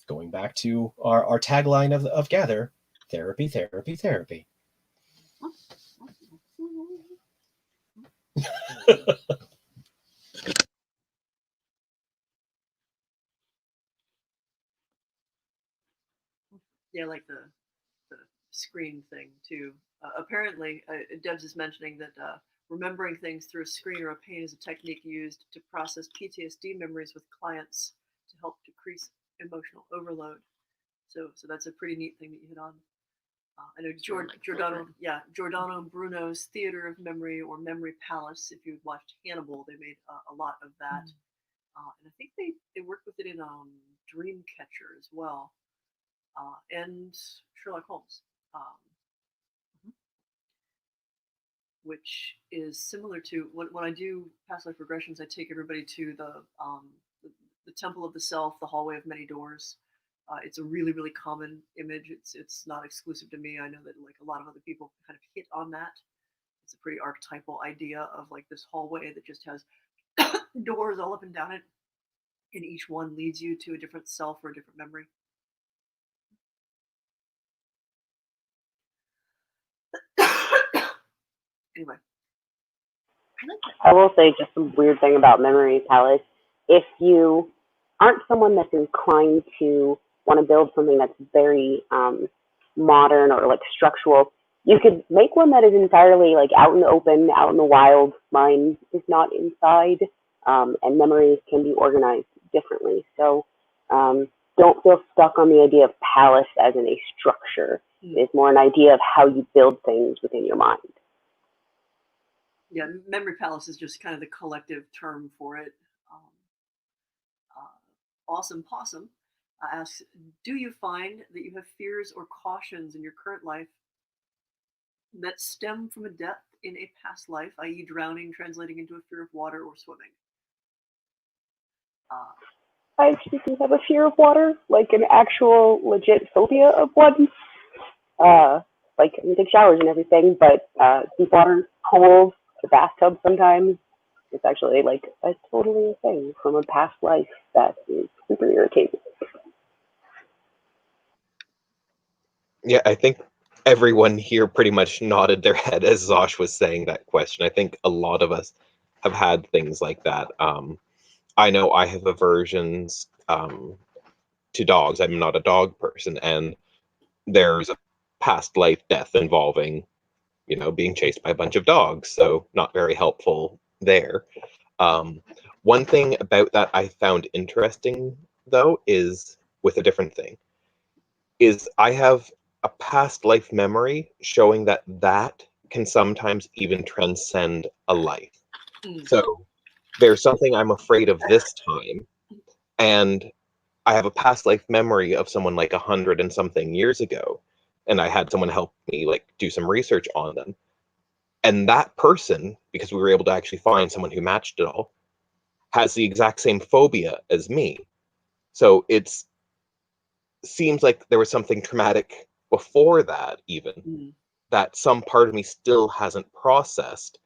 going back to our tagline of Gather, therapy, therapy, therapy. Yeah, like the screen thing too. Apparently, Debs is mentioning that remembering things through a screen or a pane is a technique used to process PTSD memories with clients to help decrease emotional overload. So that's a pretty neat thing that you hit on. I know Giordano Bruno's Theater of Memory, or Memory Palace. If you've watched Hannibal, they made a lot of that, and I think they worked with it in Dreamcatcher as well, and Sherlock Holmes, which is similar to when I do past life regressions. I take everybody to the Temple of the Self, the Hallway of Many Doors. It's a really, really common image. It's not exclusive to me. I know that like a lot of other people kind of hit on that. It's a pretty archetypal idea of like this hallway that just has doors all up and down it, and each one leads you to a different self or a different memory. Anyway, I will say just a weird thing about memory palace. If you aren't someone that's inclined to want to build something that's very modern or like structural, you could make one that is entirely like out in the open, out in the wild. Mine is not inside, and memories can be organized differently. So don't feel stuck on the idea of palace as in a structure. It's more an idea of how you build things within your mind. Yeah, memory palace is just kind of the collective term for it. Awesome Possum asks, do you find that you have fears or cautions in your current life that stem from a death in a past life, i.e. drowning translating into a fear of water or swimming? I actually do have a fear of water, like an actual legit phobia of one. Like I can take showers and everything, but deep water, cold, the bathtub sometimes. It's actually like a totally a thing from a past life that is super irritating. Yeah, I think everyone here pretty much nodded their head as Zosh was saying that question. I think a lot of us have had things like that. I know I have aversions to dogs. I'm not a dog person, and there's a past life death involving, being chased by a bunch of dogs. So not very helpful there. One thing about that I found interesting, though, is with a different thing, is I have a past life memory showing that can sometimes even transcend a life. So there's something I'm afraid of this time, and I have a past life memory of someone like 100 and something years ago, and I had someone help me like do some research on them. And that person, because we were able to actually find someone who matched it all, has the exact same phobia as me. So it's seems like there was something traumatic before that, even that some part of me still hasn't processed.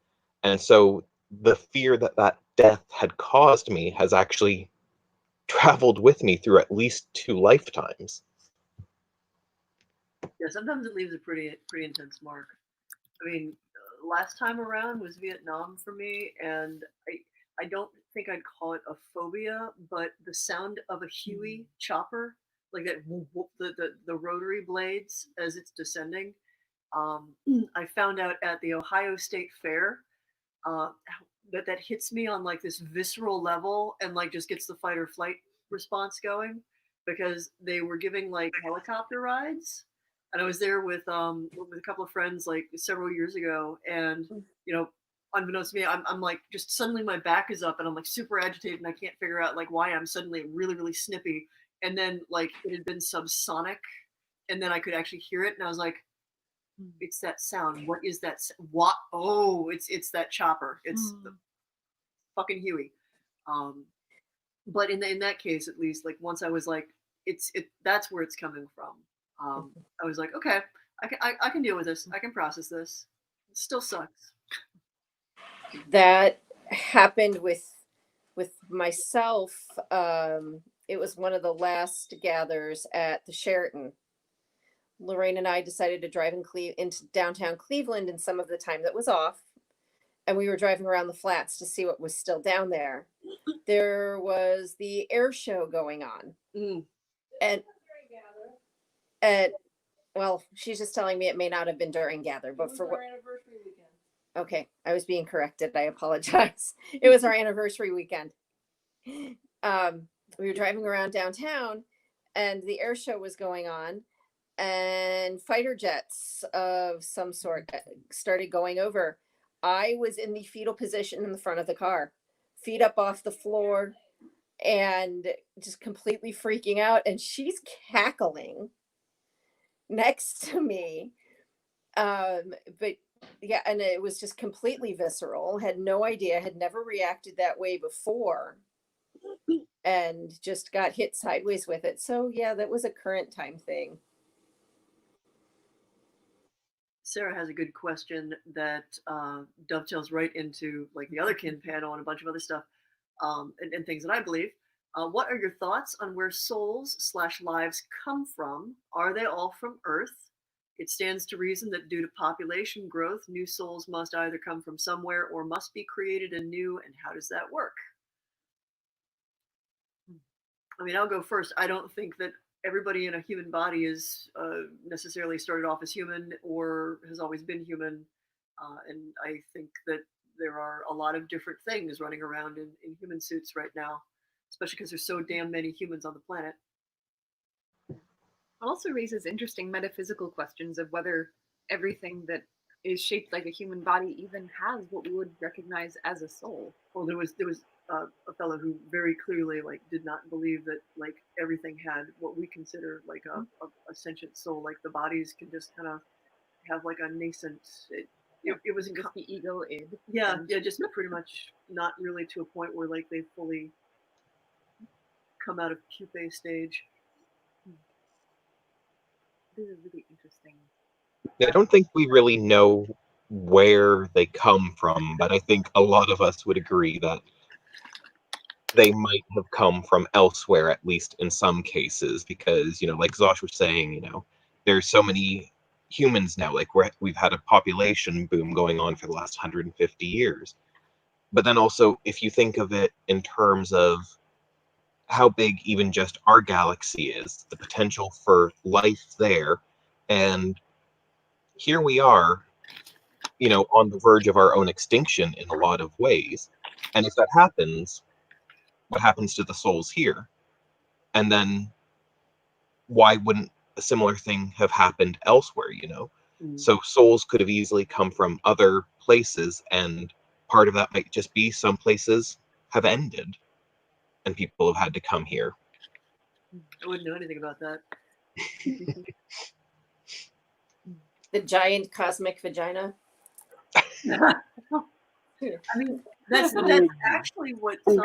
And so the fear that that death had caused me has actually traveled with me through at least 2 lifetimes. Yeah, sometimes it leaves a pretty intense mark. I mean, last time around was Vietnam for me, and I don't think I'd call it a phobia, but the sound of a Huey chopper, like that, the rotary blades as it's descending. I found out at the Ohio State Fair that hits me on like this visceral level and like just gets the fight or flight response going, because they were giving like helicopter rides, and I was there with a couple of friends like several years ago, and unbeknownst to me, I'm like just suddenly my back is up and I'm like super agitated and I can't figure out like why I'm suddenly really really snippy, and then like it had been subsonic, and then I could actually hear it, and I was like, it's that sound. What is that? What? Oh, it's that chopper. It's the fucking Huey. But in that case, at least, like once I was like, that's where it's coming from. I was like, okay, I can deal with this. I can process this. It still sucks. That happened with myself. It was one of the last gathers at the Sheraton. Lorraine and I decided to drive into downtown Cleveland in some of the time that was off. And we were driving around the flats to see what was still down there. There was the air show going on. And well, she's just telling me it may not have been during Gather, but for what anniversary weekend. Okay, I was being corrected. I apologize. It was our anniversary weekend. We were driving around downtown and the air show was going on, and fighter jets of some sort started going over. I was in the fetal position in the front of the car, feet up off the floor, and just completely freaking out. And she's cackling next to me. But yeah, and it was just completely visceral. Had no idea, had never reacted that way before, and just got hit sideways with it. So yeah, that was a current time thing. Sarah has a good question that dovetails right into like the other kin panel and a bunch of other stuff, and things that I believe. What are your thoughts on where souls/lives come from? Are they all from Earth? It stands to reason that due to population growth, new souls must either come from somewhere or must be created anew. And how does that work? I mean, I'll go first. I don't think that everybody in a human body is necessarily started off as human or has always been human. And I think that there are a lot of different things running around in human suits right now, especially because there's so damn many humans on the planet. It also raises interesting metaphysical questions of whether everything that is shaped like a human body even has what we would recognize as a soul. Well, there was a fellow who very clearly like did not believe that like everything had what we consider like a sentient soul. Like the bodies can just kind of have like a nascent. It was just the ego id. Yeah, just pretty much not really to a point where like they fully come out of pupae stage. This is really interesting. I don't think we really know where they come from, but I think a lot of us would agree that they might have come from elsewhere, at least in some cases, because, you know, like Zosh was saying, you know, there's so many humans now, like we've had a population boom going on for the last 150 years. But then also, if you think of it in terms of how big even just our galaxy is, the potential for life there, and here we are, you know, on the verge of our own extinction in a lot of ways. And if that happens, what happens to the souls here? And then why wouldn't a similar thing have happened elsewhere, you know? So souls could have easily come from other places, and part of that might just be some places have ended and people have had to come here. I wouldn't know anything about that. The giant cosmic vagina. I mean, that's actually what some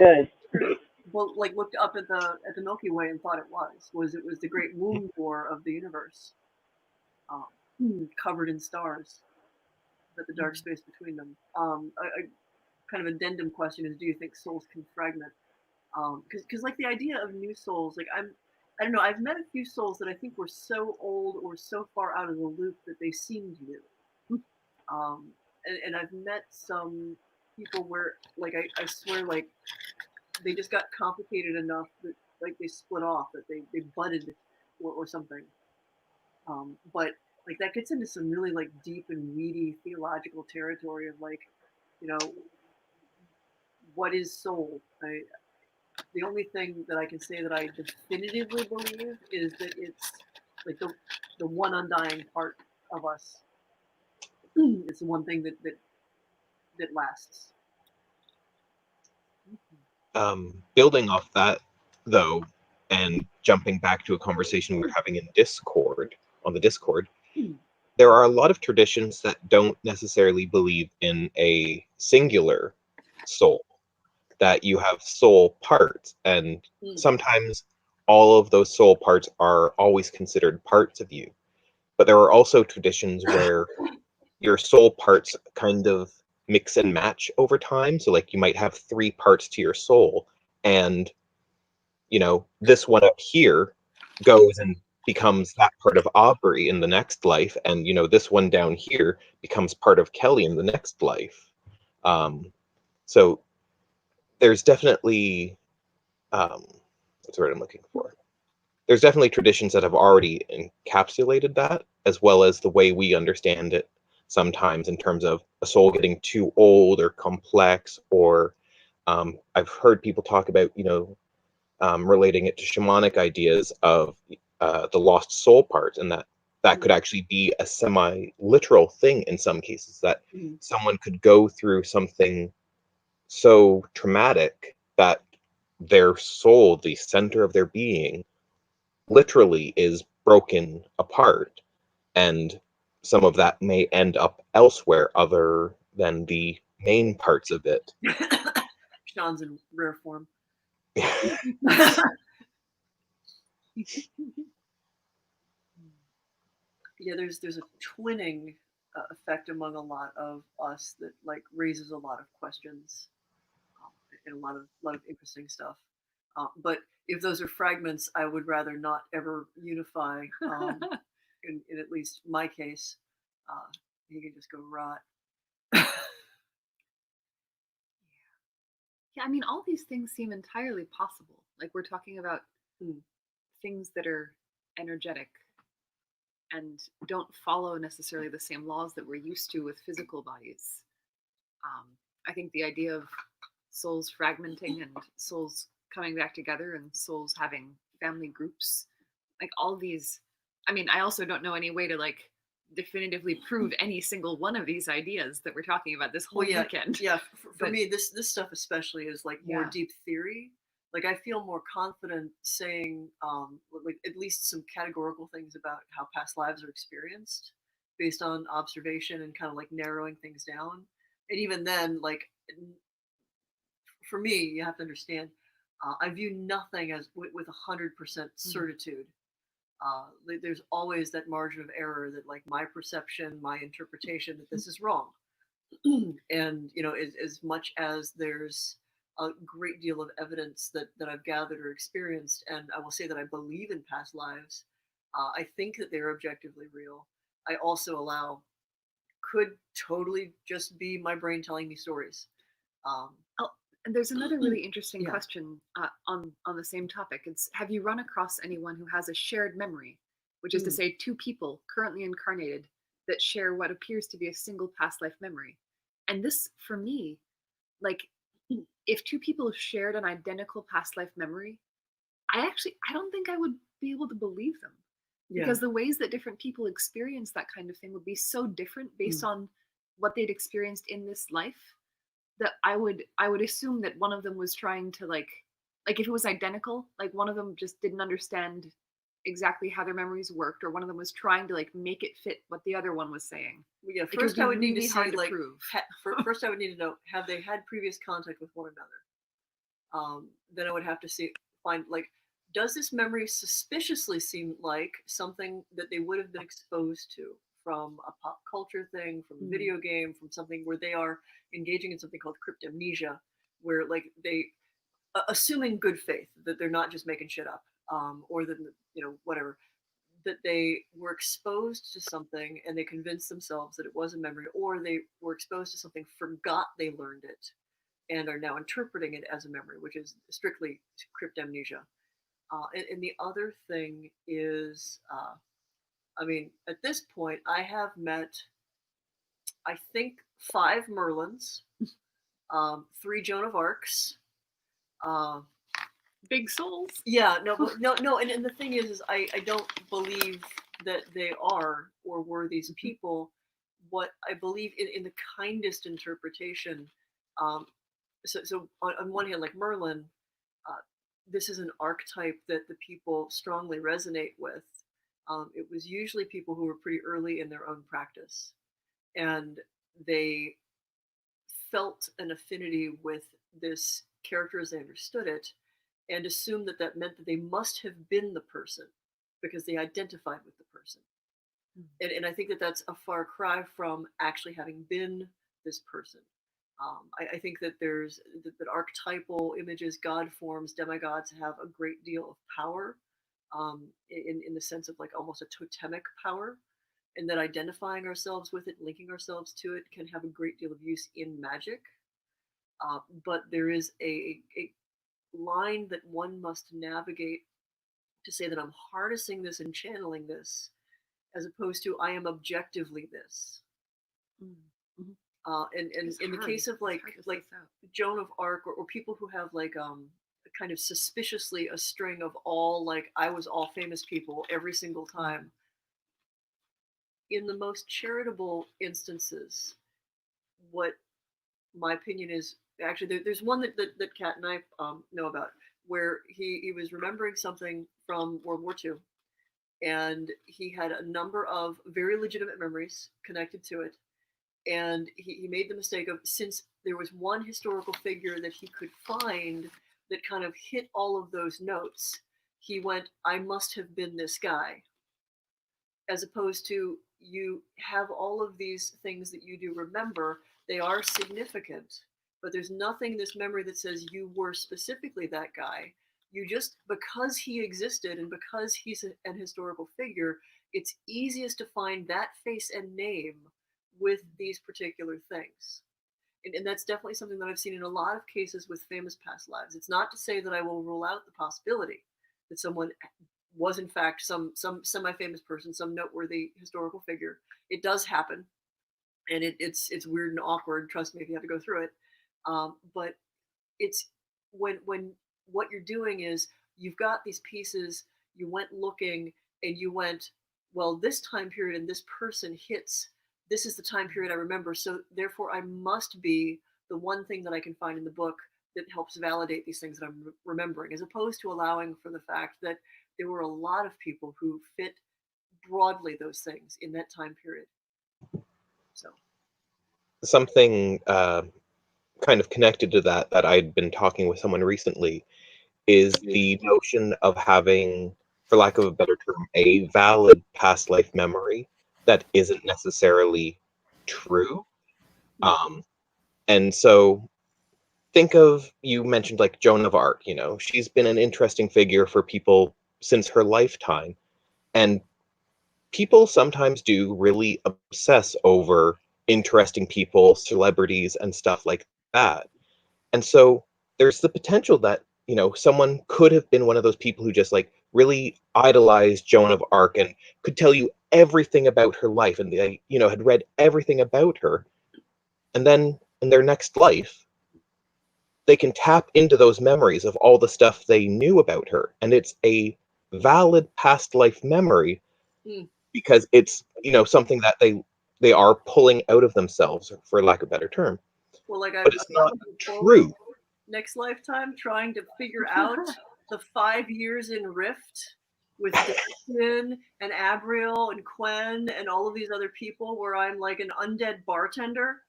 well, like looked up at the Milky Way and thought it was the great womb core of the universe, covered in stars, but the dark space between them. A kind of addendum question is, do you think souls can fragment? Because like the idea of new souls, like I don't know, I've met a few souls that I think were so old or so far out of the loop that they seemed new. And I've met some people where, like, I swear, like, they just got complicated enough that, like, they split off, that they budded or something. But, like, that gets into some really, like, deep and weedy theological territory of, like, you know, what is soul? The only thing that I can say that I definitively believe is that it's, like, the one undying part of us. It's the one thing that lasts. Building off that, though, and jumping back to a conversation we were having in Discord, on the Discord, there are a lot of traditions that don't necessarily believe in a singular soul, that you have soul parts, and sometimes all of those soul parts are always considered parts of you. But there are also traditions where your soul parts kind of mix and match over time. So like you might have 3 parts to your soul, and you know, this one up here goes and becomes that part of Aubrey in the next life, and you know, this one down here becomes part of Kelly in the next life. So there's definitely what's the word I'm looking for? There's definitely traditions that have already encapsulated that, as well as the way we understand it sometimes in terms of a soul getting too old or complex, or I've heard people talk about, you know, relating it to shamanic ideas of the lost soul part, and that could actually be a semi-literal thing in some cases, that someone could go through something so traumatic that their soul, the center of their being, literally is broken apart, and some of that may end up elsewhere other than the main parts of it. Sean's in rare form. Yeah, there's a twinning effect among a lot of us that like raises a lot of questions and a lot of interesting stuff. But if those are fragments, I would rather not ever unify. in at least my case, he could just go rot. Yeah, I mean, all these things seem entirely possible. Like we're talking about things that are energetic and don't follow necessarily the same laws that we're used to with physical bodies. I think the idea of souls fragmenting and souls coming back together and souls having family groups, like all these, I mean, I also don't know any way to like definitively prove any single one of these ideas that we're talking about this whole weekend. Yeah, for me, this stuff especially is like more deep theory. Like I feel more confident saying like at least some categorical things about how past lives are experienced based on observation and kind of like narrowing things down. And even then, like for me, you have to understand, I view nothing as with 100% certitude. There's always that margin of error that like my perception, my interpretation that this is wrong. And you know, as much as there's a great deal of evidence that I've gathered or experienced, and I will say that I believe in past lives, I think that they're objectively real. I also allow could totally just be my brain telling me stories. And there's another really interesting question on the same topic. It's, have you run across anyone who has a shared memory, which is to say two people currently incarnated that share what appears to be a single past life memory? And this, for me, like, if two people shared an identical past life memory, I don't think I would be able to believe them. Because the ways that different people experience that kind of thing would be so different based on what they'd experienced in this life, that I would assume that one of them was trying to like if it was identical, like one of them just didn't understand exactly how their memories worked, or one of them was trying to like make it fit what the other one was saying. Well, yeah, first I would need to see like first I would need to know, have they had previous contact with one another? Then I would have to find like, does this memory suspiciously seem like something that they would have been exposed to from a pop culture thing, from a video game, from something where they are engaging in something called cryptamnesia, where like they, assuming good faith that they're not just making shit up, or that, you know, whatever, that they were exposed to something and they convinced themselves that it was a memory, or they were exposed to something, forgot they learned it, and are now interpreting it as a memory, which is strictly cryptamnesia. And the other thing is, I mean, at this point, I have met, I think, 5 Merlins, 3 Joan of Arcs. Big souls. Yeah, no. And the thing is I don't believe that they are or were these people. What I believe in the kindest interpretation. So on one hand, like Merlin, this is an archetype that the people strongly resonate with. It was usually people who were pretty early in their own practice, and they felt an affinity with this character as they understood it, and assumed that that meant that they must have been the person because they identified with the person. And I think that that's a far cry from actually having been this person. I think that there's that archetypal images, god forms, demigods have a great deal of power, in the sense of like almost a totemic power, and that identifying ourselves with it, linking ourselves to it, can have a great deal of use in magic. But there is a line that one must navigate to say that I'm harnessing this and channeling this, as opposed to I am objectively this. And in the case of like Joan of Arc, or people who have like kind of suspiciously a string of all like I was all famous people every single time. In the most charitable instances, what my opinion is, actually there's one that Kat and I know about, where he was remembering something from World War II, and he had a number of very legitimate memories connected to it. And he made the mistake of, since there was one historical figure that he could find that kind of hit all of those notes, he went, I must have been this guy. As opposed to, you have all of these things that you do remember, they are significant, but there's nothing in this memory that says you were specifically that guy. You just, because he existed and because he's an historical figure, it's easiest to find that face and name with these particular things. And that's definitely something that I've seen in a lot of cases with famous past lives. It's not to say that I will rule out the possibility that someone was in fact some semi-famous person, some noteworthy historical figure. It does happen, and it's weird and awkward. Trust me if you have to go through it. But it's when what you're doing is you've got these pieces, you went looking and you went, well, this time period and this person hits, this is the time period I remember, so therefore I must be the one thing that I can find in the book that helps validate these things that I'm remembering, as opposed to allowing for the fact that there were a lot of people who fit broadly those things in that time period. So something kind of connected to that I'd been talking with someone recently is the notion of having, for lack of a better term, a valid past life memory that isn't necessarily true. And so think of, you mentioned like Joan of Arc, you know, she's been an interesting figure for people since her lifetime. And people sometimes do really obsess over interesting people, celebrities, and stuff like that. And so there's the potential that, you know, someone could have been one of those people who just like really idolized Joan of Arc and could tell you everything about her life, and they, you know, had read everything about her. And then in their next life, they can tap into those memories of all the stuff they knew about her. And it's a valid past life memory because it's, you know, something that they are pulling out of themselves, for lack of a better term. Well, like but it's not true. Next lifetime, trying to figure out the 5 years in Rift with Dustin and Abriel and Quen and all of these other people, where I'm like an undead bartender.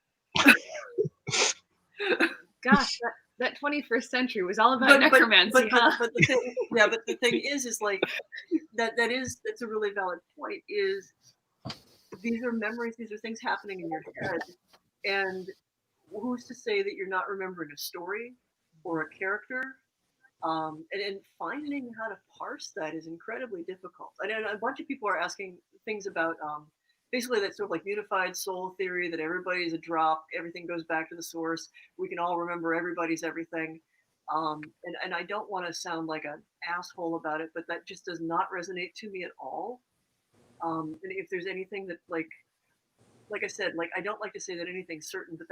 Gosh, that 21st century was all about necromancy. But the thing is like that's a really valid point. Is these are memories, these are things happening in your head, and who's to say that you're not remembering a story or a character? And finding how to parse that is incredibly difficult. And a bunch of people are asking things about basically that sort of like unified soul theory, that everybody's a drop, everything goes back to the source, we can all remember everybody's everything. And I don't want to sound like an asshole about it, but that just does not resonate to me at all. And if there's anything that like I said, like I don't like to say that anything's certain, but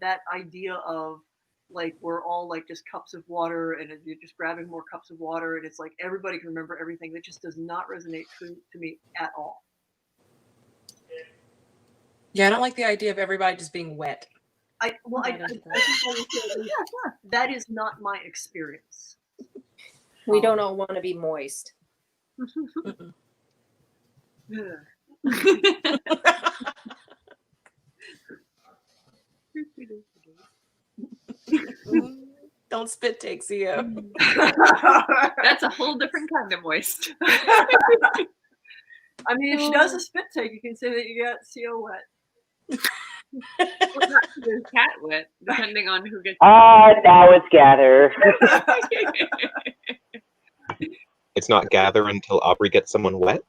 that idea of like we're all like just cups of water and you're just grabbing more cups of water and it's like everybody can remember everything, that just does not resonate to me at all. Yeah, I don't like the idea of everybody just being wet. I think that is not my experience. We don't all want to be moist. Don't spit take, CO. That's a whole different kind of moist. I mean, if she does a spit take, you can say that you got CO wet. There's cat wet, depending on who gets. Now it's gather. It's not gather until Aubrey gets someone wet.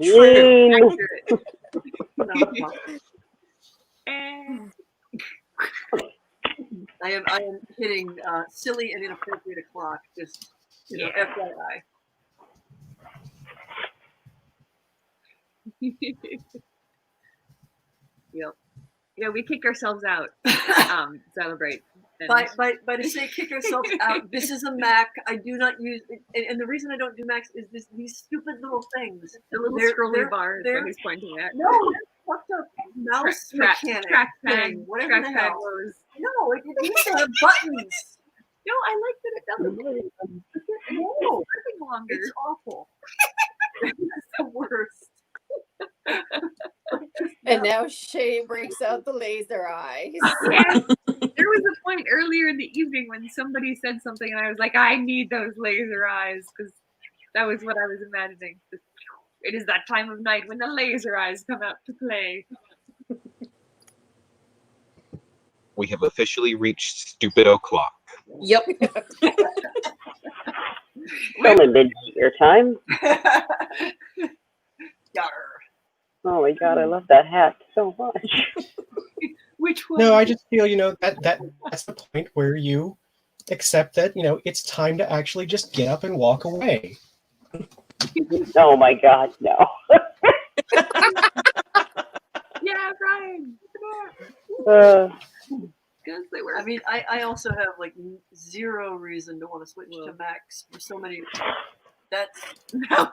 True. I am hitting silly and inappropriate o'clock. Just FYI. Yep. Yeah, we kicked ourselves out. Celebrate. By to say kick ourselves out, this is a Mac. I do not use it, and the reason I don't do Macs is these stupid little things. The little scrolly bars that he's pointing at. No, fucked up mouse mechanic thing. Whatever the hell. No, it needs to have buttons. No, I like that it doesn't. No, it's awful. It's the worst. And now Shay breaks out the laser eyes. Yes. There was a point earlier in the evening when somebody said something and I was like, I need those laser eyes, because that was what I was imagining. It is that time of night when the laser eyes come out to play. We have officially reached stupid o'clock. Yep. Filling mid-year time. Yarr. Oh my god, I love that hat so much. Which one? No, I just feel, that's the point where you accept that, it's time to actually just get up and walk away. Oh my god, no. Yeah, Brian. Because they were. I mean, I also have like zero reason to want to switch to Max for so many. That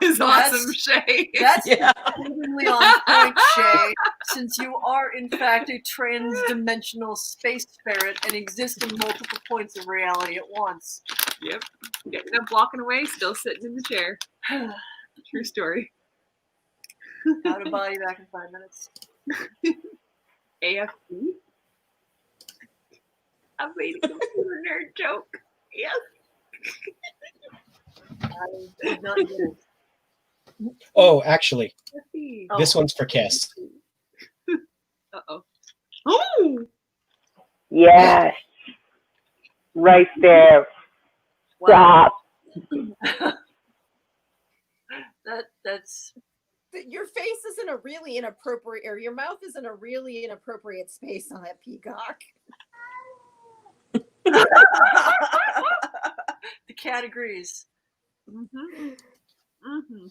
was awesome, Shay. That's totally on point, Shay. Since you are in fact a trans-dimensional space ferret and exist in multiple points of reality at once. Yep. Getting up, walking away, still sitting in the chair. True story. How to buy you back in 5 minutes. AFC? I made a computer nerd joke. Yes. I did not get it. Oh, actually, Oh. this one's for Cass. Uh-oh. Oh! Yes. Right there. Stop. That's Your face is in a really inappropriate, or your mouth is in a really inappropriate space on that peacock. the cat agrees. Mm-hmm. Mm-hmm.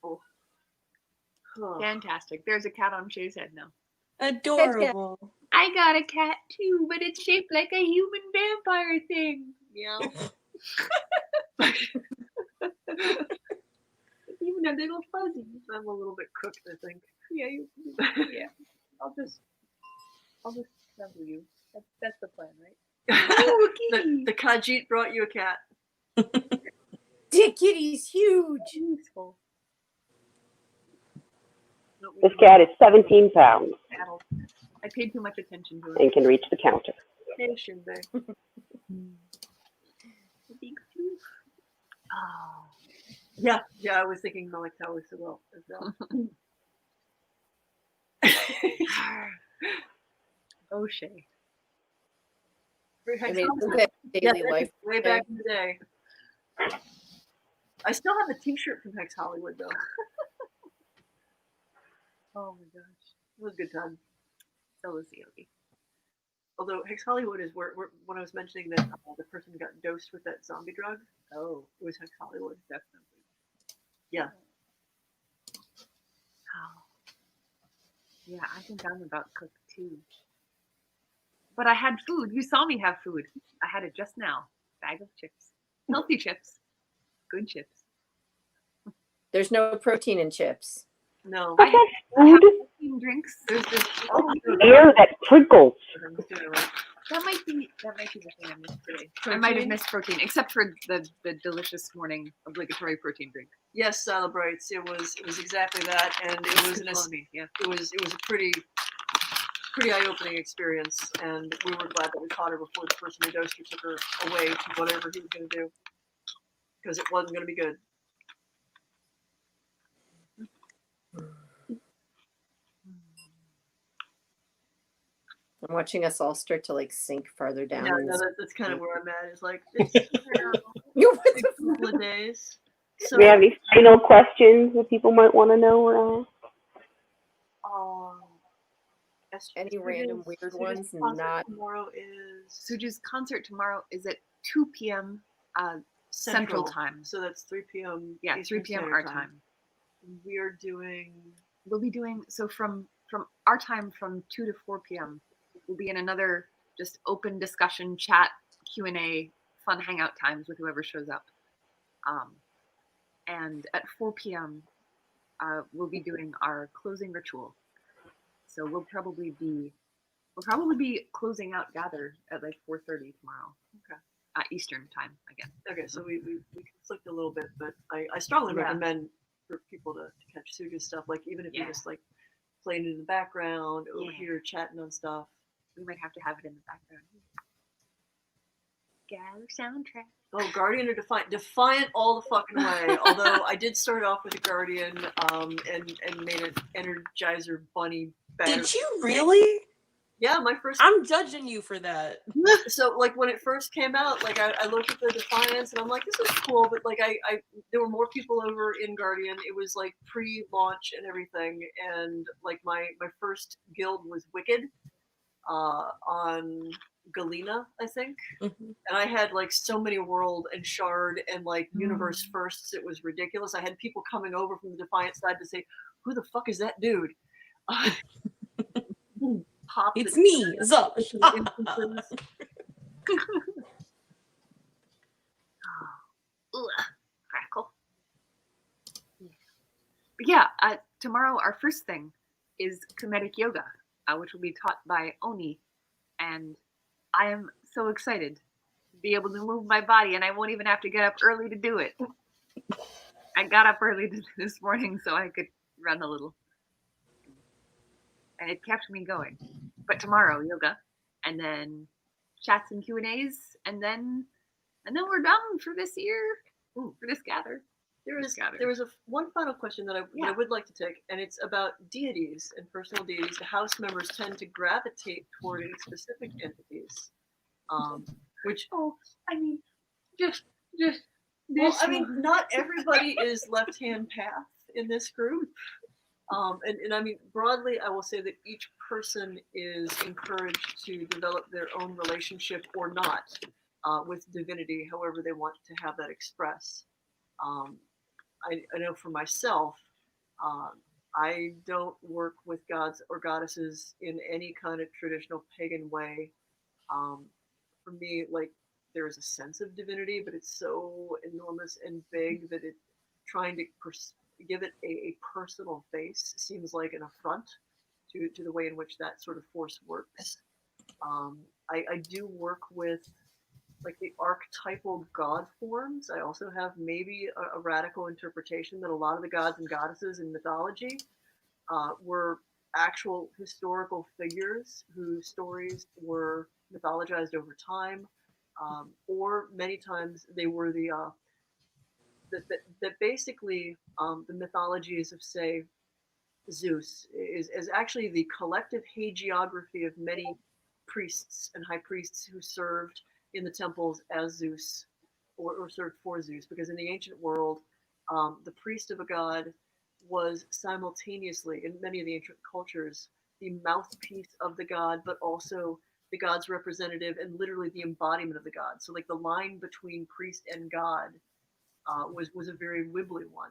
Oh. Huh. Fantastic. There's a cat on Shay's head now. Adorable. I got a cat too, but it's shaped like a human vampire thing. Yeah. Even a little fuzzy. I'm a little bit cooked, I think. Yeah, yeah. I'll just snuggle you. That's the plan, right? The Khajiit brought you a cat. Dick Kitty's huge. Useful. This cat is 17 pounds I paid too much attention to it. and can reach the counter. Nation there. Oh. Yeah, I was thinking Malik Tower as well. Oh, Shay. I mean, that daily life. Way back in the day. I still have a T-shirt from Hex Hollywood though. Oh my gosh, it was a good time. So was COD. Although Hex Hollywood is where when I was mentioning that the person got dosed with that zombie drug. Oh, it was Hex Hollywood. Definitely. Yeah. Oh. Yeah, I think I'm about cooked too. But I had food. You saw me have food. I had it just now. Bag of chips. Healthy chips. Good chips. There's no protein in chips. No. I have protein drinks. There's Air that crinkles. That might be the thing I missed today. I might have missed protein, except for the delicious morning obligatory protein drink. Yes, Celebrates. It was exactly that, and it was it was a pretty eye-opening experience, and we were glad that we caught her before the person who dosed her took her away to whatever he was going to do, because it wasn't going to be good. I'm watching us all start to like sink farther down. No, that's kind of where I'm at. It's like a couple of days. So, Do we have any final questions that people might want to know or ask? Any random weird ones? Not tomorrow is Suju's concert tomorrow is at 2 p.m. Central Time. So that's 3 p.m. Yeah, Eastern 3 p.m. Standard our time. We'll be doing so from our time from 2 to 4 p.m. We'll be in another just open discussion, chat, Q&A, fun hangout times with whoever shows up. And at 4 p.m. We'll be doing our closing ritual. So we'll probably be closing out Gather at like 4:30 tomorrow. Okay. Eastern time again. Okay, so we conflict a little bit, but I strongly recommend for people to catch Suju's stuff. Like even if you just like playing it in the background over here chatting on stuff. We might have to have it in the background. Gather soundtrack. Oh, Guardian or Defiant? Defiant all the fucking way. Although I did start off with a Guardian and made an Energizer bunny. Did you really? Yeah, my first. I'm judging you for that. So like when it first came out, like I looked at the Defiance and I'm like, this is cool, but like I there were more people over in Guardian. It was like pre-launch and everything, and like my first guild was Wicked, on Galena, I think. Mm-hmm. And I had like so many world and shard and like universe firsts. It was ridiculous. I had people coming over from the Defiant side to say, "Who the fuck is that dude?" It's me, Zosh. Crackle. But yeah, tomorrow our first thing is Kemetic Yoga, which will be taught by Oni, and I am so excited to be able to move my body, and I won't even have to get up early to do it. I got up early this morning so I could run a little, and it kept me going. But tomorrow yoga, and then chats and Q&As, and then we're done for this year. For this gather. There was one final question that I would like to take, and it's about deities and personal deities. The house members tend to gravitate toward any specific entities, which not everybody is left-hand path in this group. And I mean, broadly, I will say that each person is encouraged to develop their own relationship or not with divinity, however they want to have that express. I know for myself, I don't work with gods or goddesses in any kind of traditional pagan way. For me, like, there is a sense of divinity, but it's so enormous and big that trying to give it a personal face seems like an affront to the way in which that sort of force works. I do work with like the archetypal god forms. I also have maybe a radical interpretation that a lot of the gods and goddesses in mythology were actual historical figures whose stories were mythologized over time, or many times they were that basically the mythologies of, say, Zeus is actually the collective hagiography of many priests and high priests who served in the temples as Zeus or served for Zeus, because in the ancient world, the priest of a god was simultaneously, in many of the ancient cultures, the mouthpiece of the god, but also the god's representative and literally the embodiment of the god. So like the line between priest and god was a very wibbly one.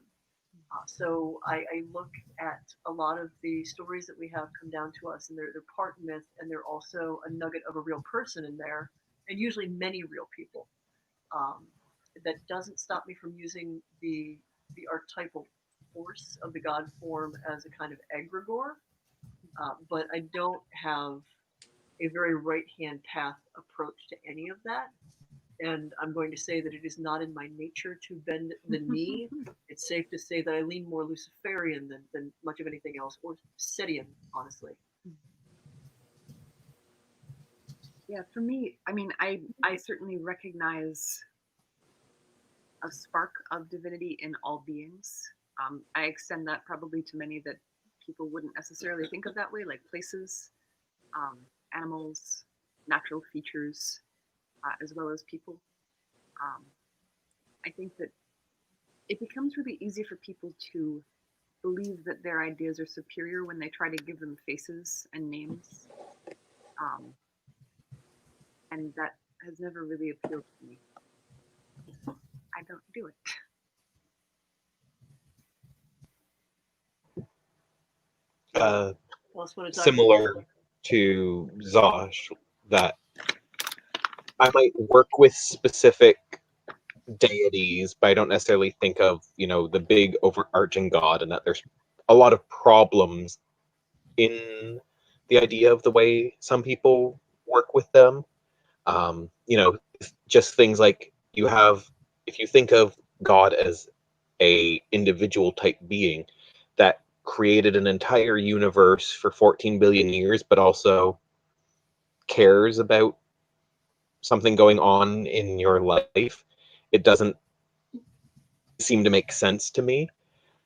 So I look at a lot of the stories that we have come down to us, and they're part myth, and they're also a nugget of a real person in there, and usually many real people. That doesn't stop me from using the archetypal force of the god form as a kind of egregore, but I don't have a very right-hand path approach to any of that. And I'm going to say that it is not in my nature to bend the knee. It's safe to say that I lean more Luciferian than much of anything else, or Setian, honestly. Yeah, for me, I mean, I certainly recognize a spark of divinity in all beings. I extend that probably to many that people wouldn't necessarily think of that way, like places, animals, natural features, as well as people. I think that it becomes really easy for people to believe that their ideas are superior when they try to give them faces and names. And that has never really appealed to me. I don't do it. Similar to Zosh, that I might work with specific deities, but I don't necessarily think of, the big overarching god, and that there's a lot of problems in the idea of the way some people work with them. Just things like if you think of God as a individual type being that created an entire universe for 14 billion years, but also cares about something going on in your life, it doesn't seem to make sense to me.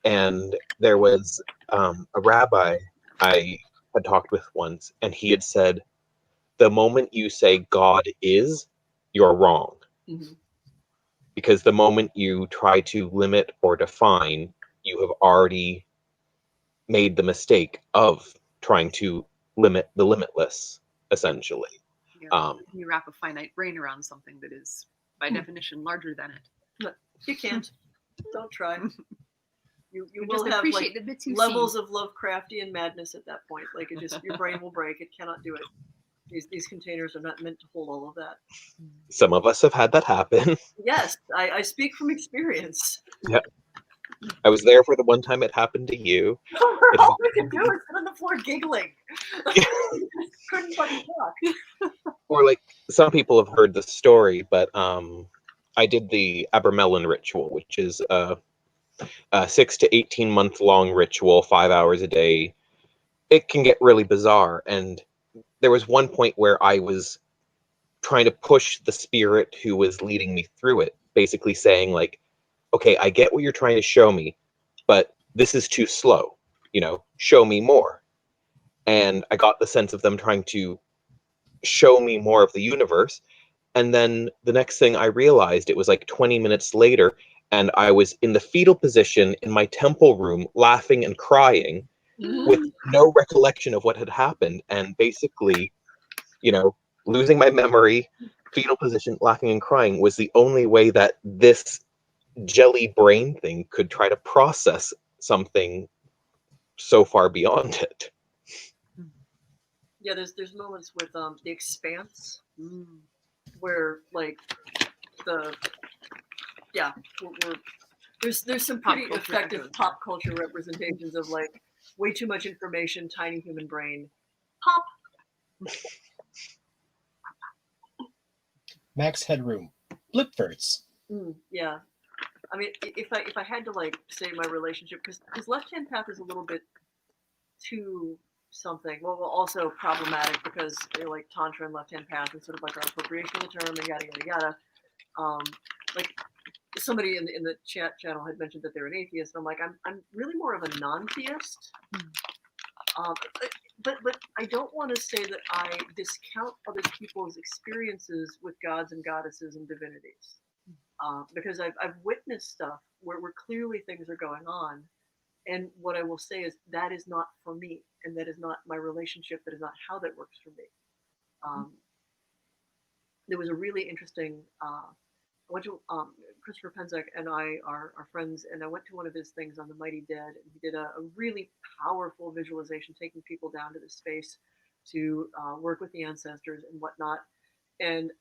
And there was a rabbi I had talked with once, and he had said, the moment you say God is, you're wrong. Mm-hmm. Because the moment you try to limit or define, you have already made the mistake of trying to limit the limitless, essentially. Yeah. You wrap a finite brain around something that is, by definition, larger than it. You can't. Don't try. You will just have appreciate like the bits you levels see. of Lovecraftian madness at that point. Like it just, your brain will break. It cannot do it. These containers are not meant to hold all of that. Some of us have had that happen. Yes, I speak from experience. Yeah. I was there for the one time it happened to you. All we could do is sit on the floor giggling. Couldn't fucking talk. Or like some people have heard the story, but I did the Abramelin ritual, which is a 6 to 18 month long ritual, 5 hours a day. It can get really bizarre, and there was one point where I was trying to push the spirit who was leading me through it, basically saying like, okay, I get what you're trying to show me, but this is too slow, show me more. And I got the sense of them trying to show me more of the universe. And then the next thing I realized, it was like 20 minutes later, and I was in the fetal position in my temple room, laughing and crying with no recollection of what had happened. And basically, losing my memory, fetal position, laughing and crying was the only way that this jelly brain thing could try to process something so far beyond it. Yeah, there's moments with The Expanse where like there's some pretty effective pop culture representations of like way too much information, tiny human brain. Pop. Max Headroom. Blipverts. Yeah. I mean, if I had to like say my relationship, because Left Hand Path is a little bit too something. Well, also problematic because like Tantra and Left Hand Path and sort of like our appropriation of the term and yada yada yada. Like somebody in the chat channel had mentioned that they're an atheist, and I'm like, I'm really more of a non-theist. But I don't want to say that I discount other people's experiences with gods and goddesses and divinities. Because I've witnessed stuff where clearly things are going on, and what I will say is that is not for me, and that is not my relationship. That is not how that works for me. There was a really interesting. I went to Christopher Penzak and I are friends, and I went to one of his things on the Mighty Dead, and he did a really powerful visualization, taking people down to the space to work with the ancestors and whatnot, and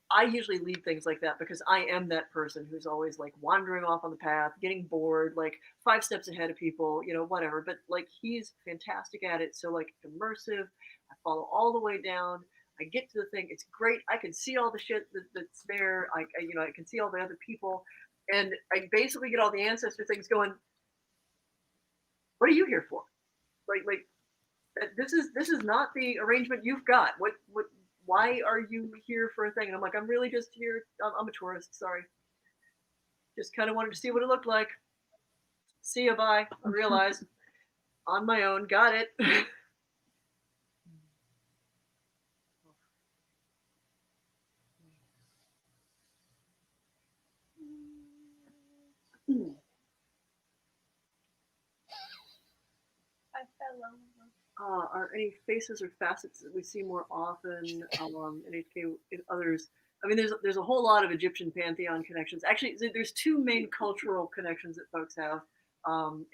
I usually lead things like that because I am that person who's always like wandering off on the path, getting bored, like 5 steps ahead of people, whatever. But like he's fantastic at it. So like immersive, I follow all the way down. I get to the thing. It's great. I can see all the shit that's there. I can see all the other people, and I basically get all the ancestor things going. What are you here for? Like this is not the arrangement you've got. What? Why are you here for a thing? And I'm like, I'm really just here. I'm a tourist. Sorry. Just kind of wanted to see what it looked like. See ya, bye. I realized on my own. Got it. Are any faces or facets that we see more often in HK in others? I mean, there's a whole lot of Egyptian pantheon connections. Actually, there's 2 main cultural connections that folks have: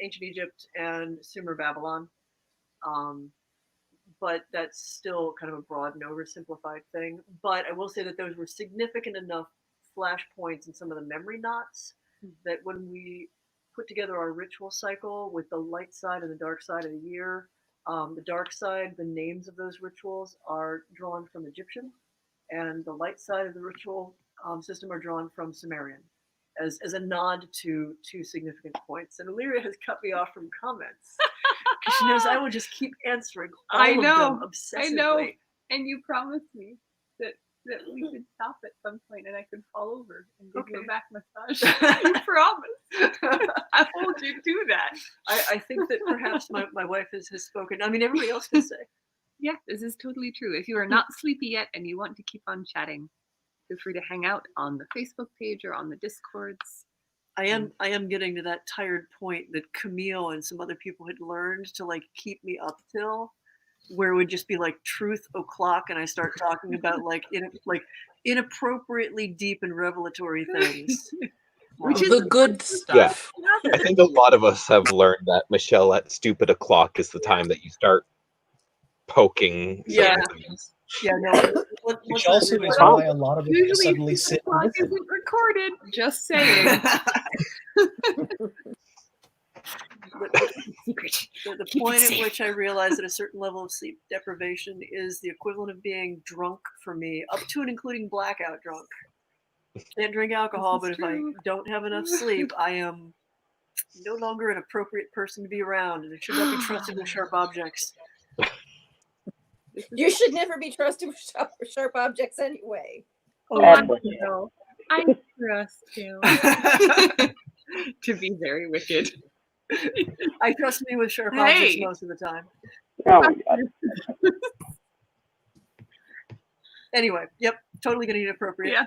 ancient Egypt and Sumer Babylon. But that's still kind of a broad and oversimplified thing. But I will say that those were significant enough flashpoints in some of the memory knots that when we put together our ritual cycle with the light side and the dark side of the year, the dark side, the names of those rituals are drawn from Egyptian, and the light side of the ritual system are drawn from Sumerian, as a nod to 2 significant points. And Illyria has cut me off from comments because she knows I will just keep answering all of them obsessively. I know, and you promised me that we could stop at some point and I could fall over and give you a back massage. You promised. I hold you to that. I think that perhaps my wife has spoken. I mean, everybody else can say. Yeah, this is totally true. If you are not sleepy yet and you want to keep on chatting, feel free to hang out on the Facebook page or on the Discords. I am getting to that tired point that Camille and some other people had learned to like keep me up till, where it would just be like truth o'clock, and I start talking about like inappropriately deep and revelatory things. Which is the good stuff. Yeah, I think a lot of us have learned that, Michelle, at stupid o'clock is the time that you start poking. Yeah. Things. Yeah, no. Which also is why a lot of us will suddenly sit and Clock listen. isn't recorded. Just saying. The point at which I realized that a certain level of sleep deprivation is the equivalent of being drunk for me, up to and including blackout drunk. Can't drink alcohol, but if I don't have enough sleep, I am no longer an appropriate person to be around, and I should not be trusted with sharp objects. You should never be trusted with sharp objects anyway. Oh, I trust you to be very wicked. I trust me with sharp objects most of the time. Oh my God. Anyway, yep, totally getting inappropriate. Yeah.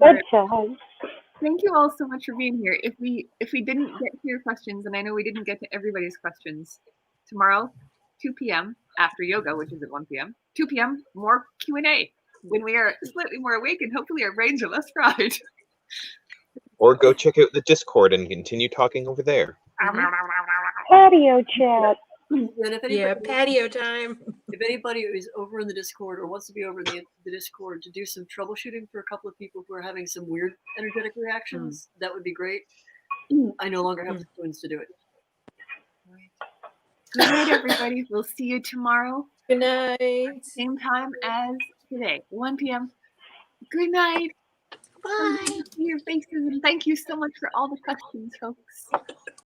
Good job. Thank you all so much for being here. If we didn't get to your questions, and I know we didn't get to everybody's questions, tomorrow, 2 p.m. after yoga, which is at 1 p.m., 2 p.m. more Q&A when we are slightly more awake and hopefully our brains are less fried. Or go check out the Discord and continue talking over there. Patio chat. And if anybody, patio time. If anybody is over in the Discord or wants to be over in the Discord to do some troubleshooting for a couple of people who are having some weird energetic reactions, that would be great. I no longer have the spoons to do it. Good night, everybody. We'll see you tomorrow. Good night. Same time as today, 1 p.m. Good night. Bye. See your faces, and thank you so much for all the questions, folks.